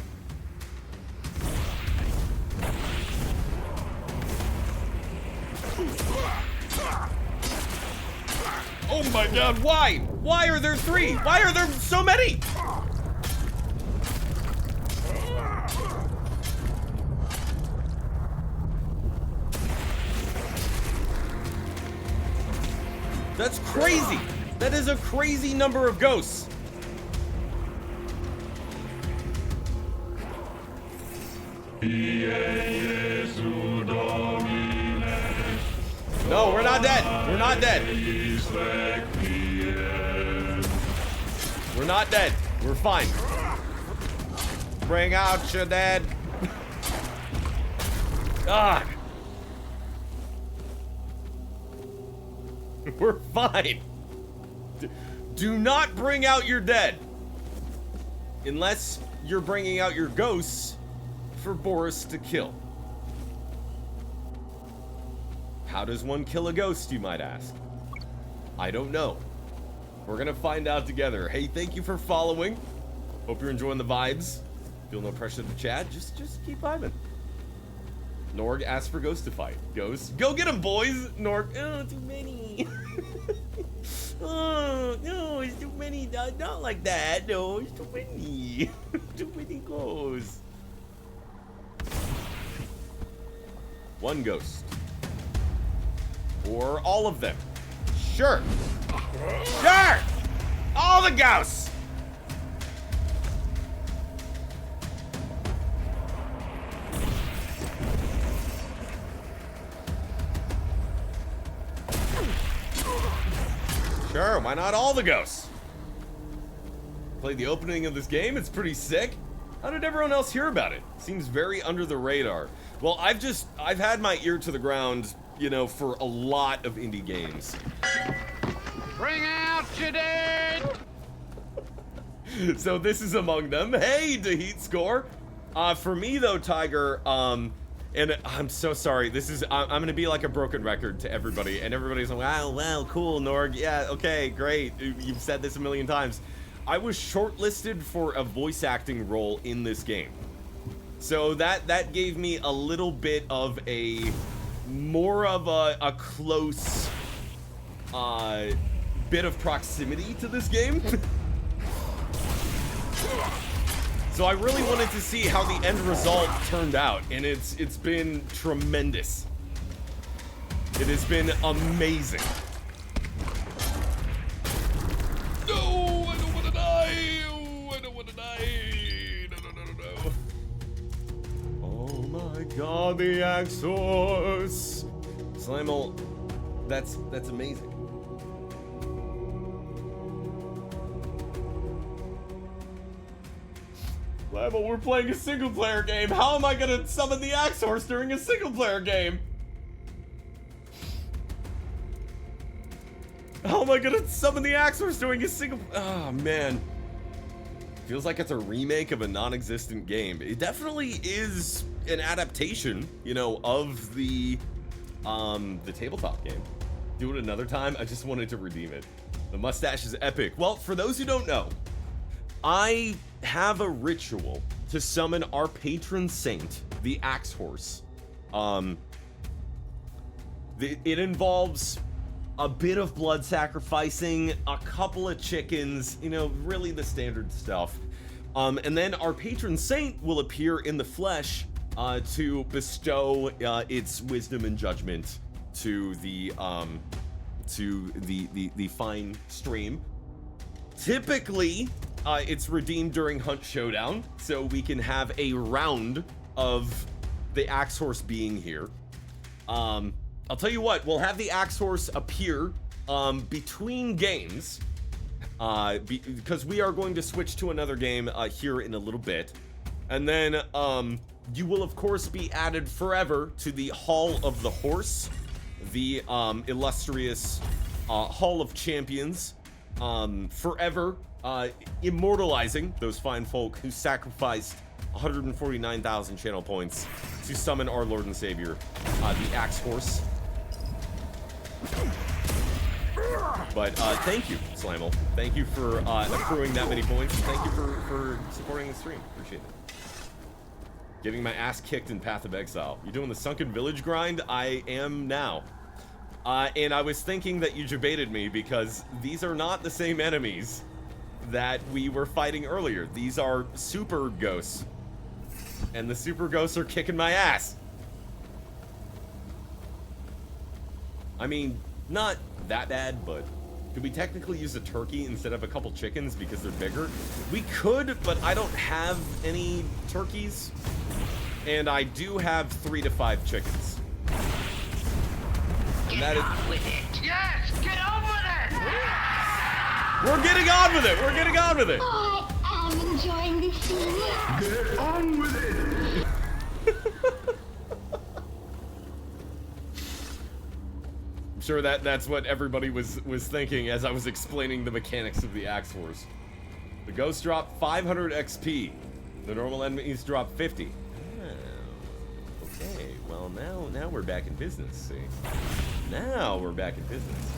Oh my god, why? Why are there 3? Why are there so many? That's crazy. That is a crazy number of ghosts. No, we're not dead. We're not dead. We're not dead. We're fine. Bring out your dead. God. We're fine. Do not bring out your dead. Unless you're bringing out your ghosts for Boris to kill. How does one kill a ghost, you might ask? I don't know. We're gonna find out together. Hey, thank you for following. Hope you're enjoying the vibes. Feel no pressure to chat. Just keep vibing. Norg asked for ghosts to fight. Ghosts, go get them, boys. Norg, oh, too many. Oh, no, it's too many. Not like that. No, it's too many. Too many ghosts. One ghost. Or all of them. Sure. Sure! All the ghosts! Sure, why not all the ghosts? Played the opening of this game, it's pretty sick. How did everyone else hear about it? Seems very under the radar. Well, I've had my ear to the ground, you know, for a lot of indie games. Bring out your dead! So this is among them. Hey, Heat Score. For me though, Tiger, and I'm so sorry. This is I'm gonna be like a broken record to everybody, and everybody's like, wow, cool, Norg. Yeah, okay, great. You've said this a million times. I was shortlisted for a voice acting role in this game, so that gave me a little bit of a more of a close bit of proximity to this game. So I really wanted to see how the end result turned out, and it's been tremendous. It has been amazing. No, I don't want to die. Oh, I don't want to die. No. Oh my god, the Axos. Slimal, that's amazing. Level, we're playing a single player game. How am I gonna summon the axe horse during a single player game? How am I gonna summon the axe horse during a single? Oh man. Feels like it's a remake of a non-existent game. It definitely is an adaptation, you know, of the tabletop game. Do it another time. I just wanted to redeem it. The mustache is epic. Well, for those who don't know, I have a ritual to summon our patron saint, the axe horse. It involves a bit of blood sacrificing, a couple of chickens, you know, really the standard stuff. And then our patron saint will appear in the flesh to bestow its wisdom and judgment to the fine stream. Typically, it's redeemed during Hunt Showdown, so we can have a round of the axe horse being here. I'll tell you what, we'll have the axe horse appear between games, because we are going to switch to another game here in a little bit. And then you will of course be added forever to the Hall of the Horse, the illustrious Hall of Champions, forever immortalizing those fine folk who sacrificed 149,000 channel points to summon our Lord and Savior, the axe horse. But thank you, Slamel. Thank you for accruing that many points. Thank you for supporting the stream. Appreciate it. Getting my ass kicked in Path of Exile. You doing the Sunken Village grind? I am now. And I was thinking that you debated me because these are not the same enemies that we were fighting earlier. These are super ghosts. And the super ghosts are kicking my ass. I mean, not that bad, but could we technically use a turkey instead of a couple chickens because they're bigger? We could, but I don't have any turkeys. And I do have 3 to 5 chickens. And that is... with it. Yes, get on with it. We're getting on with it. We're getting on with it. I am enjoying this scene. Get on with it. I'm sure that's what everybody was thinking as I was explaining the mechanics of the axe horse. The ghosts drop 500 XP. The normal enemies drop 50. Oh, okay, well now we're back in business. See, now we're back in business.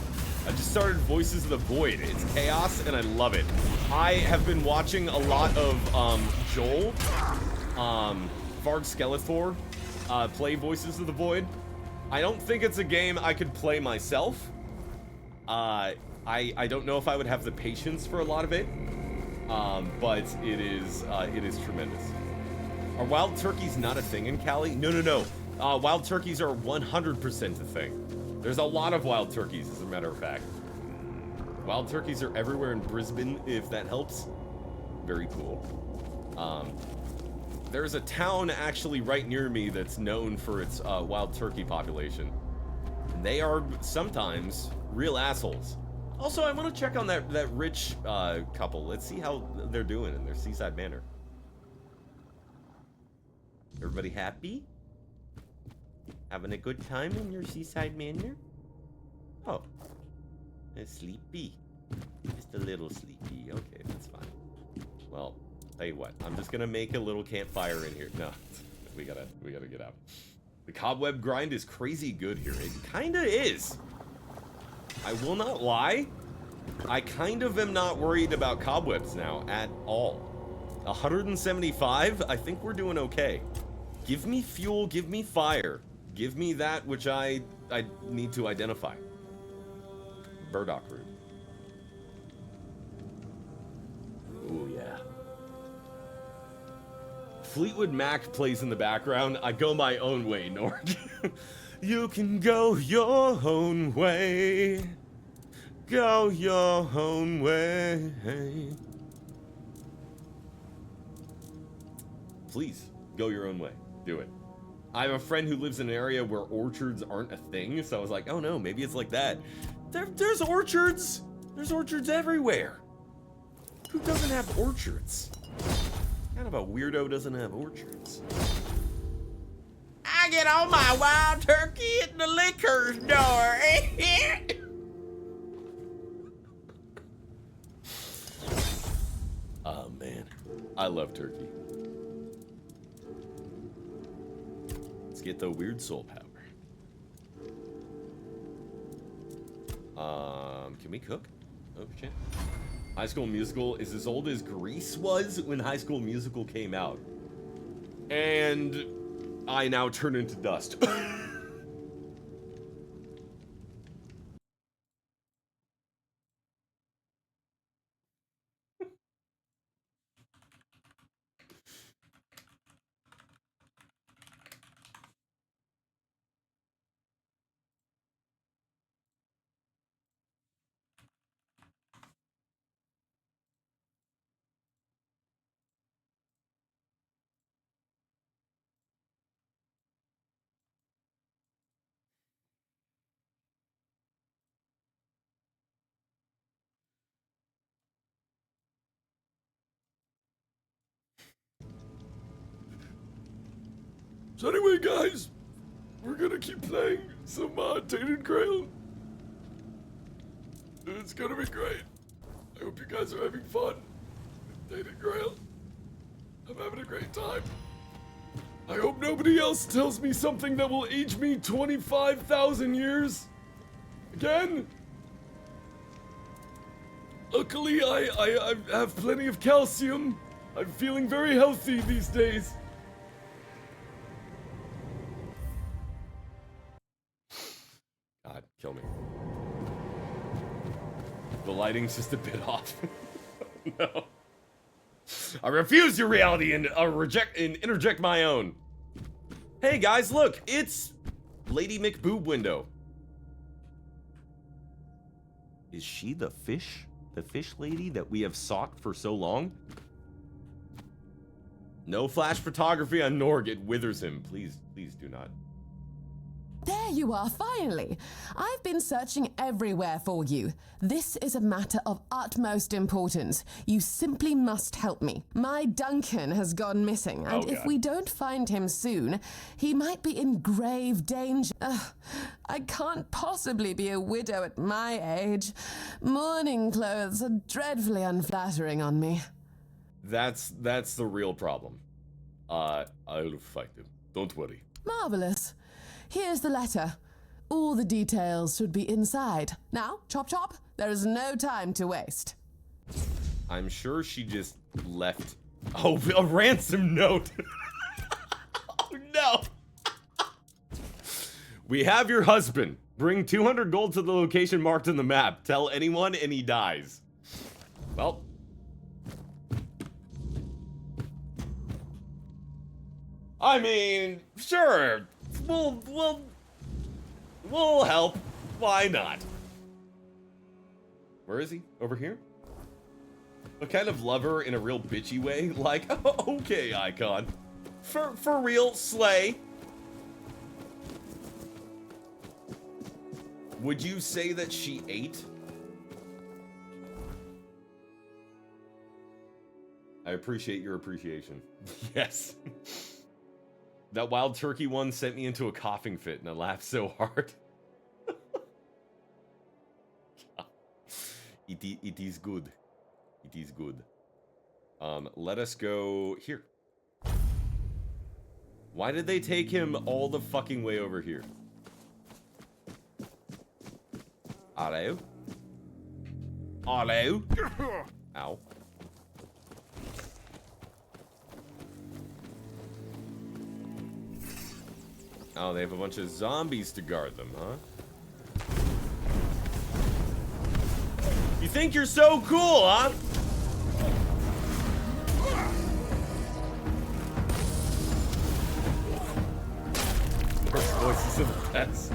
I just started Voices of the Void. It's chaos and I love it. I have been watching a lot of Joel, Varg Skeletor, play Voices of the Void. I don't think it's a game I could play myself. I don't know if I would have the patience for a lot of it, but it is tremendous. Are wild turkeys not a thing in Cali? No. Wild turkeys are 100% a thing. There's a lot of wild turkeys, as a matter of fact. Wild turkeys are everywhere in Brisbane, if that helps. Very cool. There's a town actually right near me that's known for its wild turkey population. And they are sometimes real assholes. Also, I want to check on that rich couple. Let's see how they're doing in their seaside manor. Everybody happy? Having a good time in your seaside manor? Oh. Sleepy. Just a little sleepy. Okay, that's fine. Well, tell you what, I'm just gonna make a little campfire in here. No, we gotta get out. The cobweb grind is crazy good here. It kinda is. I will not lie. I kind of am not worried about cobwebs now at all. 175, I think we're doing okay. Give me fuel, give me fire. Give me that which I need to identify. Burdock root. Ooh, yeah. Fleetwood Mac plays in the background. I go my own way, Norg. You can go your own way. Go your own way. Please, go your own way. Do it. I have a friend who lives in an area where orchards aren't a thing, so I was like, oh no, maybe it's like that. There's orchards! There's orchards everywhere! Who doesn't have orchards? Kind about weirdo doesn't have orchards? I get all my wild turkey at the liquor store. Oh man, I love turkey. Let's get the weird soul power. Can we cook? Oh shit. High School Musical is as old as Greece was when High School Musical came out. And I now turn into dust. So anyway, guys, we're gonna keep playing some Tainted Grail. It's gonna be great. I hope you guys are having fun. Tainted Grail. I'm having a great time. I hope nobody else tells me something that will age me 25,000 years. Again. Luckily, I have plenty of calcium. I'm feeling very healthy these days. God, kill me. The lighting's just a bit off. No. I refuse your reality and interject my own. Hey guys, look, it's Lady McBoob Window. Is she the fish? The fish lady that we have sought for so long? No flash photography on Norg, it withers him. Please do not. There you are, finally. I've been searching everywhere for you. This is a matter of utmost importance. You simply must help me. My Duncan has gone missing, and if we don't find him soon, he might be in grave danger. I can't possibly be a widow at my age. Mourning clothes are dreadfully unflattering on me. That's the real problem. I'll fight him. Don't worry. Marvelous. Here's the letter. All the details should be inside. Now, chop chop, there is no time to waste. I'm sure she just left. Oh, a ransom note. Oh no. We have your husband. Bring 200 gold to the location marked on the map. Tell anyone and he dies. Well. I mean, sure. We'll help. Why not? Where is he? Over here? I kind of love her in a real bitchy way. Like, oh, okay, Icon. For real, slay. Would you say that she ate? I appreciate your appreciation. Yes. That wild turkey one sent me into a coughing fit and I laughed so hard. It is good. It is good. Let us go here. Why did they take him all the fucking way over here? Hello? Hello? Ow. Oh, they have a bunch of zombies to guard them, huh? You think you're so cool, huh? Worst voices of the pets.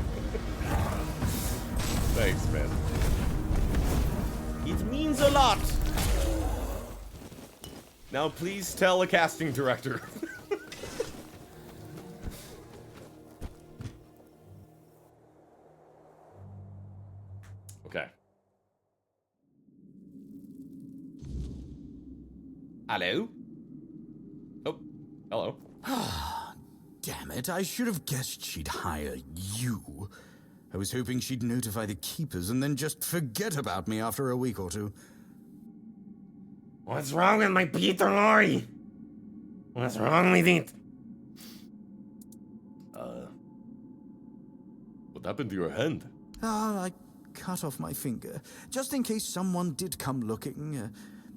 Thanks, man. It means a lot. Now please tell a casting director. Okay. Hello? Hello. Damn it, I should have guessed she'd hire you. I was hoping she'd notify the keepers and then just forget about me after a week or two. What's wrong with my Peter Lorry? What's wrong with it? What happened to your hand? I cut off my finger, just in case someone did come looking.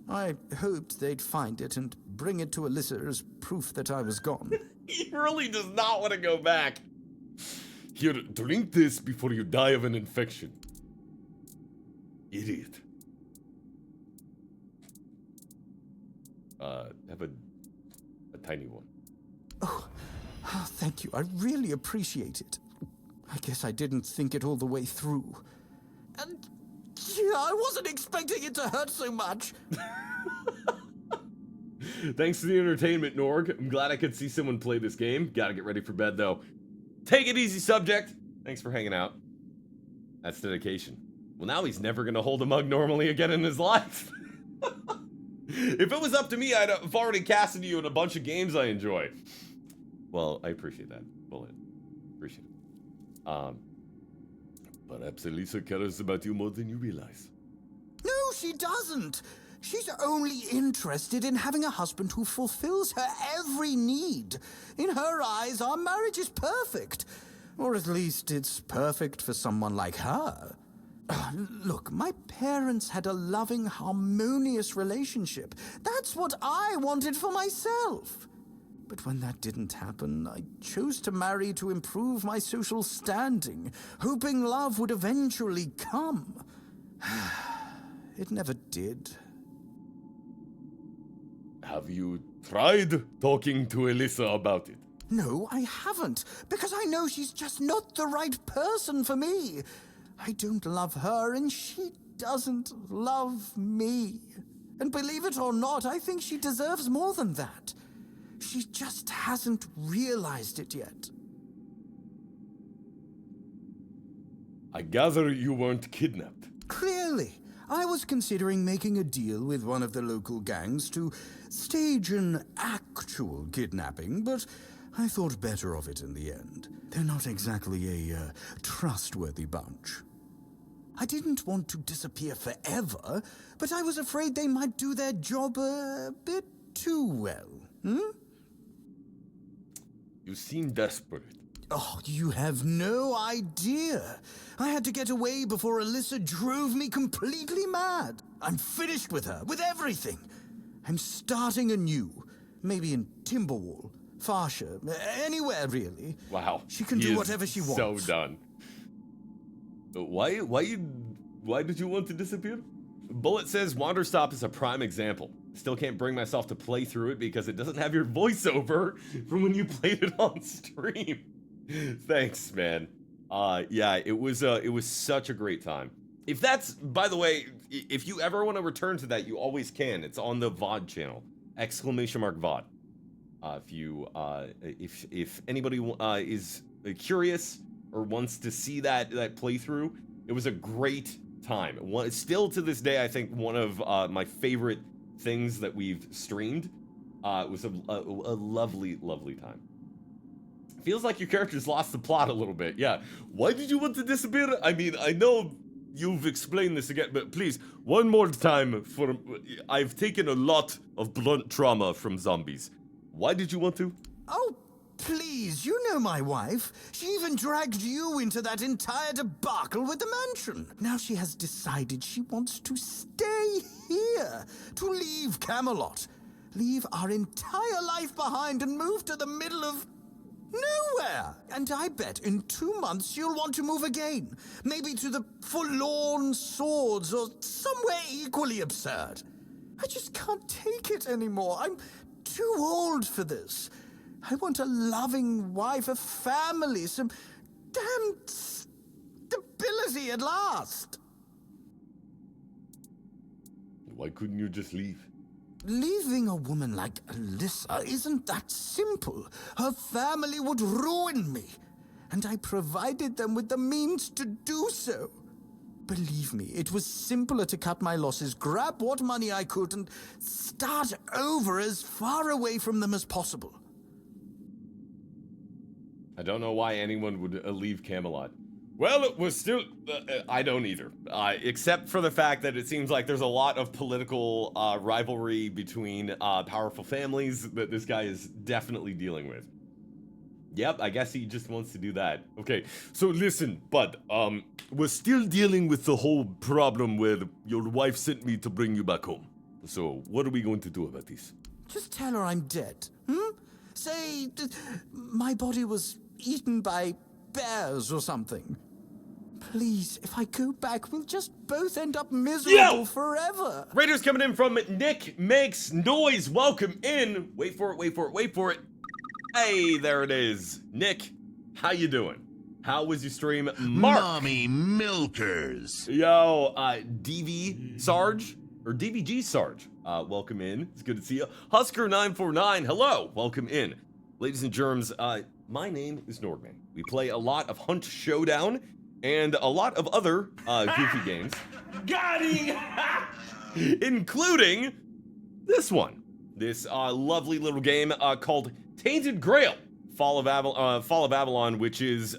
I hoped they'd find it and bring it to Alyssa as proof that I was gone. He really does not want to go back. Here, drink this before you die of an infection. Idiot. Have a tiny one. Oh, thank you. I really appreciate it. I guess I didn't think it all the way through. And yeah, I wasn't expecting it to hurt so much. Thanks for the entertainment, Norg. I'm glad I could see someone play this game. Gotta get ready for bed, though. Take it easy, subject. Thanks for hanging out. That's dedication. Well, now he's never gonna hold a mug normally again in his life. If it was up to me, I'd have already casted you in a bunch of games I enjoy. Well, I appreciate that, Bullet. Appreciate it. Perhaps Elisa cares about you more than you realize. No, she doesn't. She's only interested in having a husband who fulfills her every need. In her eyes, our marriage is perfect. Or at least it's perfect for someone like her. Look, my parents had a loving, harmonious relationship. That's what I wanted for myself. But when that didn't happen, I chose to marry to improve my social standing, hoping love would eventually come. It never did. Have you tried talking to Elisa about it? No, I haven't, because I know she's just not the right person for me. I don't love her, and she doesn't love me. And believe it or not, I think she deserves more than that. She just hasn't realized it yet. I gather you weren't kidnapped. Clearly. I was considering making a deal with one of the local gangs to stage an actual kidnapping, but I thought better of it in the end. They're not exactly a trustworthy bunch. I didn't want to disappear forever, but I was afraid they might do their job a bit too well. You seem desperate. Oh, you have no idea. I had to get away before Alyssa drove me completely mad. I'm finished with her, with everything. I'm starting anew. Maybe in Timberwall, Farsha, anywhere really. Wow. She can do whatever she wants. So done. Why did you want to disappear? Bullet says Wanderstop is a prime example. Still can't bring myself to play through it because it doesn't have your voiceover from when you played it on stream. Thanks, man. Yeah, it was such a great time. If that's, by the way, if you ever want to return to that, you always can. It's on the VOD channel, !VOD. If anybody is curious or wants to see that playthrough, it was a great time. Still to this day, I think one of my favorite things that we've streamed. It was a lovely, lovely time. Feels like your character's lost the plot a little bit. Yeah. Why did you want to disappear? I mean, I know you've explained this again, but please, one more time. I've taken a lot of blunt trauma from zombies. Why did you want to? Oh, please, you know my wife. She even dragged you into that entire debacle with the mansion. Now she has decided she wants to stay here, to leave Camelot, leave our entire life behind and move to the middle of nowhere. And I bet in 2 months you'll want to move again. Maybe to the Forlorn Swords or somewhere equally absurd. I just can't take it anymore. I'm too old for this. I want a loving wife, a family, some damn stability at last. Why couldn't you just leave? Leaving a woman like Alyssa isn't that simple. Her family would ruin me, and I provided them with the means to do so. Believe me, it was simpler to cut my losses, grab what money I could, and start over as far away from them as possible. I don't know why anyone would leave Camelot. Well, it was still... I don't either. Except for the fact that it seems like there's a lot of political rivalry between powerful families that this guy is definitely dealing with. Yep, I guess he just wants to do that. Okay, so listen, bud, we're still dealing with the whole problem where your wife sent me to bring you back home. So, what are we going to do about this? Just tell her I'm dead, Say, my body was eaten by bears or something. Please, if I go back, we'll just both end up miserable forever. Raiders coming in from Nick Makes Noise. Welcome in. Wait for it, wait for it, wait for it. Hey, there it is. Nick, how you doing? How was your stream? Mark. Mommy milkers. Yo, DV Sarge, or DVG Sarge, welcome in. It's good to see you. Husker949, hello, welcome in. Ladies and germs, my name is NorgmanG. We play a lot of Hunt Showdown and a lot of other goofy games. Got him! Including this one. This lovely little game called Tainted Grail. Fall of Avalon, which is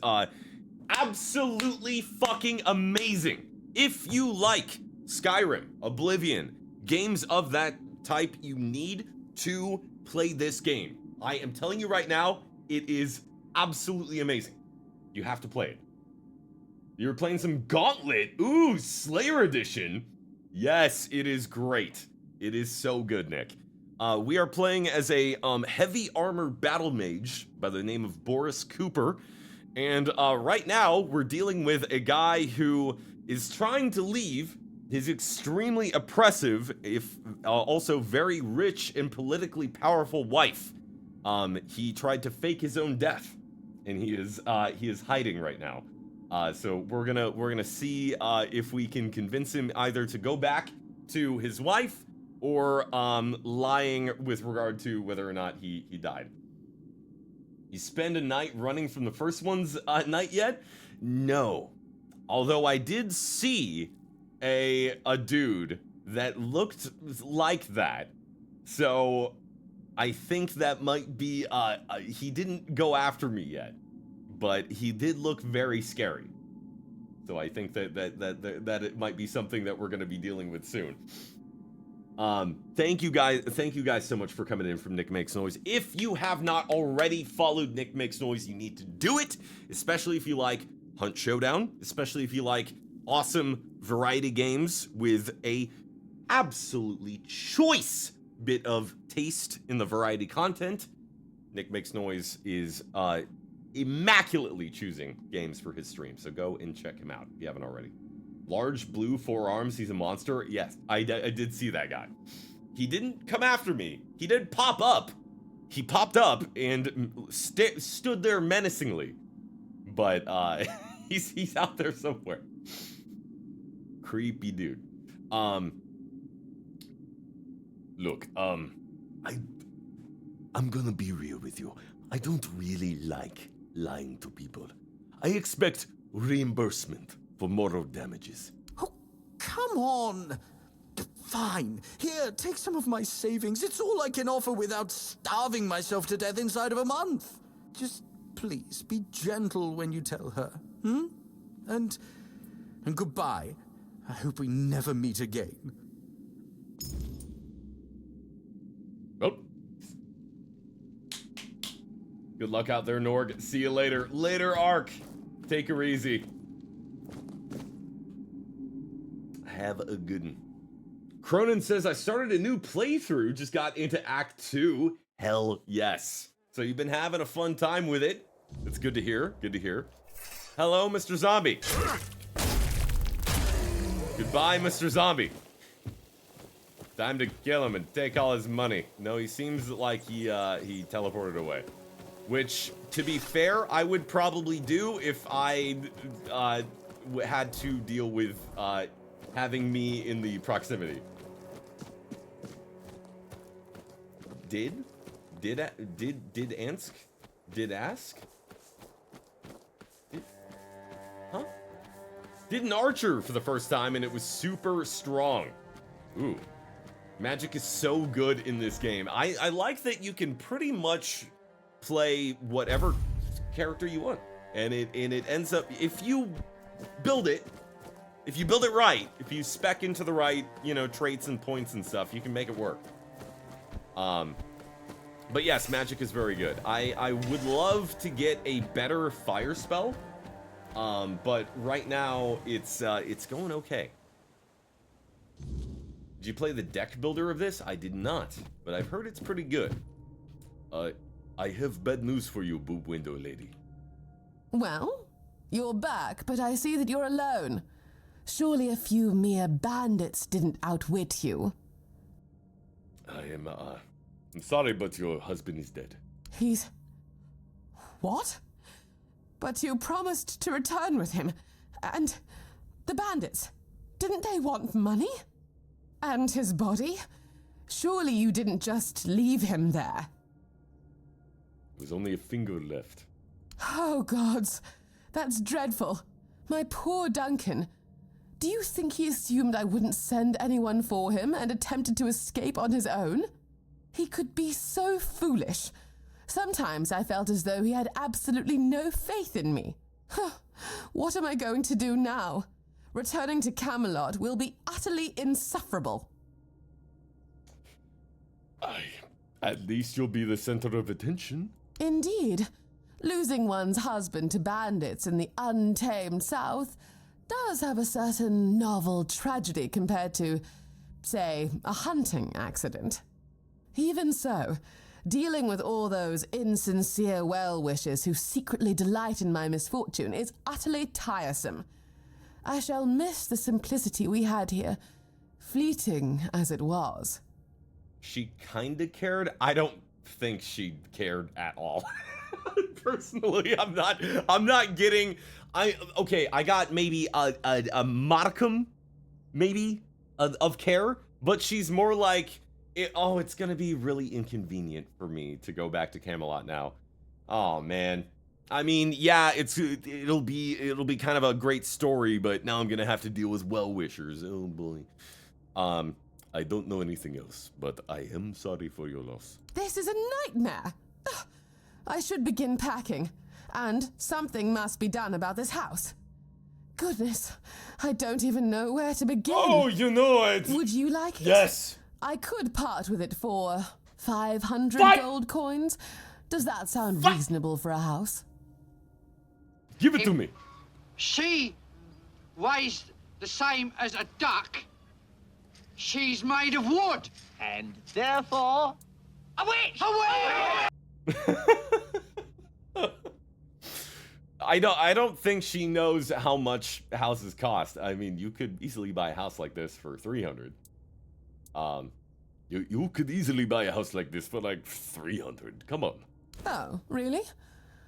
absolutely fucking amazing. If you like Skyrim, Oblivion, games of that type, you need to play this game. I am telling you right now, it is absolutely amazing. You have to play it. You're playing some Gauntlet. Ooh, Slayer Edition. Yes, it is great. It is so good, Nick. We are playing as a heavy armor battle mage by the name of Boris Cooper. And right now, we're dealing with a guy who is trying to leave his extremely oppressive, if also very rich and politically powerful wife. He tried to fake his own death, and he is hiding right now. So we're gonna see if we can convince him either to go back to his wife or lying with regard to whether or not he died. You spend a night running from the first one's night yet? No. Although I did see a dude that looked like that. So I think that might be, he didn't go after me yet, but he did look very scary. So I think that it might be something that we're going to be dealing with soon. Thank you guys so much for coming in from Nick Makes Noise. If you have not already followed Nick Makes Noise, you need to do it, especially if you like Hunt Showdown, especially if you like awesome variety games with a absolutely choice bit of taste in the variety content. Nick Makes Noise is immaculately choosing games for his stream, so go and check him out if you haven't already. Large blue forearms, he's a monster. Yes, I did see that guy. He didn't come after me. He did pop up. He popped up and stood there menacingly. But he's out there somewhere. Creepy dude. Look, I'm gonna be real with you. I don't really like lying to people. I expect reimbursement for moral damages. Oh, come on. Fine. Here, take some of my savings. It's all I can offer without starving myself to death inside of a month. Just please be gentle when you tell her. And goodbye. I hope we never meet again. Oh. Good luck out there, Norg. See you later. Later, Ark. Take her easy. Have a good one. Cronin says, I started a new playthrough, just got into Act 2. Hell yes. So you've been having a fun time with it. It's good to hear. Good to hear. Hello, Mr. Zombie. Goodbye, Mr. Zombie. Time to kill him and take all his money. No, he seems like he teleported away. Which, to be fair, I would probably do if I had to deal with having me in the proximity. Did ask? Huh? Did an archer for the first time and it was super strong. Ooh. Magic is so good in this game. I like that you can pretty much play whatever character you want. And it ends up, if you build it right, if you spec into the right, you know, traits and points and stuff, you can make it work. But yes, magic is very good. I would love to get a better fire spell, but right now it's going okay. Did you play the deck builder of this? I did not, but I've heard it's pretty good. I have bad news for you, boob window lady. Well, you're back, but I see that you're alone. Surely a few mere bandits didn't outwit you. I'm sorry, but your husband is dead. He's... What? But you promised to return with him. And the bandits, didn't they want money? And his body? Surely you didn't just leave him there. There's only a finger left. Oh, gods. That's dreadful. My poor Duncan. Do you think he assumed I wouldn't send anyone for him and attempted to escape on his own? He could be so foolish. Sometimes I felt as though he had absolutely no faith in me. What am I going to do now? Returning to Camelot will be utterly insufferable. At least you'll be the center of attention. Indeed. Losing one's husband to bandits in the untamed South does have a certain novel tragedy compared to, say, a hunting accident. Even so, dealing with all those insincere well-wishers who secretly delight in my misfortune is utterly tiresome. I shall miss the simplicity we had here, fleeting as it was. She kinda cared. I don't think she cared at all. Personally, I'm not getting. Okay, I got maybe a modicum, maybe of care, but she's more like, it's gonna be really inconvenient for me to go back to Camelot now. Oh man. I mean, yeah, it'll be kind of a great story, but now I'm gonna have to deal with well-wishers. Oh boy. I don't know anything else, but I am sorry for your loss. This is a nightmare. Ugh. I should begin packing, and something must be done about this house. Goodness, I don't even know where to begin. Oh, you know it. Would you like it? Yes. I could part with it for 500 gold coins. Does that sound reasonable for a house? Give it to me. She weighs the same as a duck. She's made of wood. And therefore... a witch! A witch! I don't think she knows how much houses cost. I mean, you could easily buy a house like this for 300. You could easily buy a house like this for like 300. Come on. Oh, really?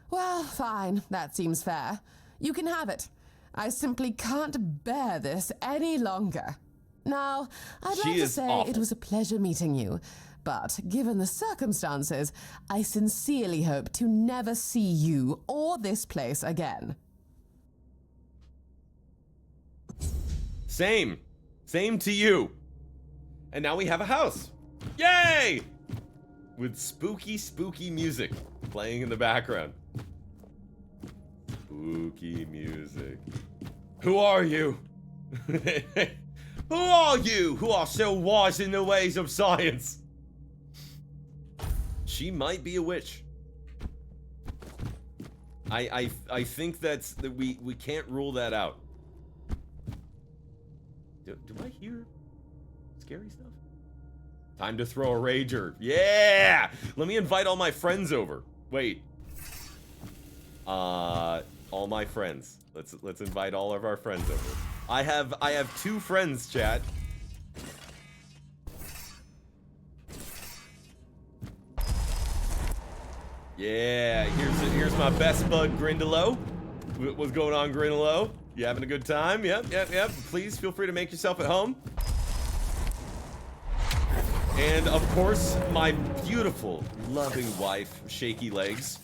Well, fine. That seems fair. You can have it. I simply can't bear this any longer. Now, I'd like to say it was a pleasure meeting you, but given the circumstances, I sincerely hope to never see you or this place again. Same to you. And now we have a house. Yay! With spooky music playing in the background. Spooky music. Who are you? Who are you who are so wise in the ways of science? She might be a witch. I think that we can't rule that out. Do I hear scary stuff? Time to throw a rager. Yeah! Let me invite all my friends over. Wait. All my friends. Let's invite all of our friends over. I have 2 friends, chat. Yeah, here's my best bud, Grindalo. What's going on, Grindalo? You having a good time? Yep. Please feel free to make yourself at home. And of course, my beautiful, loving wife, Shaky Legs.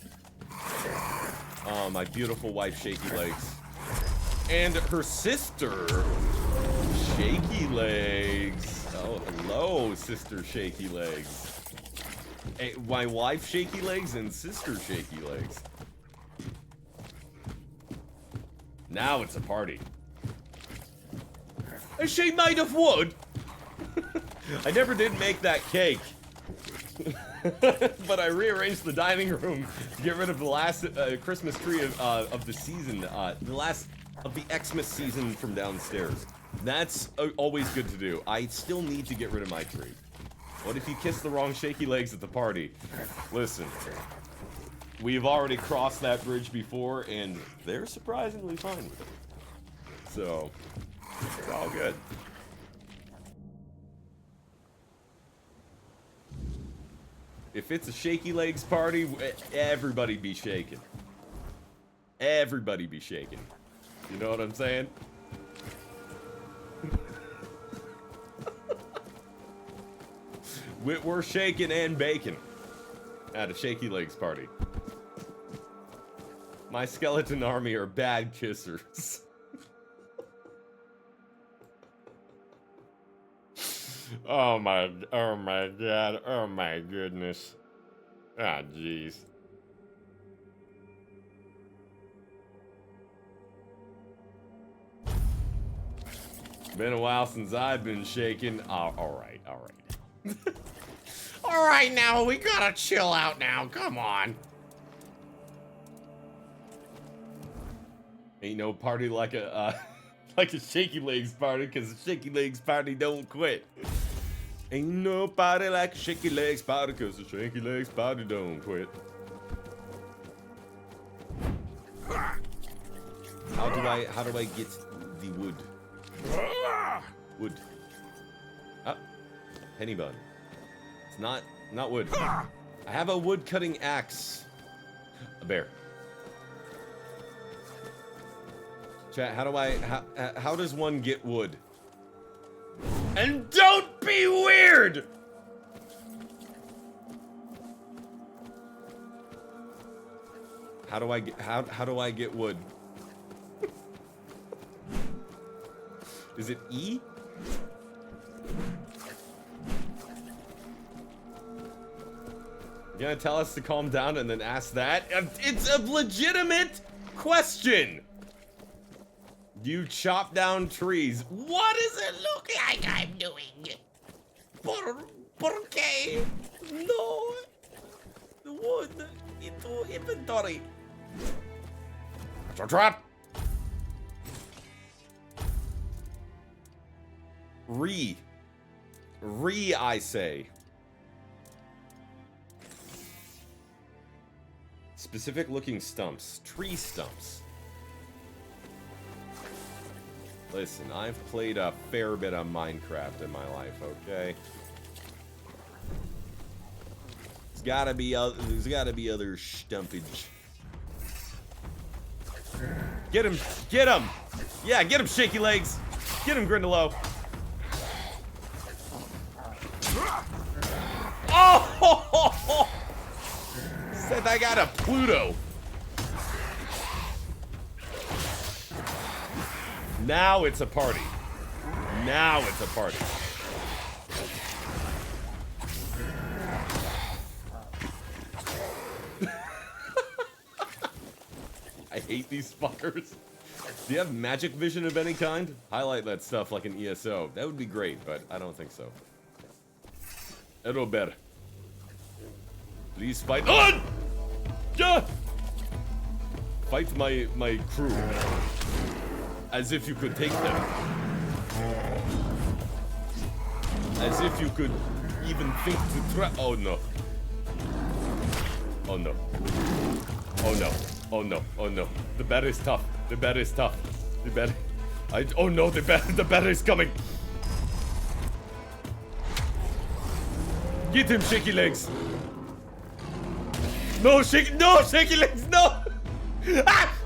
Oh, my beautiful wife, Shaky Legs. And her sister, Shaky Legs. Oh, hello, sister Shaky Legs. Hey, my wife, Shaky Legs, and sister Shaky Legs. Now it's a party. Is she made of wood? I never did make that cake. But I rearranged the dining room to get rid of the last Christmas tree of the season, the last of the Xmas season from downstairs. That's always good to do. I still need to get rid of my tree. What if you kiss the wrong shaky legs at the party? Listen, we've already crossed that bridge before, and they're surprisingly fine with it. So, it's all good. If it's a shaky legs party, everybody be shaking. Everybody be shaking. You know what I'm saying? We're shaking and baking at a shaky legs party. My skeleton army are bad kissers. Oh my god, oh my goodness. Ah, jeez. Been a while since I've been shaking. Oh, alright. Alright now, we gotta chill out now, come on. Ain't no party like a, like a shaky legs party, cause a shaky legs party don't quit. Ain't no party like a shaky legs party, cause a shaky legs party don't quit. How do I get the wood? Wood. Ah, penny bun. It's not wood. I have a wood cutting axe. A bear. Chat, how does one get wood? And don't be weird! How do I get wood? Is it E? You gonna tell us to calm down and then ask that? It's a legitimate question! You chop down trees. What does it look like I'm doing? Por qué? No. Wood into inventory. Trap. I say. Specific looking stumps. Tree stumps. Listen, I've played a fair bit of Minecraft in my life, okay? There's gotta be other stumpage. Get him! Get him! Yeah, get him, shaky legs! Get him, Grindelow! Oh! Said I got a Pluto. Now it's a party. Now it's a party. I hate these fuckers. Do you have magic vision of any kind? Highlight that stuff like an ESO. That would be great, but I don't think so. Robert. Please fight on! Yeah! Fight my crew. As if you could take them. As if you could even think to try. Oh no. Oh no. Oh no. Oh no. Oh no. The bat is tough. The bat is tough. The bat. Oh no, the bat is coming. Get him, shaky legs. No, shaky legs, no! Ah!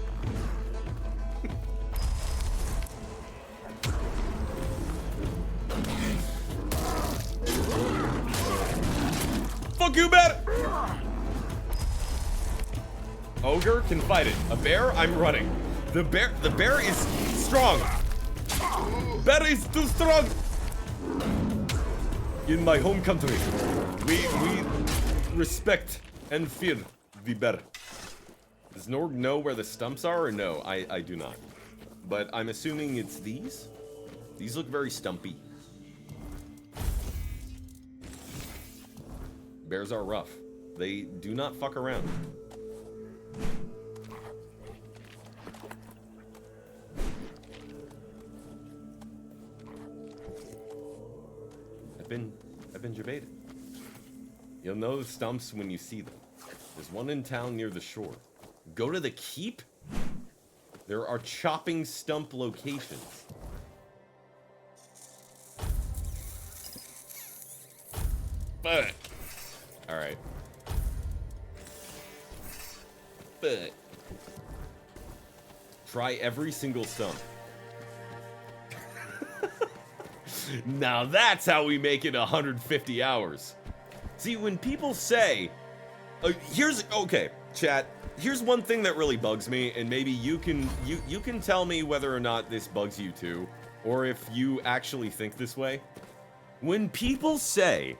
Fuck you, bear! Ogre can fight it. A bear, I'm running. The bear is strong. Bear is too strong. In my home country, we respect and fear the bear. Does Norg know where the stumps are or no? I do not. but I'm assuming it's these. These look very stumpy. Bears are rough. They do not fuck around. I've been jebaited. You'll know the stumps when you see them. There's one in town near the shore. Go to the keep? There are chopping stump locations. But alright. But try every single stump. Now that's how we make it 150 hours. See, when people say, okay, chat, here's one thing that really bugs me, and maybe you can tell me whether or not this bugs you too, or if you actually think this way. When people say,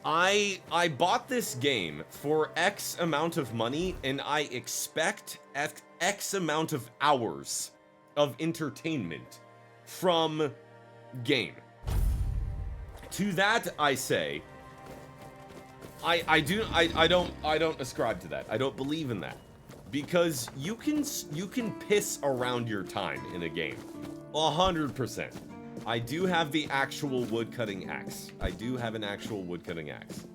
I bought this game for X amount of money and I expect X amount of hours of entertainment from game. To that I say, I don't ascribe to that. I don't believe in that. Because you can piss around your time in a game. 100%. I do have the actual woodcutting axe. I do have an actual woodcutting axe.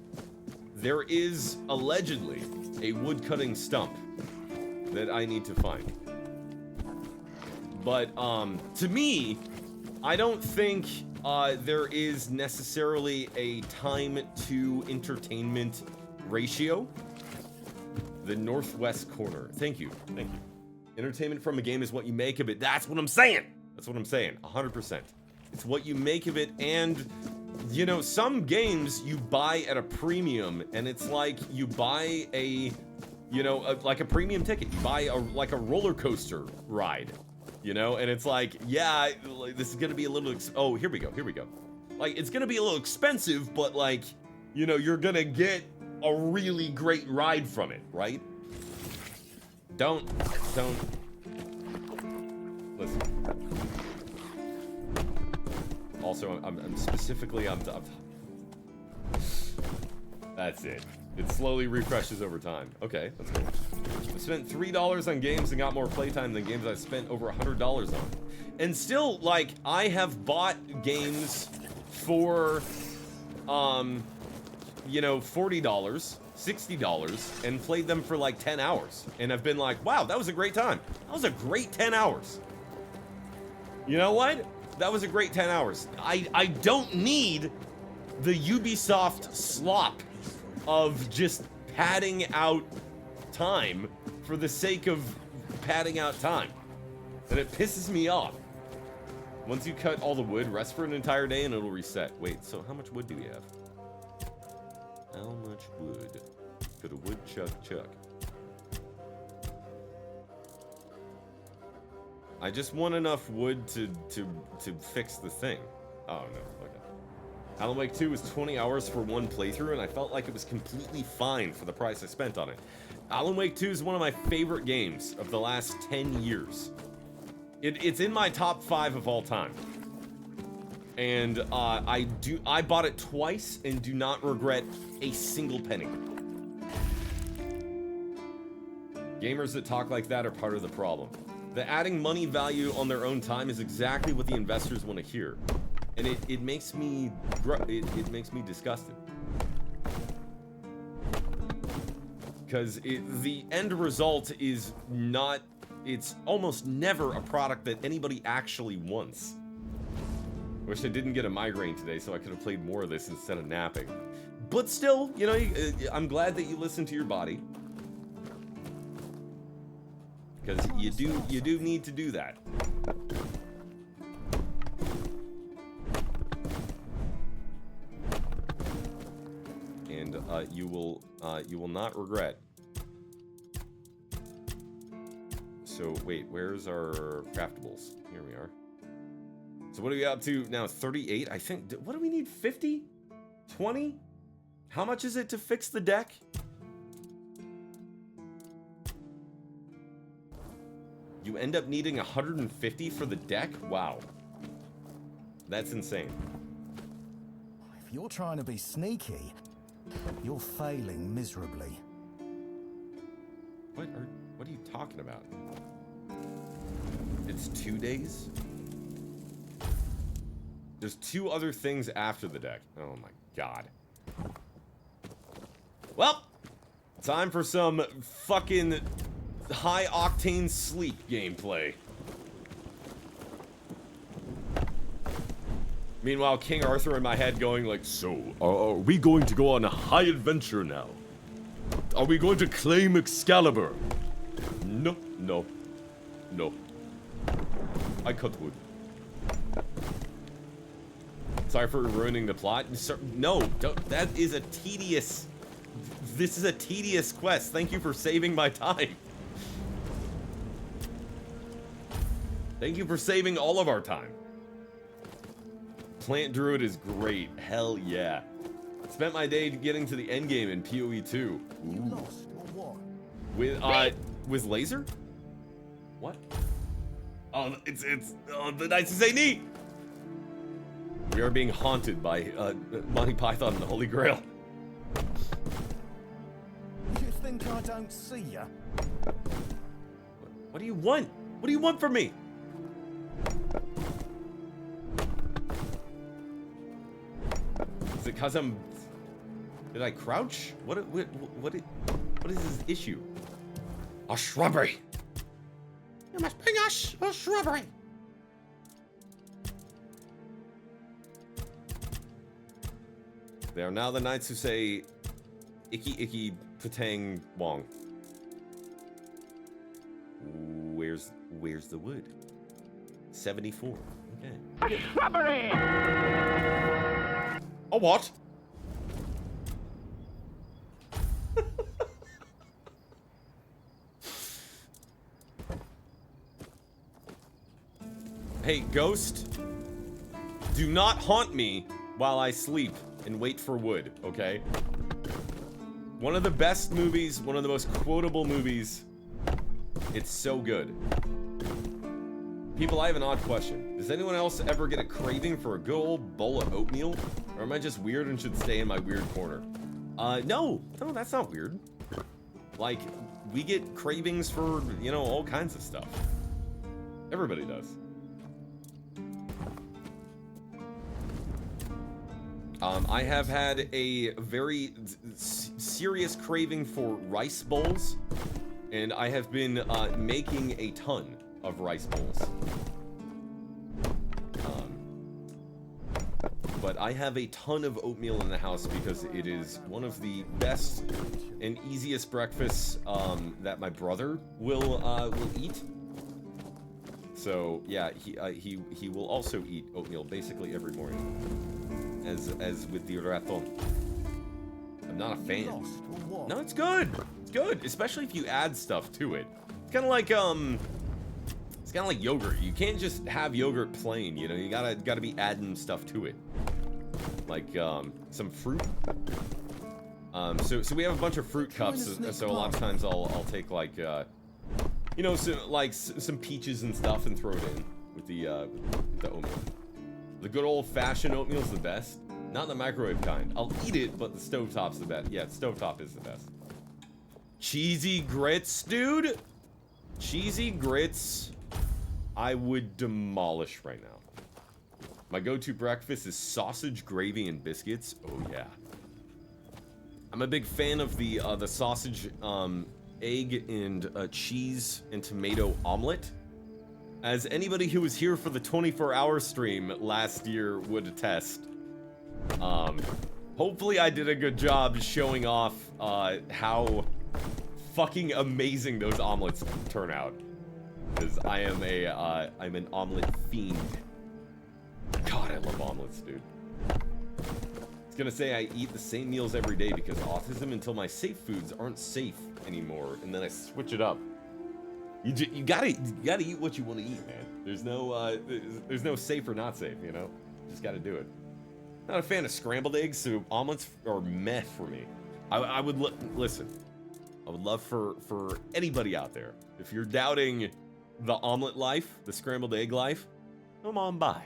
There is allegedly a woodcutting stump that I need to find. But to me, I don't think there is necessarily a time to entertainment ratio. The northwest corner. Thank you. Thank you. Entertainment from a game is what you make of it. That's what I'm saying. That's what I'm saying. 100%. It's what you make of it. And, you know, some games you buy at a premium, and it's like you buy a, you know, like a premium ticket. You buy like a roller coaster ride. You know, and it's like, yeah, this is gonna be a little, oh, here we go. Like, it's gonna be a little expensive, but like, you know, you're gonna get a really great ride from it, right? Don't, listen. Also, I'm specifically, that's it. It slowly refreshes over time. Okay, that's cool. I spent $3 on games and got more playtime than games I've spent over $100 on. And still, like, I have bought games for, you know, $40, $60, and played them for like 10 hours. And I've been like, wow, that was a great time. That was a great 10 hours. You know what? That was a great 10 hours. I don't need the Ubisoft slop of just padding out time for the sake of padding out time. And it pisses me off. Once you cut all the wood, rest for an entire day and it'll reset. Wait, so how much wood do we have? How much wood could a woodchuck chuck? I just want enough wood to fix the thing. Oh no, okay. Alan Wake 2 was 20 hours for one playthrough, and I felt like it was completely fine for the price I spent on it. Alan Wake 2 is one of my favorite games of the last 10 years. It's in my top 5 of all time. And I bought it twice and do not regret a single penny. Gamers that talk like that are part of the problem. The adding money value on their own time is exactly what the investors want to hear. And it makes me disgusted. Because the end result is not, it's almost never a product that anybody actually wants. Wish I didn't get a migraine today so I could have played more of this instead of napping. But still, you know, I'm glad that you listen to your body. Because you do need to do that. And you will not regret. So wait, where's our craftables? Here we are. So what are we up to now? 38, I think. What do we need? 50? 20? How much is it to fix the deck? You end up needing 150 for the deck? Wow. That's insane. If you're trying to be sneaky, you're failing miserably. What are you talking about? It's 2 days? There's 2 other things after the deck. Oh my god. Well, time for some fucking high-octane sleep gameplay. Meanwhile, King Arthur in my head going like, so, are we going to go on a high adventure now? Are we going to claim Excalibur? No, no, no. I cut wood. Sorry for ruining the plot. No, don't, that is a tedious... This is a tedious quest. Thank you for saving my time. Thank you for saving all of our time. Plant Druid is great. Hell yeah. Spent my day getting to the endgame in PoE 2. Ooh. With laser? What? Oh, it's the Knights of St. Neat. We are being haunted by Monty Python and the Holy Grail. You think I don't see ya? What do you want? What do you want from me? Is it cause I'm... Did I crouch? What is his issue? A shrubbery. You must bring us a shrubbery. They are now the knights who say, "Icky icky patang wong." Where's the wood? 74. Okay. A shrubbery. A what? Hey, ghost, do not haunt me while I sleep and wait for wood, okay? One of the best movies, one of the most quotable movies. It's so good. People, I have an odd question. Does anyone else ever get a craving for a good old bowl of oatmeal? Or am I just weird and should stay in my weird corner? No, that's not weird. Like, we get cravings for, you know, all kinds of stuff. Everybody does. I have had a very serious craving for rice bowls, and I have been making a ton of rice bowls. But I have a ton of oatmeal in the house because it is one of the best and easiest breakfasts that my brother will eat. So yeah, he will also eat oatmeal basically every morning. As with the raton. I'm not a fan. No, it's good. It's good, especially if you add stuff to it. It's kind of like yogurt. You can't just have yogurt plain, you know. You gotta be adding stuff to it. Like some fruit. So we have a bunch of fruit cups. So a lot of times I'll take like you know, some peaches and stuff and throw it in with the oatmeal. The good old-fashioned oatmeal is the best. Not the microwave kind. I'll eat it, but the stovetop's the best. Yeah, stovetop is the best. Cheesy grits, dude. Cheesy grits, I would demolish right now. My go-to breakfast is sausage, gravy, and biscuits. Oh yeah. I'm a big fan of the sausage, egg, and cheese and tomato omelet. As anybody who was here for the 24-hour stream last year would attest. Hopefully I did a good job showing off how fucking amazing those omelets turn out. Because I'm an omelet fiend. God, I love omelets, dude. I was gonna say I eat the same meals every day because autism until my safe foods aren't safe anymore, and then I switch it up. You gotta eat what you want to eat, man. There's no safe or not safe, you know. Just gotta do it. Not a fan of scrambled eggs, so omelets are meh for me. I would listen. I would love for anybody out there, if you're doubting the omelet life, the scrambled egg life, come on by.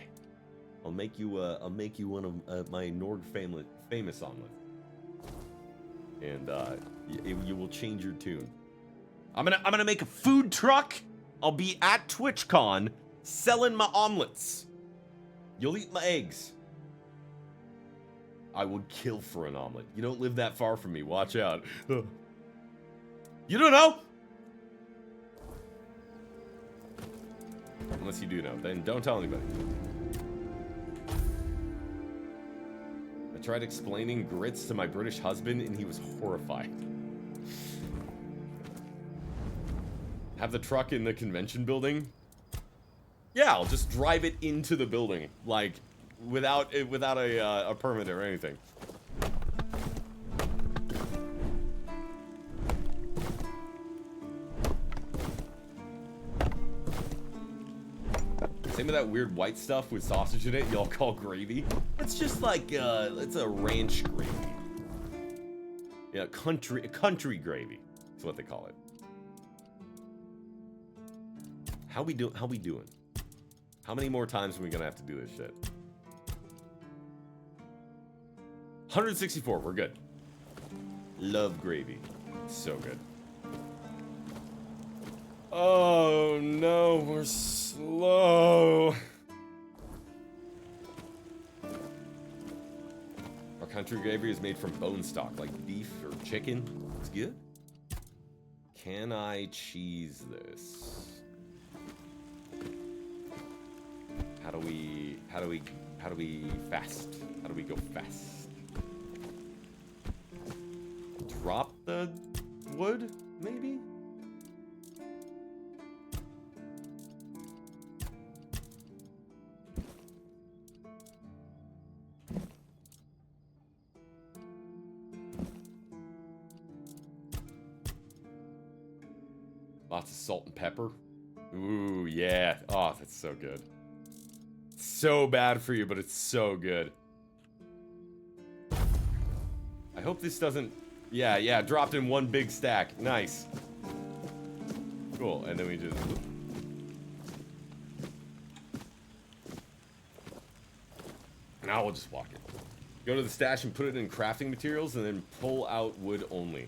I'll make you one of my Norg famous omelets, and you will change your tune. I'm gonna make a food truck. I'll be at TwitchCon selling my omelets. You'll eat my eggs. I would kill for an omelet. You don't live that far from me. Watch out. You don't know. Unless you do know, then don't tell anybody. I tried explaining grits to my British husband and he was horrified. Have the truck in the convention building? Yeah, I'll just drive it into the building, like, without a permit or anything. Same with that weird white stuff with sausage in it y'all call gravy. It's just like, it's a ranch gravy. Yeah, country gravy. That's what they call it. How we doing? How many more times are we gonna have to do this shit? 164, we're good. Love gravy. So good. Oh no, we're slow. Our country gravy is made from bone stock, like beef or chicken. It's good. Can I cheese this? How do we fast? How do we go fast? Drop the wood, maybe? Lots of salt and pepper. Ooh, yeah. Oh, that's so good. So bad for you, but it's so good. I hope this doesn't... Yeah, dropped in one big stack. Nice. Cool, and then we just... Now we'll just walk it. Go to the stash and put it in crafting materials, and then pull out wood only.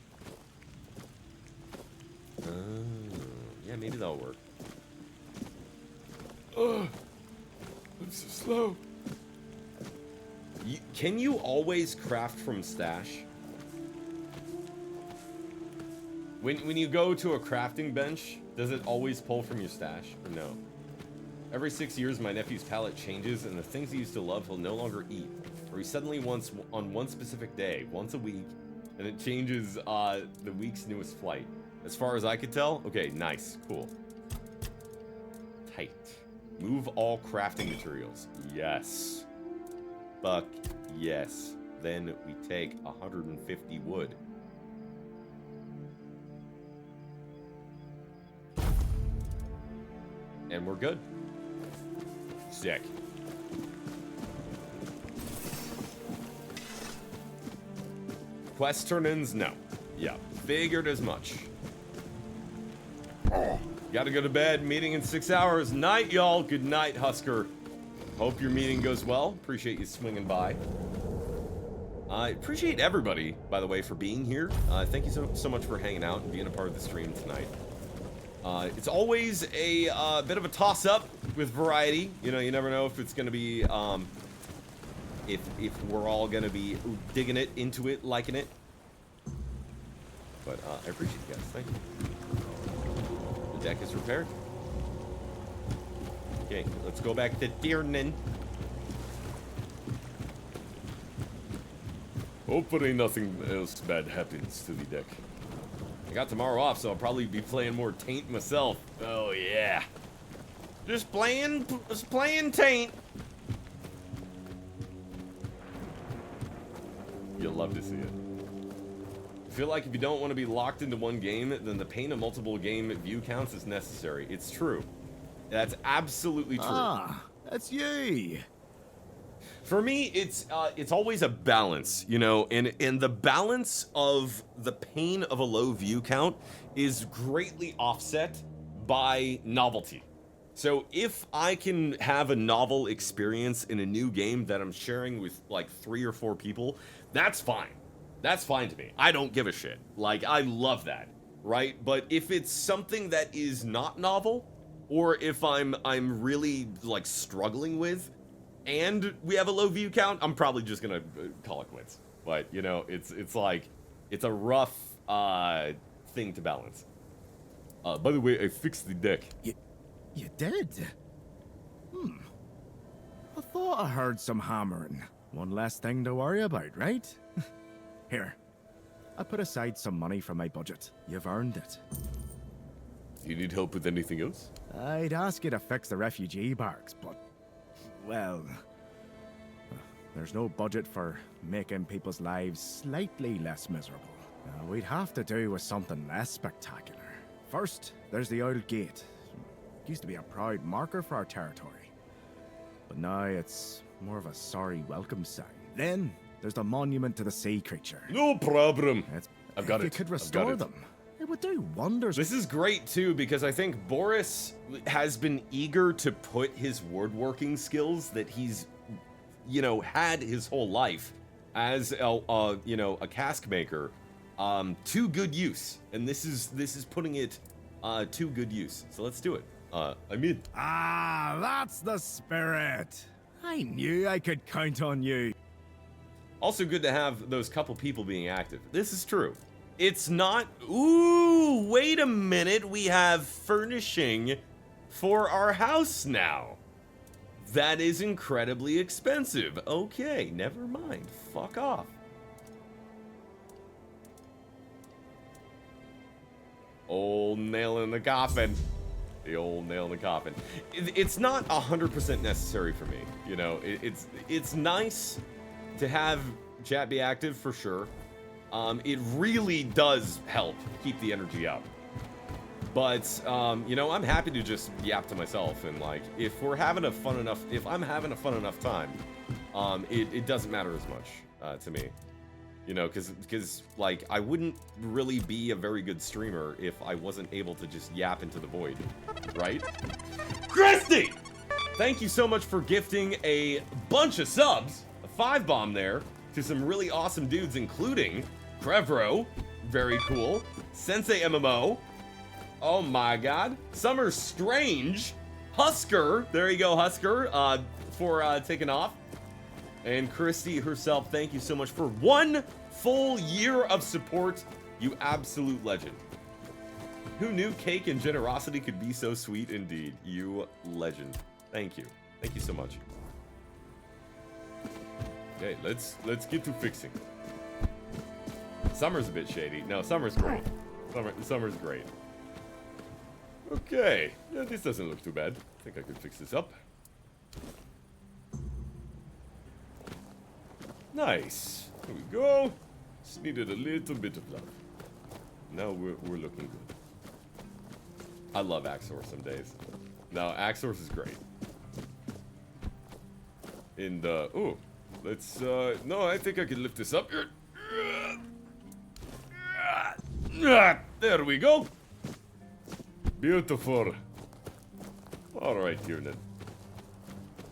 Yeah, maybe that'll work. Ugh. I'm so slow. Can you always craft from stash? When you go to a crafting bench, does it always pull from your stash or no? Every 6 years, my nephew's palate changes, and the things he used to love he'll no longer eat. Or he suddenly wants on one specific day, once a week, and it changes the week's newest flight. As far as I could tell, okay, nice, cool. Tight. Move all crafting materials. Yes. Fuck yes. Then we take 150 wood. And we're good. Sick. Quest turn-ins? No. Yeah, figured as much. Gotta go to bed. Meeting in 6 hours. Night, y'all. Good night, Husker. Hope your meeting goes well. Appreciate you swinging by. I appreciate everybody, by the way, for being here. Thank you so much for hanging out and being a part of the stream tonight. It's always a bit of a toss-up with variety. You know, you never know if it's gonna be, if we're all gonna be digging it, into it, liking it. But I appreciate you guys. Thank you. The deck is repaired. Okay, let's go back to Tiernan. Hopefully nothing else bad happens to the deck. I got tomorrow off, so I'll probably be playing more Taint myself. Oh yeah. Just playing Taint. You'll love to see it. I feel like if you don't want to be locked into one game, then the pain of multiple game view counts is necessary. It's true. That's absolutely true. Ah, that's you. For me, it's always a balance, you know, and the balance of the pain of a low view count is greatly offset by novelty. So if I can have a novel experience in a new game that I'm sharing with like 3 or 4 people, that's fine. That's fine to me. I don't give a shit. Like, I love that, right? But if it's something that is not novel, or if I'm really like struggling with, and we have a low view count, I'm probably just gonna call it quits. But you know, it's like, it's a rough thing to balance. By the way, I fixed the deck. You did? I thought I heard some hammering. One less thing to worry about, right? Here, I put aside some money from my budget. You've earned it. Do you need help with anything else? I'd ask you to fix the refugee barracks, but, well, there's no budget for making people's lives slightly less miserable. We'd have to do with something less spectacular. First, there's the old gate. It used to be a proud marker for our territory, but now it's more of a sorry welcome sign. Then, there's the monument to the sea creature. No problem. I've got if you it. could I've restore got it. them, it would do wonders. This is great too, because I think Boris has been eager to put his woodworking skills that he's, you know, had his whole life as a you know, a cask maker, to good use. And this is putting it to good use. So let's do it. I'm in. Ah, that's the spirit. I knew I could count on you. Also good to have those couple people being active. This is true. It's not... Ooh, wait a minute. We have furnishing for our house now. That is incredibly expensive. Okay, never mind. Fuck off. Old nail in the coffin. The old nail in the coffin. It's not 100% necessary for me. You know, it's nice to have chat be active for sure. It really does help keep the energy up. But, you know, I'm happy to just yap to myself, and like, if I'm having a fun enough time, it doesn't matter as much to me. You know, because like, I wouldn't really be a very good streamer if I wasn't able to just yap into the void, right? Christy! Thank you so much for gifting a bunch of subs, a 5-bomb there, to some really awesome dudes, including Crevro, very cool, Sensei MMO, oh my god, Summer Strange, Husker, there you go, Husker, for taking off, and Christy herself, thank you so much for 1 full year of support, you absolute legend. Who knew cake and generosity could be so sweet indeed? You legend. Thank you. Thank you so much. Okay, let's get to fixing. Summer's a bit shady. No, Summer's great. Summer's great. Okay, yeah, this doesn't look too bad. I think I could fix this up. Nice. Here we go. Just needed a little bit of love. Now we're looking good. I love Axor some days. No, Axor's is great. And oh, let's no, I think I can lift this up. There we go. Beautiful. All right, Kiernan.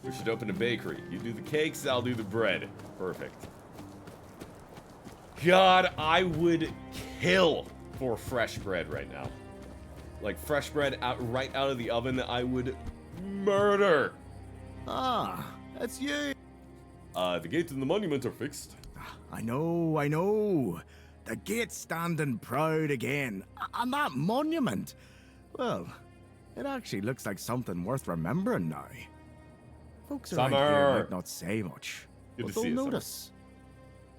We should open a bakery. You do the cakes, I'll do the bread. Perfect. God, I would kill for fresh bread right now. Like fresh bread right out of the oven, I would murder. Ah, that's you. The gate and the monument are fixed. I know. The gate's standing proud again. And that monument, well, it actually looks like something worth remembering now. Folks around here might not say much, but they'll notice.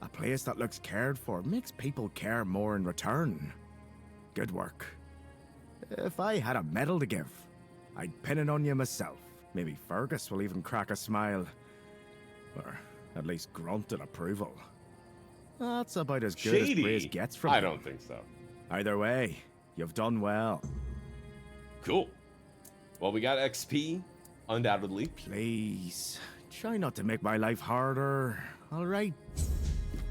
A place that looks cared for makes people care more in return. Good work. If I had a medal to give, I'd pin it on you myself. Maybe Fergus will even crack a smile. Or at least grunt in approval. That's about as good as praise gets from I him. don't think so. Either way, you've done well. Cool. Well, we got XP, undoubtedly. Please, try not to make my life harder, all right?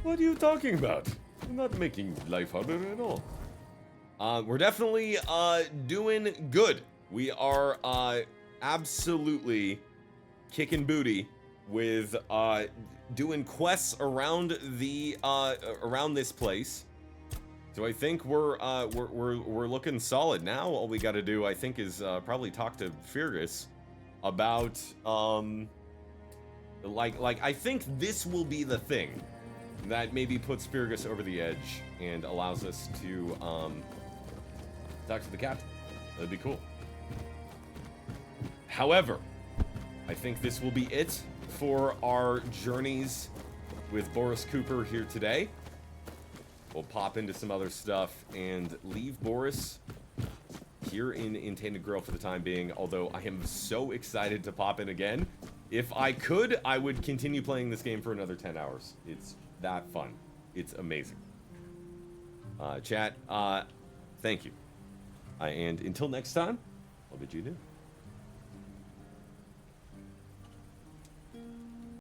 What are you talking about? I'm not making life harder at all. We're definitely doing good We are absolutely kicking booty with doing quests around the around this place. So I think we're looking solid now. All we got to do, I think, is probably talk to Fergus about like I think this will be the thing that maybe puts Fergus over the edge and allows us to talk to the captain. That'd be cool. However, I think this will be it for our journeys with Boris Cooper here today. We'll pop into some other stuff and leave Boris here in Tainted Grail for the time being, although I am so excited to pop in again. If I could, I would continue playing this game for another 10 hours. It's that fun. It's amazing. Chat, thank you. And until next time, I'll bid you adieu.